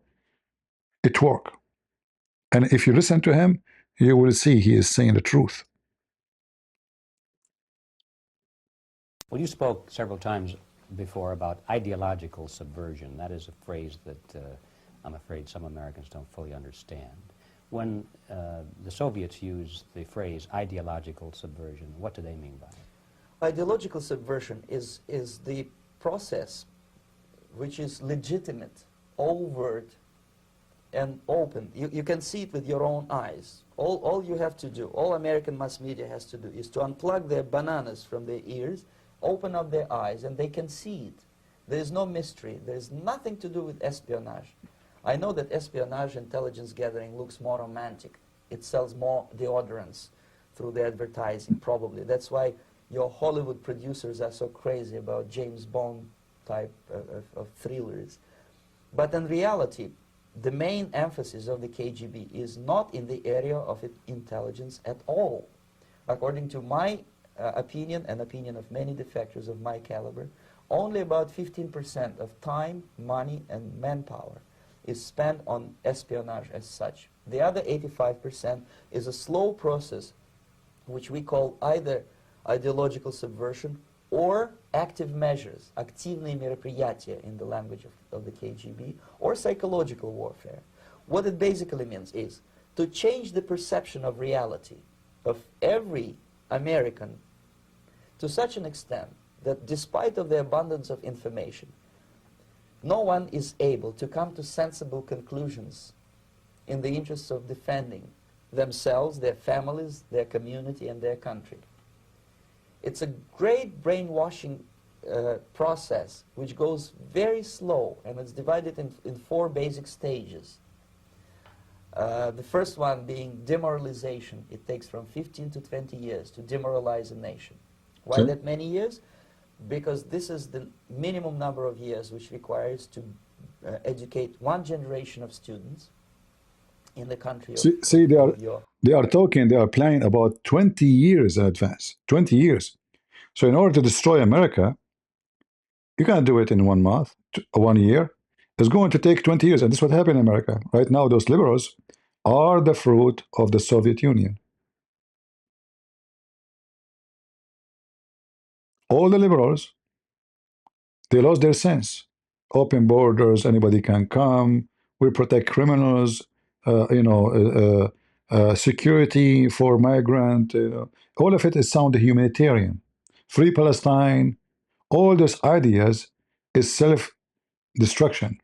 it worked. And if you listen to him, you will see he is saying the truth. Well, you spoke several times before about ideological subversion. That is a phrase that I'm afraid some Americans don't fully understand. When the Soviets used the phrase ideological subversion, what do they mean by it? Ideological subversion is the process which is legitimate, overt, and open. You can see it with your own eyes. All you have to do, all American mass media has to do, is to unplug their bananas from their ears, open up their eyes, and they can see it. There is no mystery. There is nothing to do with espionage. I know that espionage intelligence gathering looks more romantic. It sells more deodorants through the advertising, probably. That's why your Hollywood producers are so crazy about James Bond type of thrillers. But in reality, the main emphasis of the KGB is not in the area of intelligence at all. According to my opinion and opinion of many defectors of my caliber, only about 15% of time, money, and manpower is spent on espionage as such. The other 85% is a slow process which we call either ideological subversion or active measures, активные мероприятия in the language of the KGB, or psychological warfare. What it basically means is to change the perception of reality of every American to such an extent that despite of the abundance of information, no one is able to come to sensible conclusions in the interests of defending themselves, their families, their community, and their country. It's a great brainwashing process which goes very slow, and it's divided in 4 basic stages. The first one being demoralization. It takes from 15 to 20 years to demoralize a nation. Why that many years? Because this is the minimum number of years which requires to educate one generation of students in the country of, See, of your... they are planning about 20 years in advance. 20 years. So in order to destroy America, you can't do it in 1 month, 1 year. It's going to take 20 years. And this is what happened in America. Right now, those liberals are the fruit of the Soviet Union. All the liberals, they lost their sense. Open borders, anybody can come. We protect criminals. Security for migrant. All of it is sound humanitarian. Free Palestine. All those ideas is self-destruction.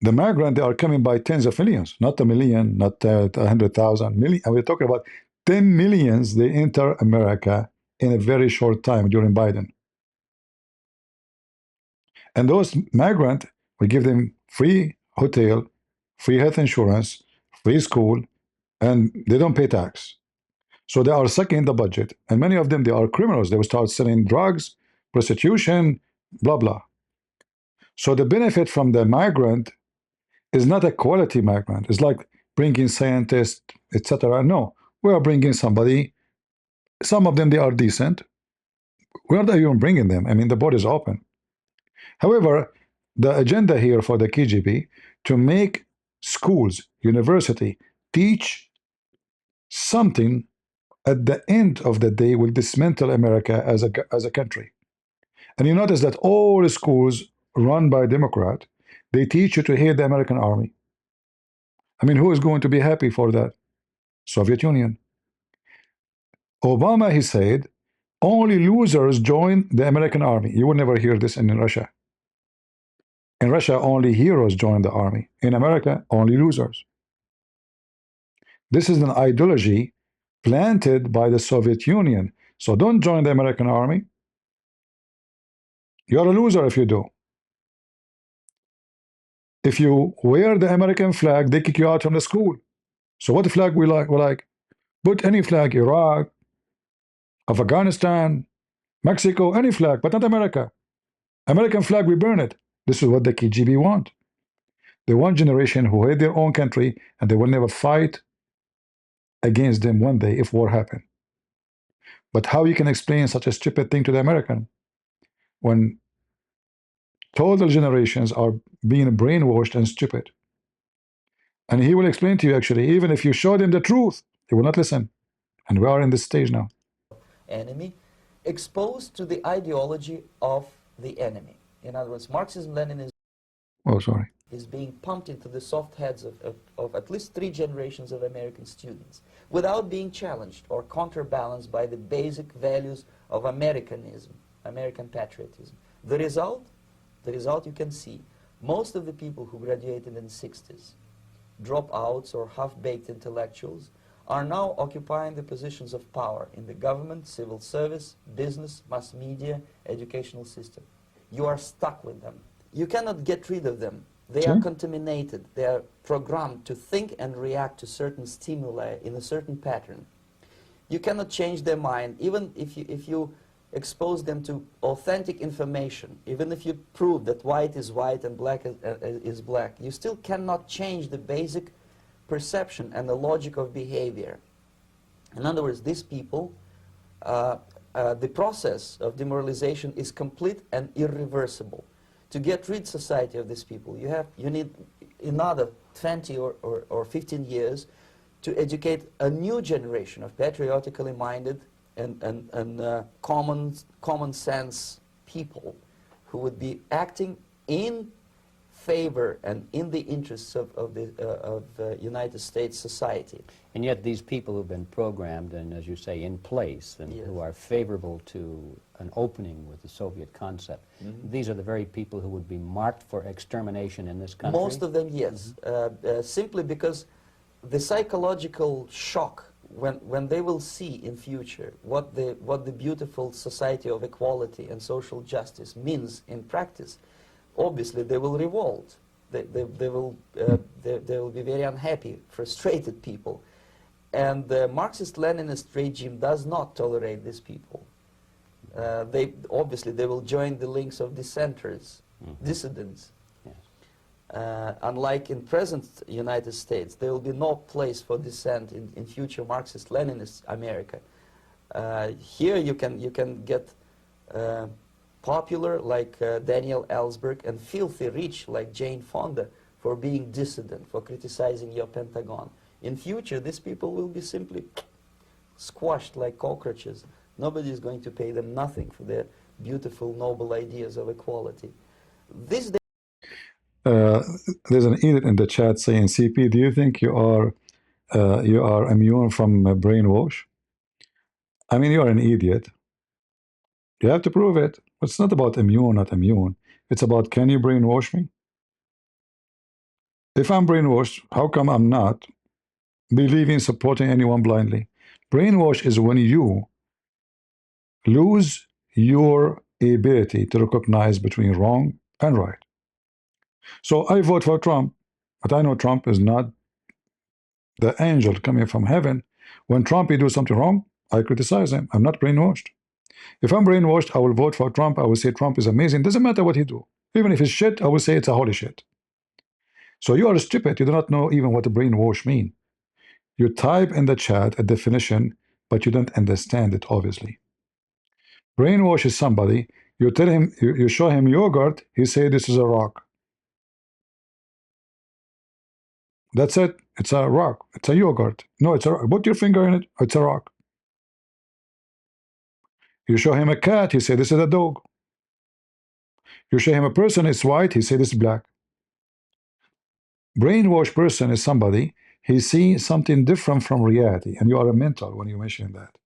The migrant, they are coming by tens of millions, not a million, not 100,000 million. And we're talking about 10 millions. They enter America in a very short time during Biden. And those migrants, we give them free hotel, free health insurance, free school, and they don't pay tax. So they are sucking the budget. And many of them, they are criminals. They will start selling drugs, prostitution, blah, blah. So the benefit from the migrant is not a quality migrant. It's like bringing scientists, etc. No, we are bringing somebody. Some of them, they are decent. We're not even bringing them. I mean, the border is open. However, the agenda here for the KGB to make schools, university, teach something at the end of the day will dismantle America as a country. And you notice that all schools run by Democrat, they teach you to hate the American army. I mean, who is going to be happy for that? Soviet Union. Obama, he said, only losers join the American army. You will never hear this in Russia. In Russia, only heroes join the army. In America, only losers. This is an ideology planted by the Soviet Union. So don't join the American army. You're a loser if you do. If you wear the American flag, they kick you out from the school. So what flag we like? We like, put any flag, Iraq, Afghanistan, Mexico, any flag, but not America. American flag, we burn it. This is what the KGB want. They want generation who hate their own country and they will never fight against them one day if war happen. But how you can explain such a stupid thing to the American when total generations are being brainwashed and stupid? And he will explain to you, actually, even if you show them the truth, they will not listen. And we are in this stage now. Enemy, exposed to the ideology of the enemy. In other words, Marxism-Leninism is being pumped into the soft heads of at least 3 generations of American students without being challenged or counterbalanced by the basic values of Americanism, American patriotism. The result you can see, most of the people who graduated in the 60s, dropouts or half-baked intellectuals, are now occupying the positions of power in the government, civil service, business, mass media, educational system. You are stuck with them. You cannot get rid of them. They are contaminated. They are programmed to think and react to certain stimuli in a certain pattern. You cannot change their mind, even if you expose them to authentic information, even if you prove that white is white and black is black. You still cannot change the basic perception and the logic of behavior. In other words, these people, the process of demoralization is complete and irreversible. To get rid society of these people, you need another 20 or 15 years to educate a new generation of patriotically minded and common sense people who would be acting in favor and in the interests of the United States society. And yet these people who've been programmed and, as you say, in place and who are favorable to an opening with the Soviet concept, these are the very people who would be marked for extermination in this country? Most of them, yes. Simply because the psychological shock when they will see in future what the beautiful society of equality and social justice means in practice, obviously they will revolt. They will be very unhappy, frustrated people. And the Marxist-Leninist regime does not tolerate these people. Obviously they will join the links of dissenters, dissidents. Yes. Unlike in present United States, there will be no place for dissent in future Marxist-Leninist America. Here you can get popular like Daniel Ellsberg and filthy rich like Jane Fonda for being dissident, for criticizing your Pentagon. In future, these people will be simply squashed like cockroaches. Nobody is going to pay them nothing for their beautiful, noble ideas of equality. This There's an edit in the chat saying, CP, do you think you are immune from brainwash? I mean, you're an idiot. You have to prove it. It's not about immune, not immune. It's about, can you brainwash me? If I'm brainwashed, how come I'm not believing, supporting anyone blindly? Brainwash is when you lose your ability to recognize between wrong and right. So I vote for Trump, but I know Trump is not the angel coming from heaven. When Trump do something wrong, I criticize him. I'm not brainwashed. If I'm brainwashed, I will vote for Trump. I will say Trump is amazing. Doesn't matter what he do. Even if it's shit, I will say it's a holy shit. So you are stupid. You do not know even what a brainwash mean. You type in the chat a definition, but you don't understand it, obviously. Brainwash is somebody, you tell him, you show him yogurt, he say this is a rock. That's it. It's a rock. It's a yogurt. No, it's a rock. Put your finger in it. It's a rock. You show him a cat, he say this is a dog. You show him a person, it's white, he say this is black. Brainwash person is somebody, he sees something different from reality, and you are a mental when you mention that.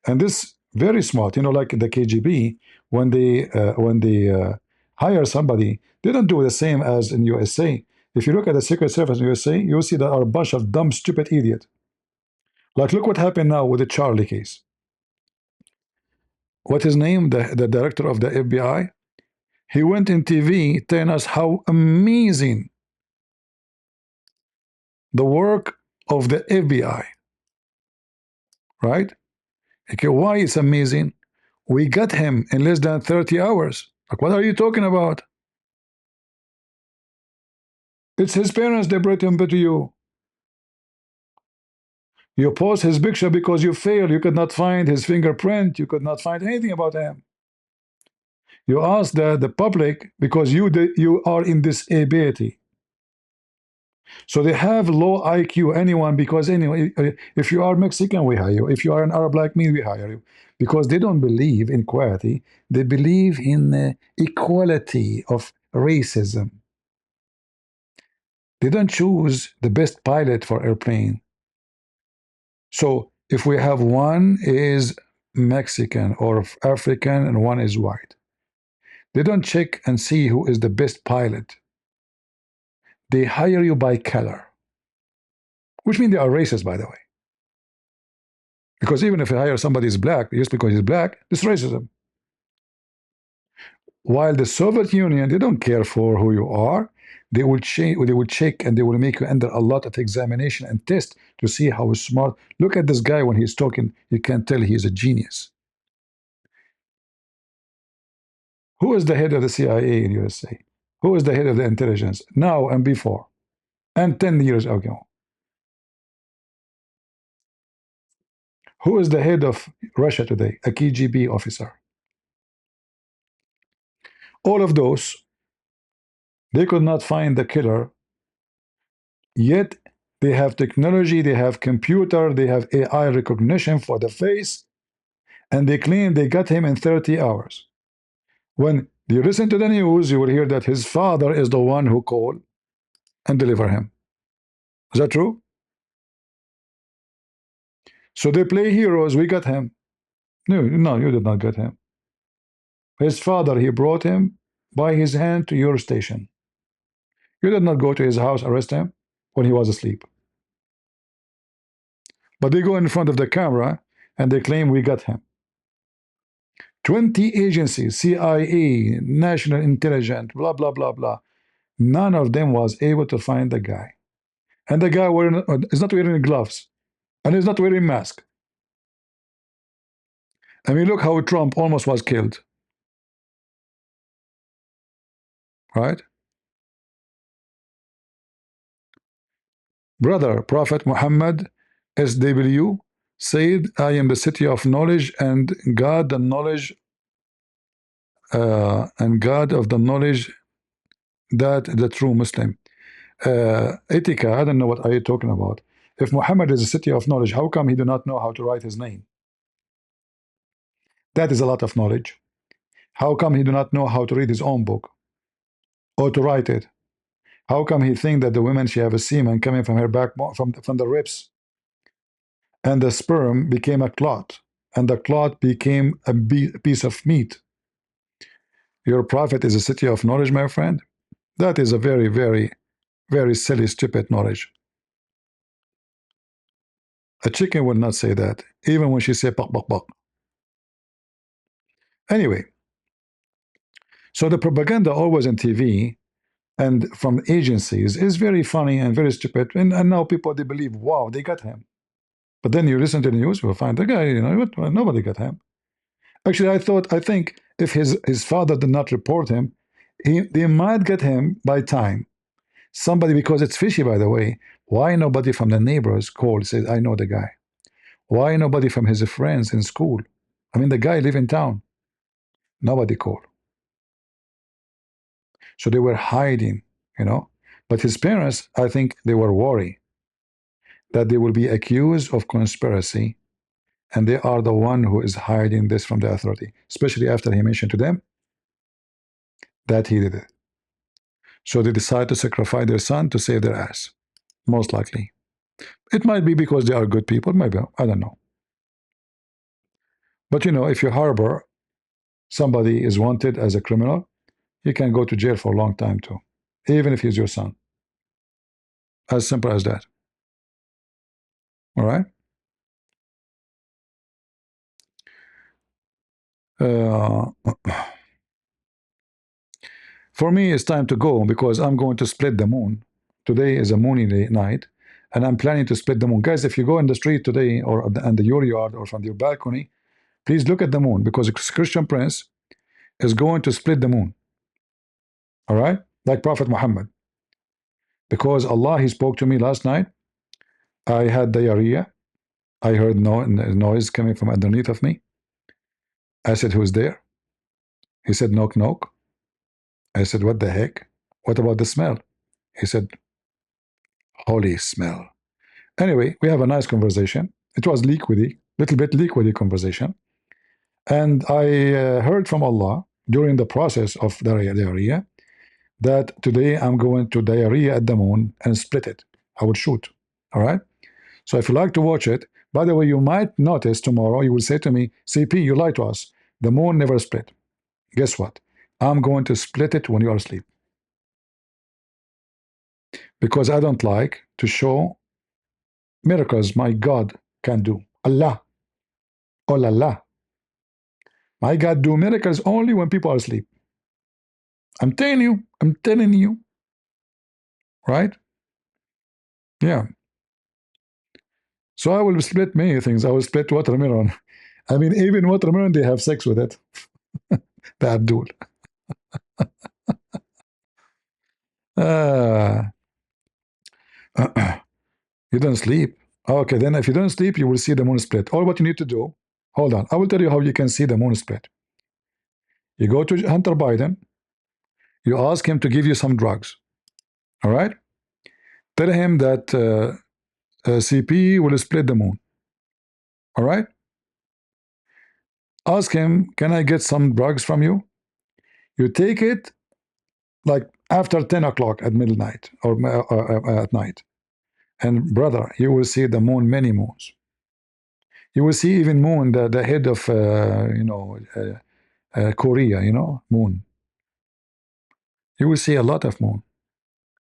And this very smart, you know, like the KGB, when they hire somebody, they don't do the same as in USA. If you look at the Secret Service in USA, you'll see there are a bunch of dumb, stupid idiots. Like, look what happened now with the Charlie case. What his name? The director of the FBI. He went in TV telling us how amazing the work of the FBI. Right? Okay, why it's amazing? We got him in less than 30 hours. Like, what are you talking about? It's his parents, they brought him to you. You post his picture because you failed. You could not find his fingerprint. You could not find anything about him. You ask the public because you are in disability. So they have low IQ, anyone, because anyway, if you are Mexican, we hire you. If you are an Arab like me, we hire you. Because they don't believe in equality. They believe in equality of racism. They don't choose the best pilot for airplane. So if we have one is Mexican or African and one is white, they don't check and see who is the best pilot. They hire you by color, which means they are racist, by the way. Because even if you hire somebody who's black, just because he's black, it's racism. While the Soviet Union, they don't care for who you are. They will check and they will make you under a lot of examination and test to see how smart. Look at this guy when he's talking. You can tell he's a genius. Who is the head of the CIA in USA? Who is the head of the intelligence now and before? And 10 years ago? Who is the head of Russia today? A KGB officer. All of those, they could not find the killer, yet they have technology, they have computer, they have AI recognition for the face, and they claim they got him in 30 hours. When you listen to the news, you will hear that his father is the one who called and deliver him. Is that true? So they play heroes. We got him. No, you did not get him. His father, he brought him by his hand to your station. You did not go to his house, arrest him when he was asleep. But they go in front of the camera and they claim we got him. 20 agencies, CIA, National Intelligence, blah, blah, blah, blah. None of them was able to find the guy. And the guy is not wearing gloves. And he's not wearing mask. I mean, look how Trump almost was killed. Right? Brother, Prophet Muhammad SW said, I am the city of knowledge and God the knowledge and God of the knowledge that the true Muslim. Etika, I don't know what are you talking about. If Muhammad is a city of knowledge, how come he do not know how to write his name? That is a lot of knowledge. How come he do not know how to read his own book or to write it? How come he think that the women she have a semen coming from her backbone, from the ribs, and the sperm became a clot, and the clot became a piece of meat? Your prophet is a city of knowledge, my friend. That is a very, very, very silly, stupid knowledge. A chicken would not say that, even when she say bak bak bak. Anyway, so the propaganda always on TV and from agencies is very funny and very stupid, and now people they believe, wow, they got him. But then you listen to the news, you'll find the guy, you know, nobody got him. Actually, I think if his father did not report him, they might get him by time. Somebody, because it's fishy, by the way. Why nobody from the neighbors called, says, I know the guy? Why nobody from his friends in school? I mean, the guy live in town. Nobody called. So they were hiding, you know. But his parents, I think they were worried that they will be accused of conspiracy, and they are the one who is hiding this from the authority, especially after he mentioned to them that he did it. So they decide to sacrifice their son to save their ass, most likely. It might be because they are good people, maybe, I don't know. But you know, if you harbor somebody is wanted as a criminal, he can go to jail for a long time too, even if he's your son. As simple as that. All right? For me, it's time to go because I'm going to split the moon. Today is a moony night, and I'm planning to split the moon. Guys, if you go in the street today or in your yard or from your balcony, please look at the moon because a Christian prince is going to split the moon. All right? Like Prophet Muhammad. Because Allah, He spoke to me last night. I had diarrhea. I heard noise coming from underneath of me. I said, who's there? He said, knock, knock. I said, what the heck? What about the smell? He said, holy smell. Anyway, we have a nice conversation. It was liquidy, little bit liquidy conversation. And I heard from Allah during the process of diarrhea that today I'm going to diarrhea at the moon and split it. I will shoot. All right? So if you like to watch it, by the way, you might notice tomorrow, you will say to me, CP, you lied to us. The moon never split. Guess what? I'm going to split it when you are asleep. Because I don't like to show miracles my God can do. Allah. Oh la la. My God do miracles only when people are asleep. I'm telling you. Right? Yeah. So I will split many things. I will split watermelon. I mean, even watermelon, they have sex with it. The Abdul. You don't sleep. Okay, then if you don't sleep, you will see the moon split. All what you need to do, hold on. I will tell you how you can see the moon split. You go to Hunter Biden. You ask him to give you some drugs. All right? Tell him that CP will split the moon. All right? Ask him, can I get some drugs from you? You take it like after 10 o'clock at midnight or at night. And brother, you will see the moon, many moons. You will see even moon, the head of, Korea, you know, moon. You will see a lot of moon.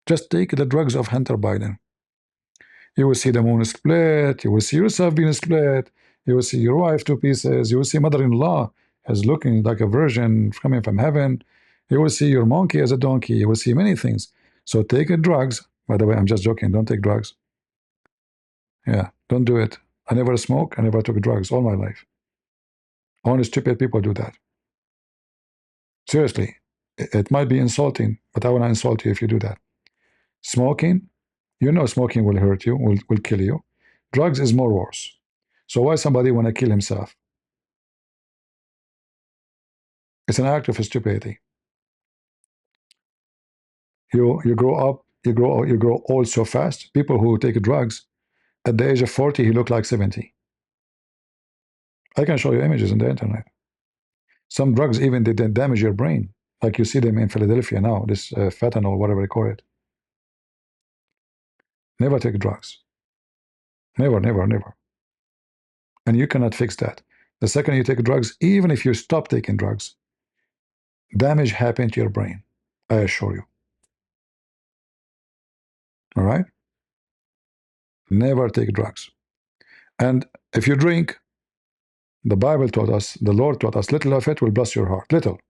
Just take the drugs of Hunter Biden. You will see the moon split. You will see yourself being split. You will see your wife 2 pieces. You will see mother-in-law as looking like a virgin coming from heaven. You will see your monkey as a donkey. You will see many things. So take drugs. By the way, I'm just joking. Don't take drugs. Yeah, don't do it. I never smoke. I never took drugs all my life. Only stupid people do that. Seriously, it might be insulting, but I want to insult you if you do that. Smoking You know smoking will hurt you, will kill you. Drugs is more worse. So why somebody want to kill himself? It's an act of stupidity. You grow up, you grow old so fast. People who take drugs at the age of 40, he look like 70. I can show you images on the internet. Some drugs even they damage your brain, like you see them in Philadelphia now. This fentanyl, whatever they call it. Never take drugs. Never, never, never. And you cannot fix that. The second you take drugs, even if you stop taking drugs, damage happens to your brain. I assure you. All right? Never take drugs. And if you drink, the Bible taught us, the Lord taught us, little of it will bless your heart. Little.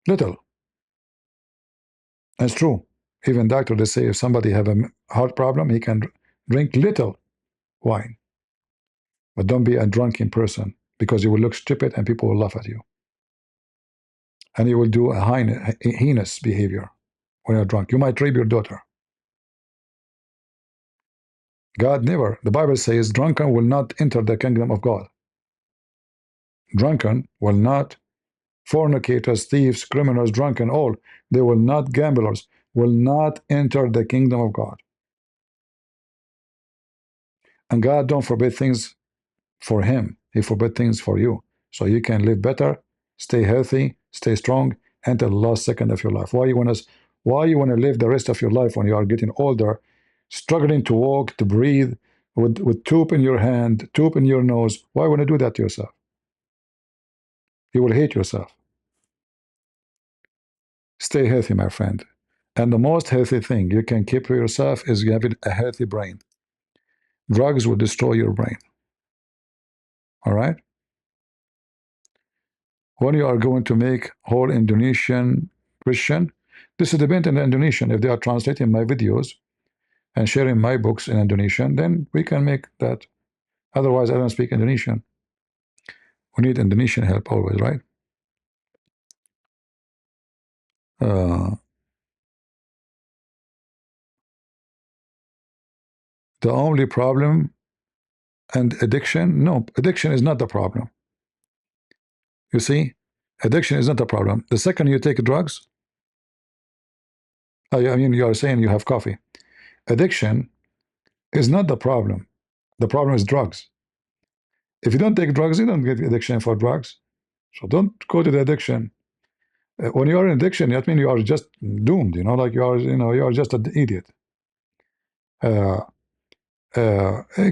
Little. That's true. Even doctors, they say if somebody have a heart problem, he can drink little wine. But don't be a drunken person, because you will look stupid and people will laugh at you. And you will do a heinous behavior when you're drunk. You might rape your daughter. God never. The Bible says drunken will not enter the kingdom of God. Drunken will not, fornicators, thieves, criminals, drunken, all, they will not, gamblers, will not enter the kingdom of God. And God don't forbid things for him. He forbid things for you. So you can live better, stay healthy, stay strong until the last second of your life. Why you want to live the rest of your life when you are getting older, struggling to walk, to breathe, with tube in your hand, tube in your nose? Why want to do that to yourself? You will hate yourself. Stay healthy, my friend. And the most healthy thing you can keep for yourself is having a healthy brain. Drugs will destroy your brain. All right? When you are going to make whole Indonesian Christian, this is dependent on the Indonesian. If they are translating my videos and sharing my books in Indonesian, then we can make that. Otherwise, I don't speak Indonesian. We need Indonesian help always, right? The only problem and addiction, no, addiction is not the problem. You see, addiction is not the problem. The second you take drugs, I mean, you are saying you have coffee. Addiction is not the problem. The problem is drugs. If you don't take drugs, you don't get addiction for drugs. So don't go to the addiction. When you are in addiction, that means you are just doomed. You know, like you are just an idiot.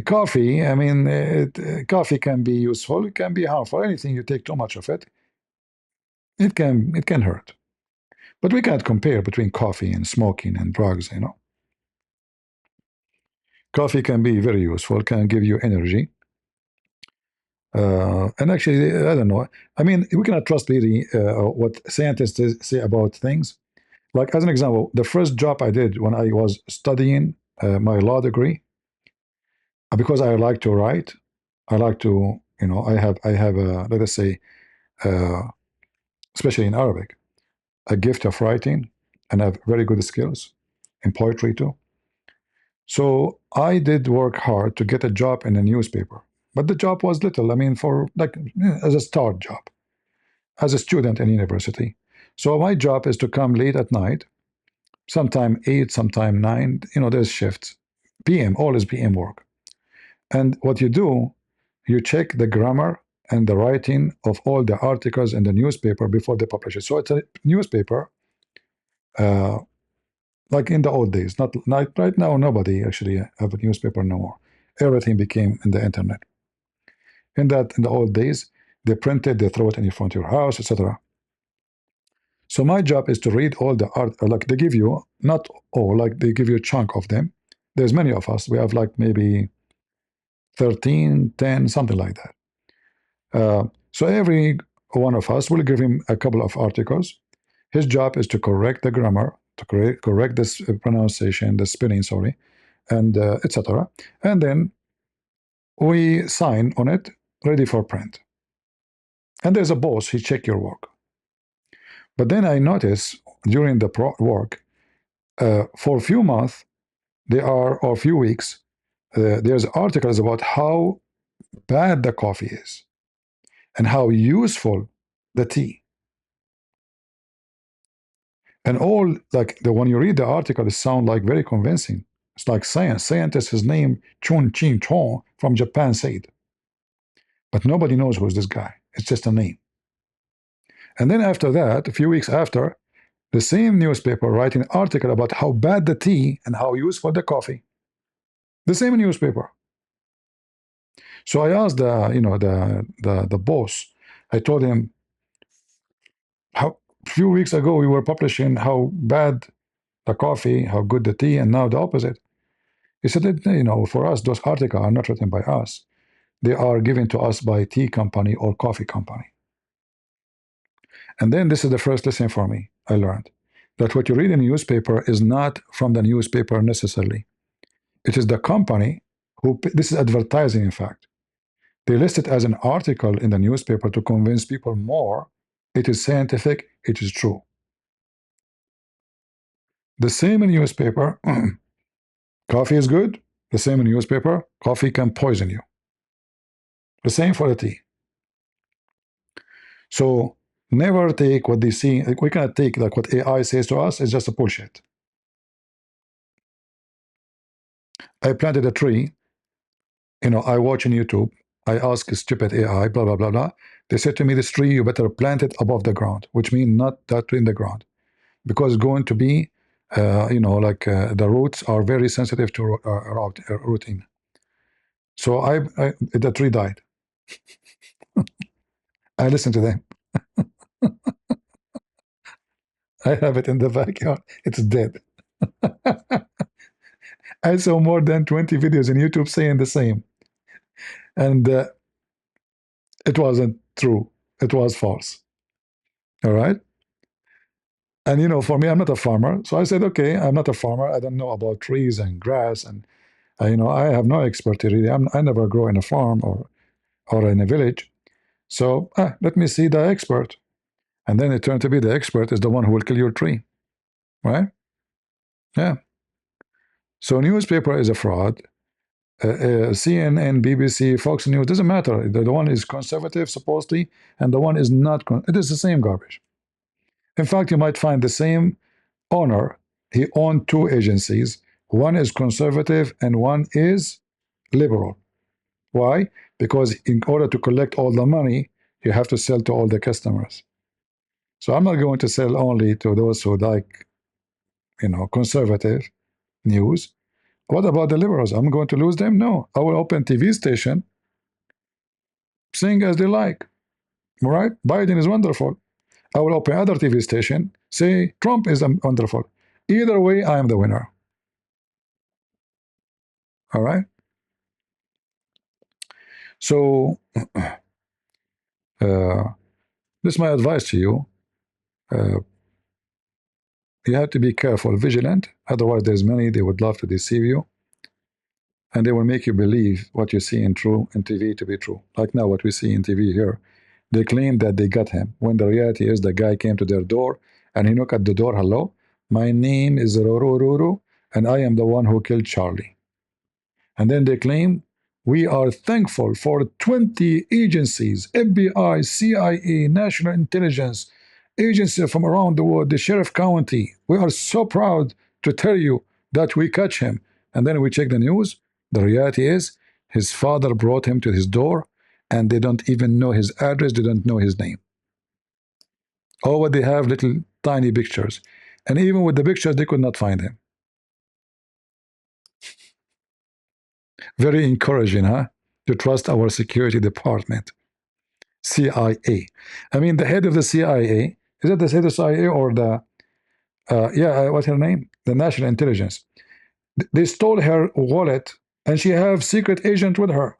Coffee. I mean, coffee can be useful. It can be harmful. Anything you take too much of it, it can hurt. But we can't compare between coffee and smoking and drugs. You know, coffee can be very useful. Can give you energy. And actually, I don't know. I mean, we cannot trust really what scientists say about things. Like, as an example, the first job I did when I was studying my law degree, because I like to write, I like to, you know, I have let us say, especially in Arabic, a gift of writing, and I have very good skills in poetry too. So I did work hard to get a job in a newspaper. But the job was little. I mean, for like as a start job, as a student in university. So my job is to come late at night, sometime 8, sometime 9. You know, there's shifts. PM, always PM work. And what you do, you check the grammar and the writing of all the articles in the newspaper before they publish it. So it's a newspaper, like in the old days. Not right now. Nobody actually have a newspaper no more. Everything became in the internet. In the old days, they printed, they throw it in front of your house, etc. So my job is to read all the art, like they give you, not all, like they give you a chunk of them. There's many of us. We have like maybe 13, 10, something like that. So every one of us will give him a couple of articles. His job is to correct the grammar, to correct this pronunciation, the spelling, sorry, and etc. And then we sign on it, ready for print. And there's a boss, he check your work. But then I notice during the work, for a few months, They are, or a few weeks, there's articles about how bad the coffee is and how useful the tea. And all, like, the when you read the article, it sounds like very convincing. It's like science. Scientist, his name Chun Chin Chong from Japan said. But nobody knows who's this guy. It's just a name. And then after that, a few weeks after, the same newspaper writing an article about how bad the tea and how useful the coffee. The same newspaper. So I asked the boss. I told him, how a few weeks ago we were publishing how bad the coffee, how good the tea, and now the opposite. He said that, for us, those articles are not written by us. They are given to us by tea company or coffee company. And then this is the first lesson for me. I learned that what you read in a newspaper is not from the newspaper necessarily. It is the company who, this is advertising in fact. They list it as an article in the newspaper to convince people more. It is scientific, it is true. The same in newspaper, coffee is good. The same in newspaper, coffee can poison you. The same for the tea. So never take what they see. Like, we cannot take like what AI says to us. It's just a bullshit. I planted a tree. I watch on YouTube. I ask stupid AI, blah, blah, blah, blah. They said to me, this tree, you better plant it above the ground, which means not that in the ground. Because it's going to be, the roots are very sensitive to rooting. So the tree died. I listened to them. I have it in the backyard. It's dead. I saw more than 20 videos on YouTube saying the same. And it wasn't true. It was false. All right? And, for me, I'm not a farmer. So I said, okay, I'm not a farmer. I don't know about trees and grass. And, I have no expertise really. I never grow in a farm or in a village. So let me see the expert. And then it turned to be the expert is the one who will kill your tree. Right? Yeah. So newspaper is a fraud. CNN, BBC, Fox News, doesn't matter. The one is conservative, supposedly, and the one is not. It is the same garbage. In fact, you might find the same owner. He owned two agencies. One is conservative and one is liberal. Why? Because in order to collect all the money, you have to sell to all the customers. So I'm not going to sell only to those who like, conservative news. What about the liberals? I'm going to lose them? No. I will open TV station, sing as they like. All right? Biden is wonderful. I will open other TV station, say Trump is wonderful. Either way, I am the winner. All right? So, this is my advice to you. You have to be careful, vigilant. Otherwise, there's many, they would love to deceive you. And they will make you believe what you see in TV to be true. Like now, what we see in TV here. They claim that they got him, when the reality is the guy came to their door and he knocked at the door, hello, my name is Roro, and I am the one who killed Charlie. And then they claim, we are thankful for 20 agencies, FBI, CIA, National Intelligence, agencies from around the world, the Sheriff County. We are so proud to tell you that we catch him. And then we check the news. The reality is his father brought him to his door, and they don't even know his address, they don't know his name. Or what they have, little tiny pictures. And even with the pictures, they could not find him. Very encouraging, huh? To trust our security department. CIA. I mean, the head of the CIA, is that the head of the CIA or the, what's her name? The National Intelligence. They stole her wallet, and she have secret agent with her.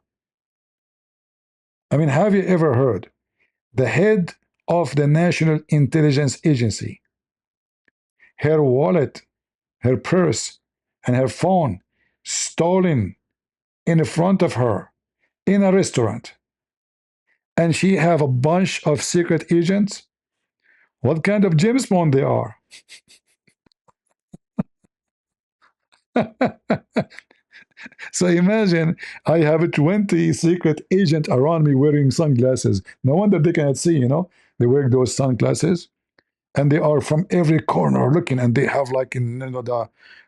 I mean, have you ever heard the head of the National Intelligence Agency, her wallet, her purse, and her phone stolen in front of her in a restaurant, and she have a bunch of secret agents? What kind of James Bond they are? So imagine I have a 20 secret agent around me wearing sunglasses. No wonder they cannot see, you know. They wear those sunglasses and they are from every corner looking, and they have like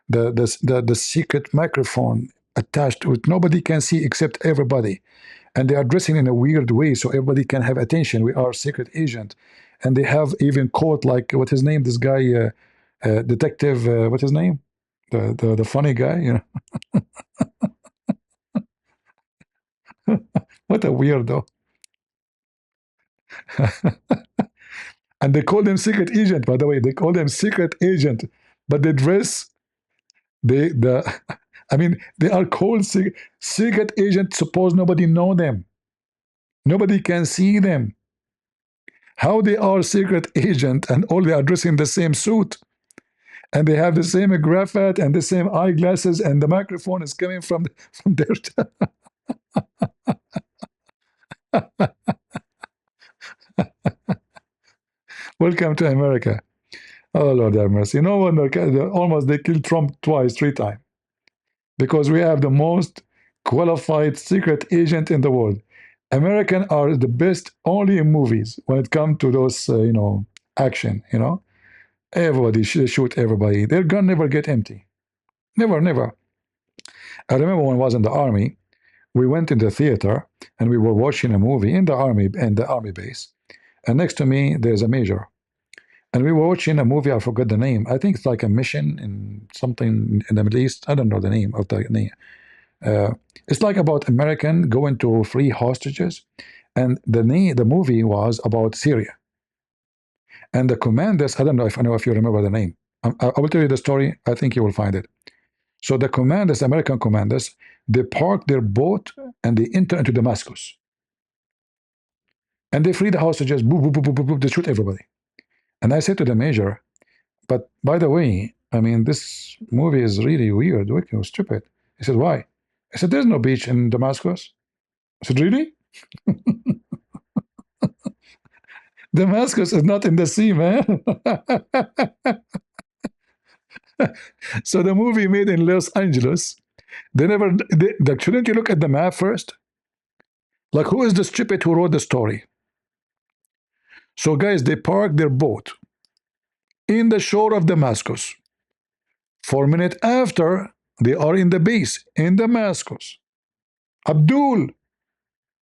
the secret microphone attached to it. Nobody can see except everybody. And they are dressing in a weird way so everybody can have attention. We are secret agent. And they have even caught like what his name, this guy detective what's his name? The funny guy, you know. What a weirdo. And they call them secret agent, by the way. They call them secret agent, but they dress the I mean they are called secret agent. Suppose nobody know them, nobody can see them. How they are secret agent and all they are dressed in the same suit and they have the same cravat and the same eyeglasses and the microphone is coming from their welcome to America. Oh Lord have mercy. You know when almost they killed Trump twice, 3 times. Because we have the most qualified secret agent in the world. Americans are the best only in movies when it comes to those, action, Everybody shoot everybody. Their gun never get empty. Never, never. I remember when I was in the army, we went in the theater and we were watching a movie in the army base. And next to me, there's a major. And we were watching a movie, I forgot the name. I think it's like a mission in something in the Middle East. I don't know the name of the name. It's like about American going to free hostages, and the movie was about Syria. And the commanders, I don't know if you remember the name. I will tell you the story. I think you will find it. So the commanders, American commanders, they park their boat and they enter into Damascus, and they free the hostages. Boop, boop, boop, boop, boop, boop, they shoot everybody. And I said to the major, "But by the way, I mean this movie is really weird, wicked, stupid." He said, "Why?" I said, "There's no beach in Damascus." I said, "Really?" Damascus is not in the sea, man. So the movie made in Los Angeles, they never, shouldn't you look at the map first? Like, who is the stupid who wrote the story? So, guys, they parked their boat in the shore of Damascus. 4 minutes after, they are in the base in Damascus. Abdul,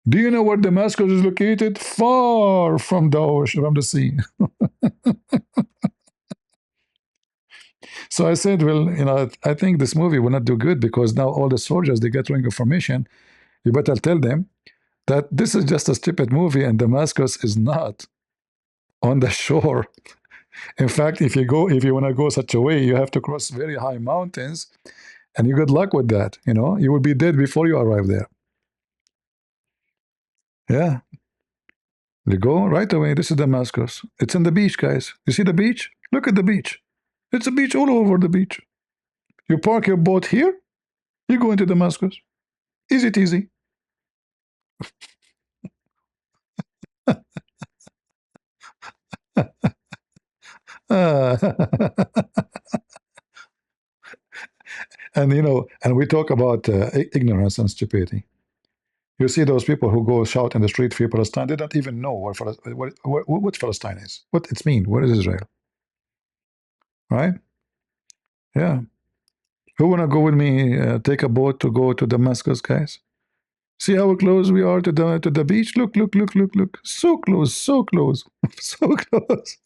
do you know where Damascus is located? Far from the ocean, from the sea. So I said, well, I think this movie will not do good because now all the soldiers, they get wrong information. You better tell them that this is just a stupid movie and Damascus is not on the shore. In fact, if you want to go such a way, you have to cross very high mountains, and you good luck with that. You will be dead before you arrive there. Yeah, you go right away. This is Damascus. It's on the beach, guys. You see the beach? Look at the beach. It's a beach all over the beach. You park your boat here, you go into Damascus. Easy easy. And we talk about ignorance and stupidity. You see those people who go shout in the street, free Palestine, they don't even know what Palestine is, what it's mean, what is Israel, right? Yeah. Who wanna go with me, take a boat to go to Damascus, guys? See how close we are to the beach? Look, look, look, look, look. So close, so close, so close.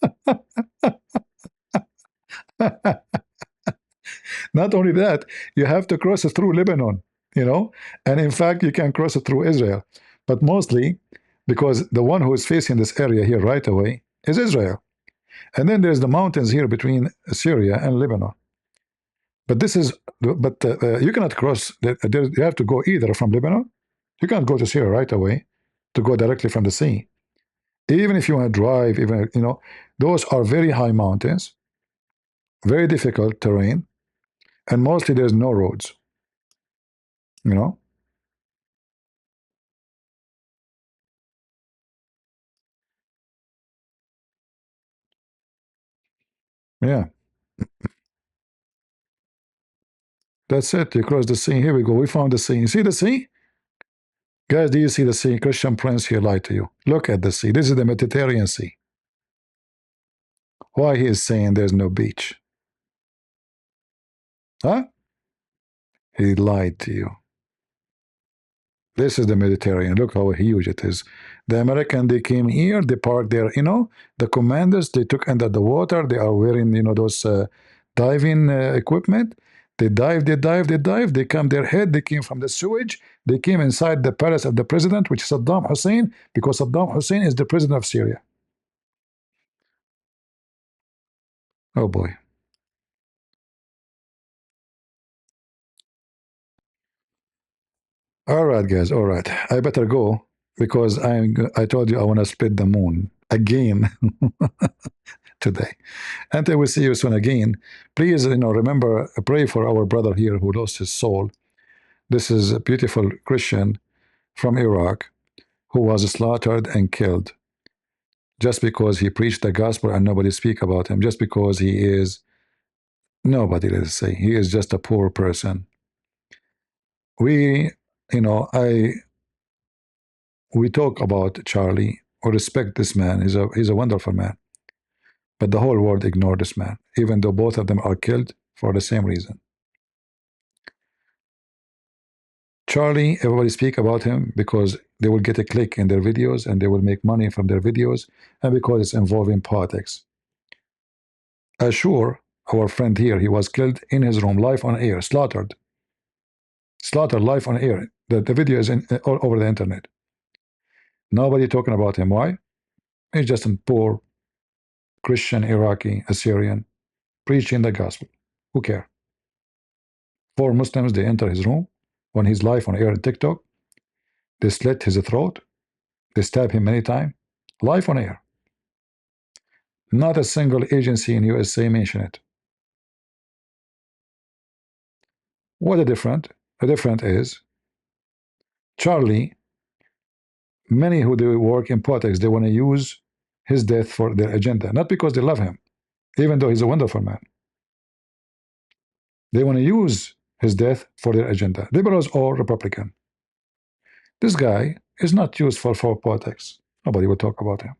Not only that, you have to cross it through Lebanon, and in fact, you can cross it through Israel. But mostly because the one who is facing this area here right away is Israel. And then there's the mountains here between Syria and Lebanon. But you cannot cross. You have to go either from Lebanon. You can't go to Syria right away to go directly from the sea. Even if you want to drive, those are very high mountains, very difficult terrain, and mostly there's no roads. You know. Yeah. That's it. You cross the sea. Here we go. We found the sea. You see the sea? Guys, do you see the sea? Christian Prince here lied to you. Look at the sea. This is the Mediterranean Sea. Why he is saying there's no beach? Huh? He lied to you. This is the Mediterranean. Look how huge it is. The American, they came here, they parked there. You know, the commanders, they took under the water. They are wearing, you know, those diving equipment. They dive, they dive, they dive. They come their head. They came from the sewage. They came inside the palace of the president, which is Saddam Hussein, because Saddam Hussein is the president of Syria. Oh boy. All right, guys. All right. I better go because I told you I want to split the moon again today. Until we see you soon again. Please, you know, remember, pray for our brother here who lost his soul. This is a beautiful Christian from Iraq who was slaughtered and killed just because he preached the gospel and nobody speak about him, just because he is nobody, let's say. He is just a poor person. We, you know, we talk about Charlie. We respect this man. He's a wonderful man. But the whole world ignored this man, even though both of them are killed for the same reason. Charlie, everybody speak about him because they will get a click in their videos and they will make money from their videos, and because it's involving politics. Ashur, our friend here, he was killed in his room, live on air, slaughtered. Slaughtered live on air. The video is all over the internet. Nobody talking about him. Why? He's just a poor Christian, Iraqi, Assyrian, preaching the gospel. Who care? 4 Muslims, they enter his room when he's live on air on TikTok. They slit his throat. They stab him many times. Live on air. Not a single agency in USA mentioned it. What a different? The difference is Charlie, many who do work in politics, they want to use his death for their agenda, not because they love him, even though he's a wonderful man. They want to use his death for their agenda, liberals or Republican. This guy is not useful for politics. Nobody will talk about him.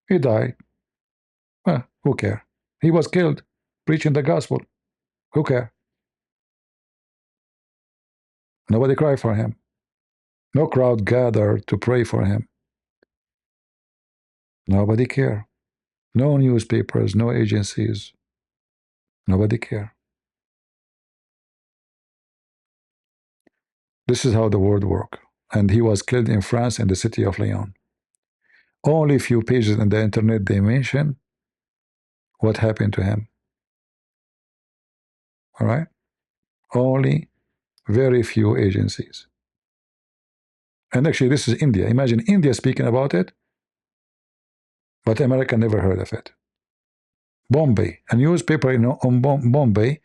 He died. Well, who cares? He was killed preaching the gospel. Who cares? Nobody cried for him. No crowd gathered to pray for him. Nobody care. No newspapers, no agencies. Nobody care. This is how the world works. And he was killed in France in the city of Lyon. Only few pages on the internet they mention what happened to him. All right? Only very few agencies. And actually, this is India. Imagine India speaking about it, but America never heard of it. Bombay, a newspaper in Bombay,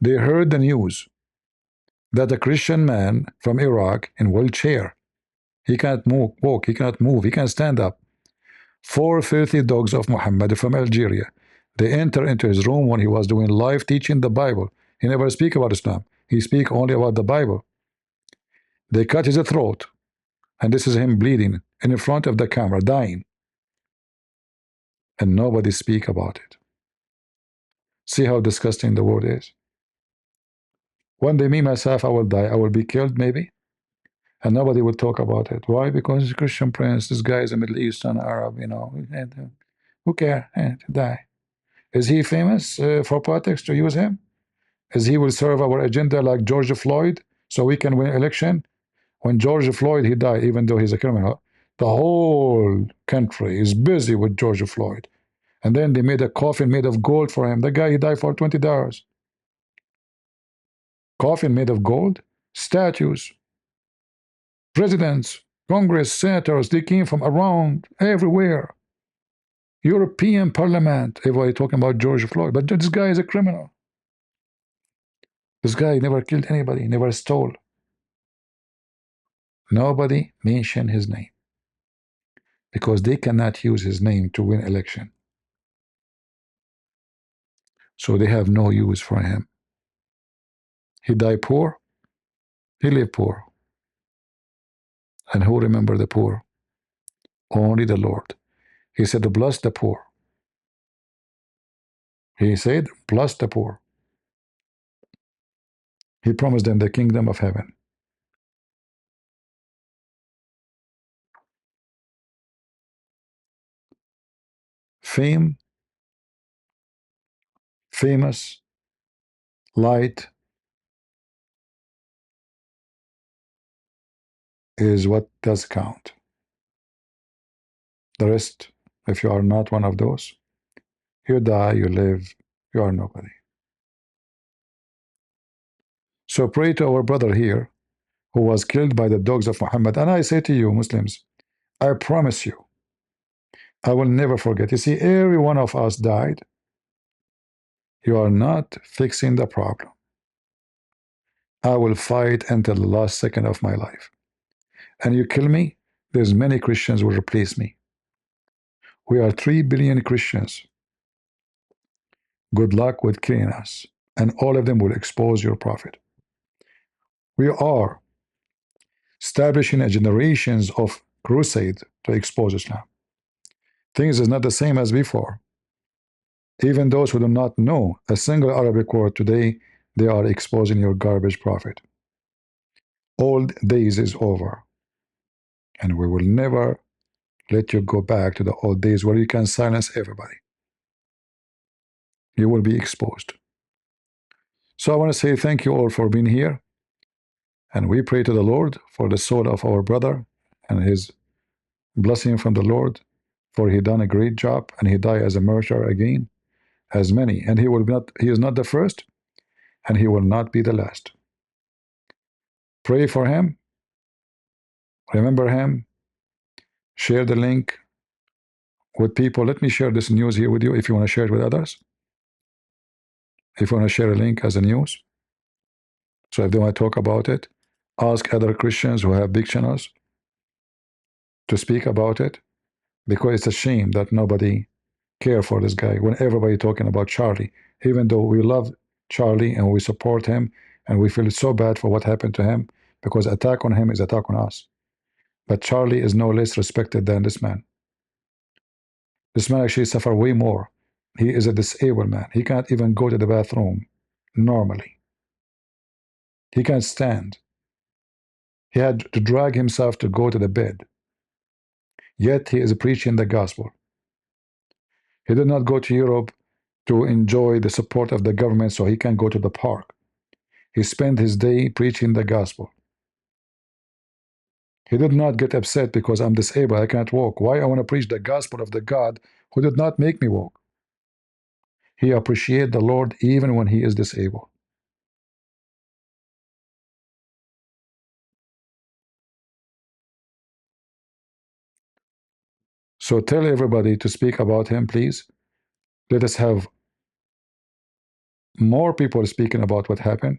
they heard the news that a Christian man from Iraq in wheelchair, he can't walk, he cannot move, he can't stand up. 4 filthy dogs of Muhammad from Algeria, they enter into his room when he was doing live teaching the Bible. He never speak about Islam. He speak only about the Bible. They cut his throat, and this is him bleeding in front of the camera, dying. And nobody speak about it. See how disgusting the world is. One day, me, myself, I will die. I will be killed, maybe. And nobody will talk about it. Why? Because he's a Christian prince. This guy is a Middle Eastern Arab, you know. Who cares? Die. Is he famous for politics to use him? Is he will serve our agenda like George Floyd so we can win election? When George Floyd, he died, even though he's a criminal, the whole country is busy with George Floyd. And then they made a coffin made of gold for him. The guy, he died for $20. Coffin made of gold? Statues. Presidents, Congress, senators, they came from around everywhere. European Parliament, everybody talking about George Floyd. But this guy is a criminal. This guy never killed anybody, never stole. Nobody mentioned his name. Because they cannot use his name to win election. So they have no use for him. He died poor. He lived poor. And who remember the poor? Only the Lord. He said to bless the poor. He said, bless the poor. He promised them the kingdom of heaven. Fame, famous, light is what does count. The rest, if you are not one of those, you die, you live, you are nobody. So pray to our brother here who was killed by the dogs of Muhammad. And I say to you, Muslims, I promise you, I will never forget. You see, every one of us died. You are not fixing the problem. I will fight until the last second of my life. And you kill me, there's many Christians will replace me. We are 3 billion Christians. Good luck with killing us. And all of them will expose your prophet. We are establishing a generations of crusade to expose Islam. Things is not the same as before. Even those who do not know a single Arabic word today, they are exposing your garbage prophet. Old days is over. And we will never let you go back to the old days where you can silence everybody. You will be exposed. So I want to say thank you all for being here. And we pray to the Lord for the soul of our brother and his blessing from the Lord, for he done a great job and he died as a martyr again, as many. And he is not the first, and he will not be the last. Pray for him. Remember him. Share the link with people. Let me share this news here with you if you want to share it with others. If you want to share a link as a news. So if they want to talk about it, ask other Christians who have big channels to speak about it, because it's a shame that nobody care for this guy when everybody talking about Charlie, even though we love Charlie and we support him and we feel so bad for what happened to him, because attack on him is attack on us. But Charlie is no less respected than this man. This man actually suffer way more. He is a disabled man. He can't even go to the bathroom normally. He can't stand. He had to drag himself to go to the bed. Yet he is preaching the gospel. He did not go to Europe to enjoy the support of the government so he can go to the park. He spent his day preaching the gospel. He did not get upset because I'm disabled, I can't walk. Why I want to preach the gospel of the God who did not make me walk? He appreciates the Lord even when he is disabled. So tell everybody to speak about him, please. Let us have more people speaking about what happened.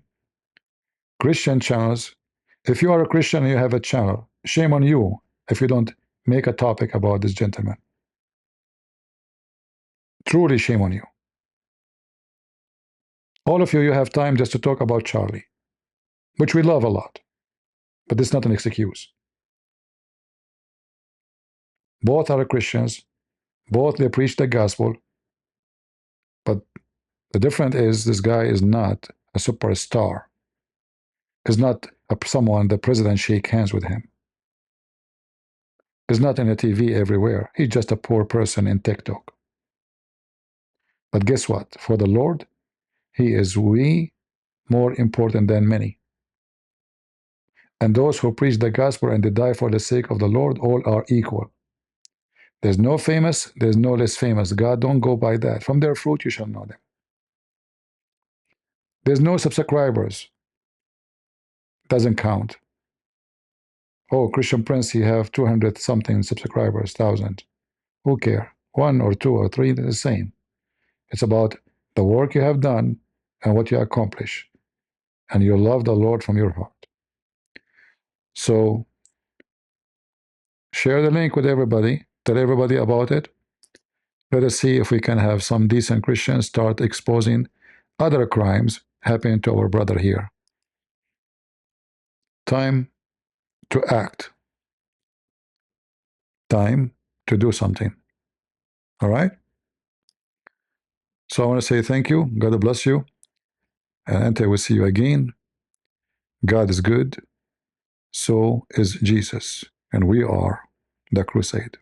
Christian channels. If you are a Christian and you have a channel, shame on you if you don't make a topic about this gentleman. Truly shame on you. All of you, you have time just to talk about Charlie, which we love a lot, but it's not an excuse. Both are Christians, both they preach the gospel, but the difference is this guy is not a superstar. Is not someone the president shake hands with him. Is not in the TV everywhere. He's just a poor person in TikTok. But guess what? For the Lord, he is way more important than many. And those who preach the gospel and they die for the sake of the Lord, all are equal. There's no famous, there's no less famous. God don't go by that. From their fruit you shall know them. There's no subscribers. Doesn't count. Oh, Christian Prince, he have 200 something subscribers, 1,000. Who care? 1 or 2 or 3, they're the same. It's about the work you have done and what you accomplish. And you love the Lord from your heart. So share the link with everybody. Tell everybody about it. Let us see if we can have some decent Christians start exposing other crimes happening to our brother here. time to act, time to do something. All right? So I want to say thank you. God bless you. And until we see you again, God is good. So is Jesus. And we are the crusade.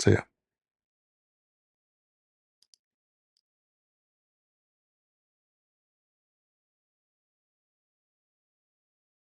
See ya.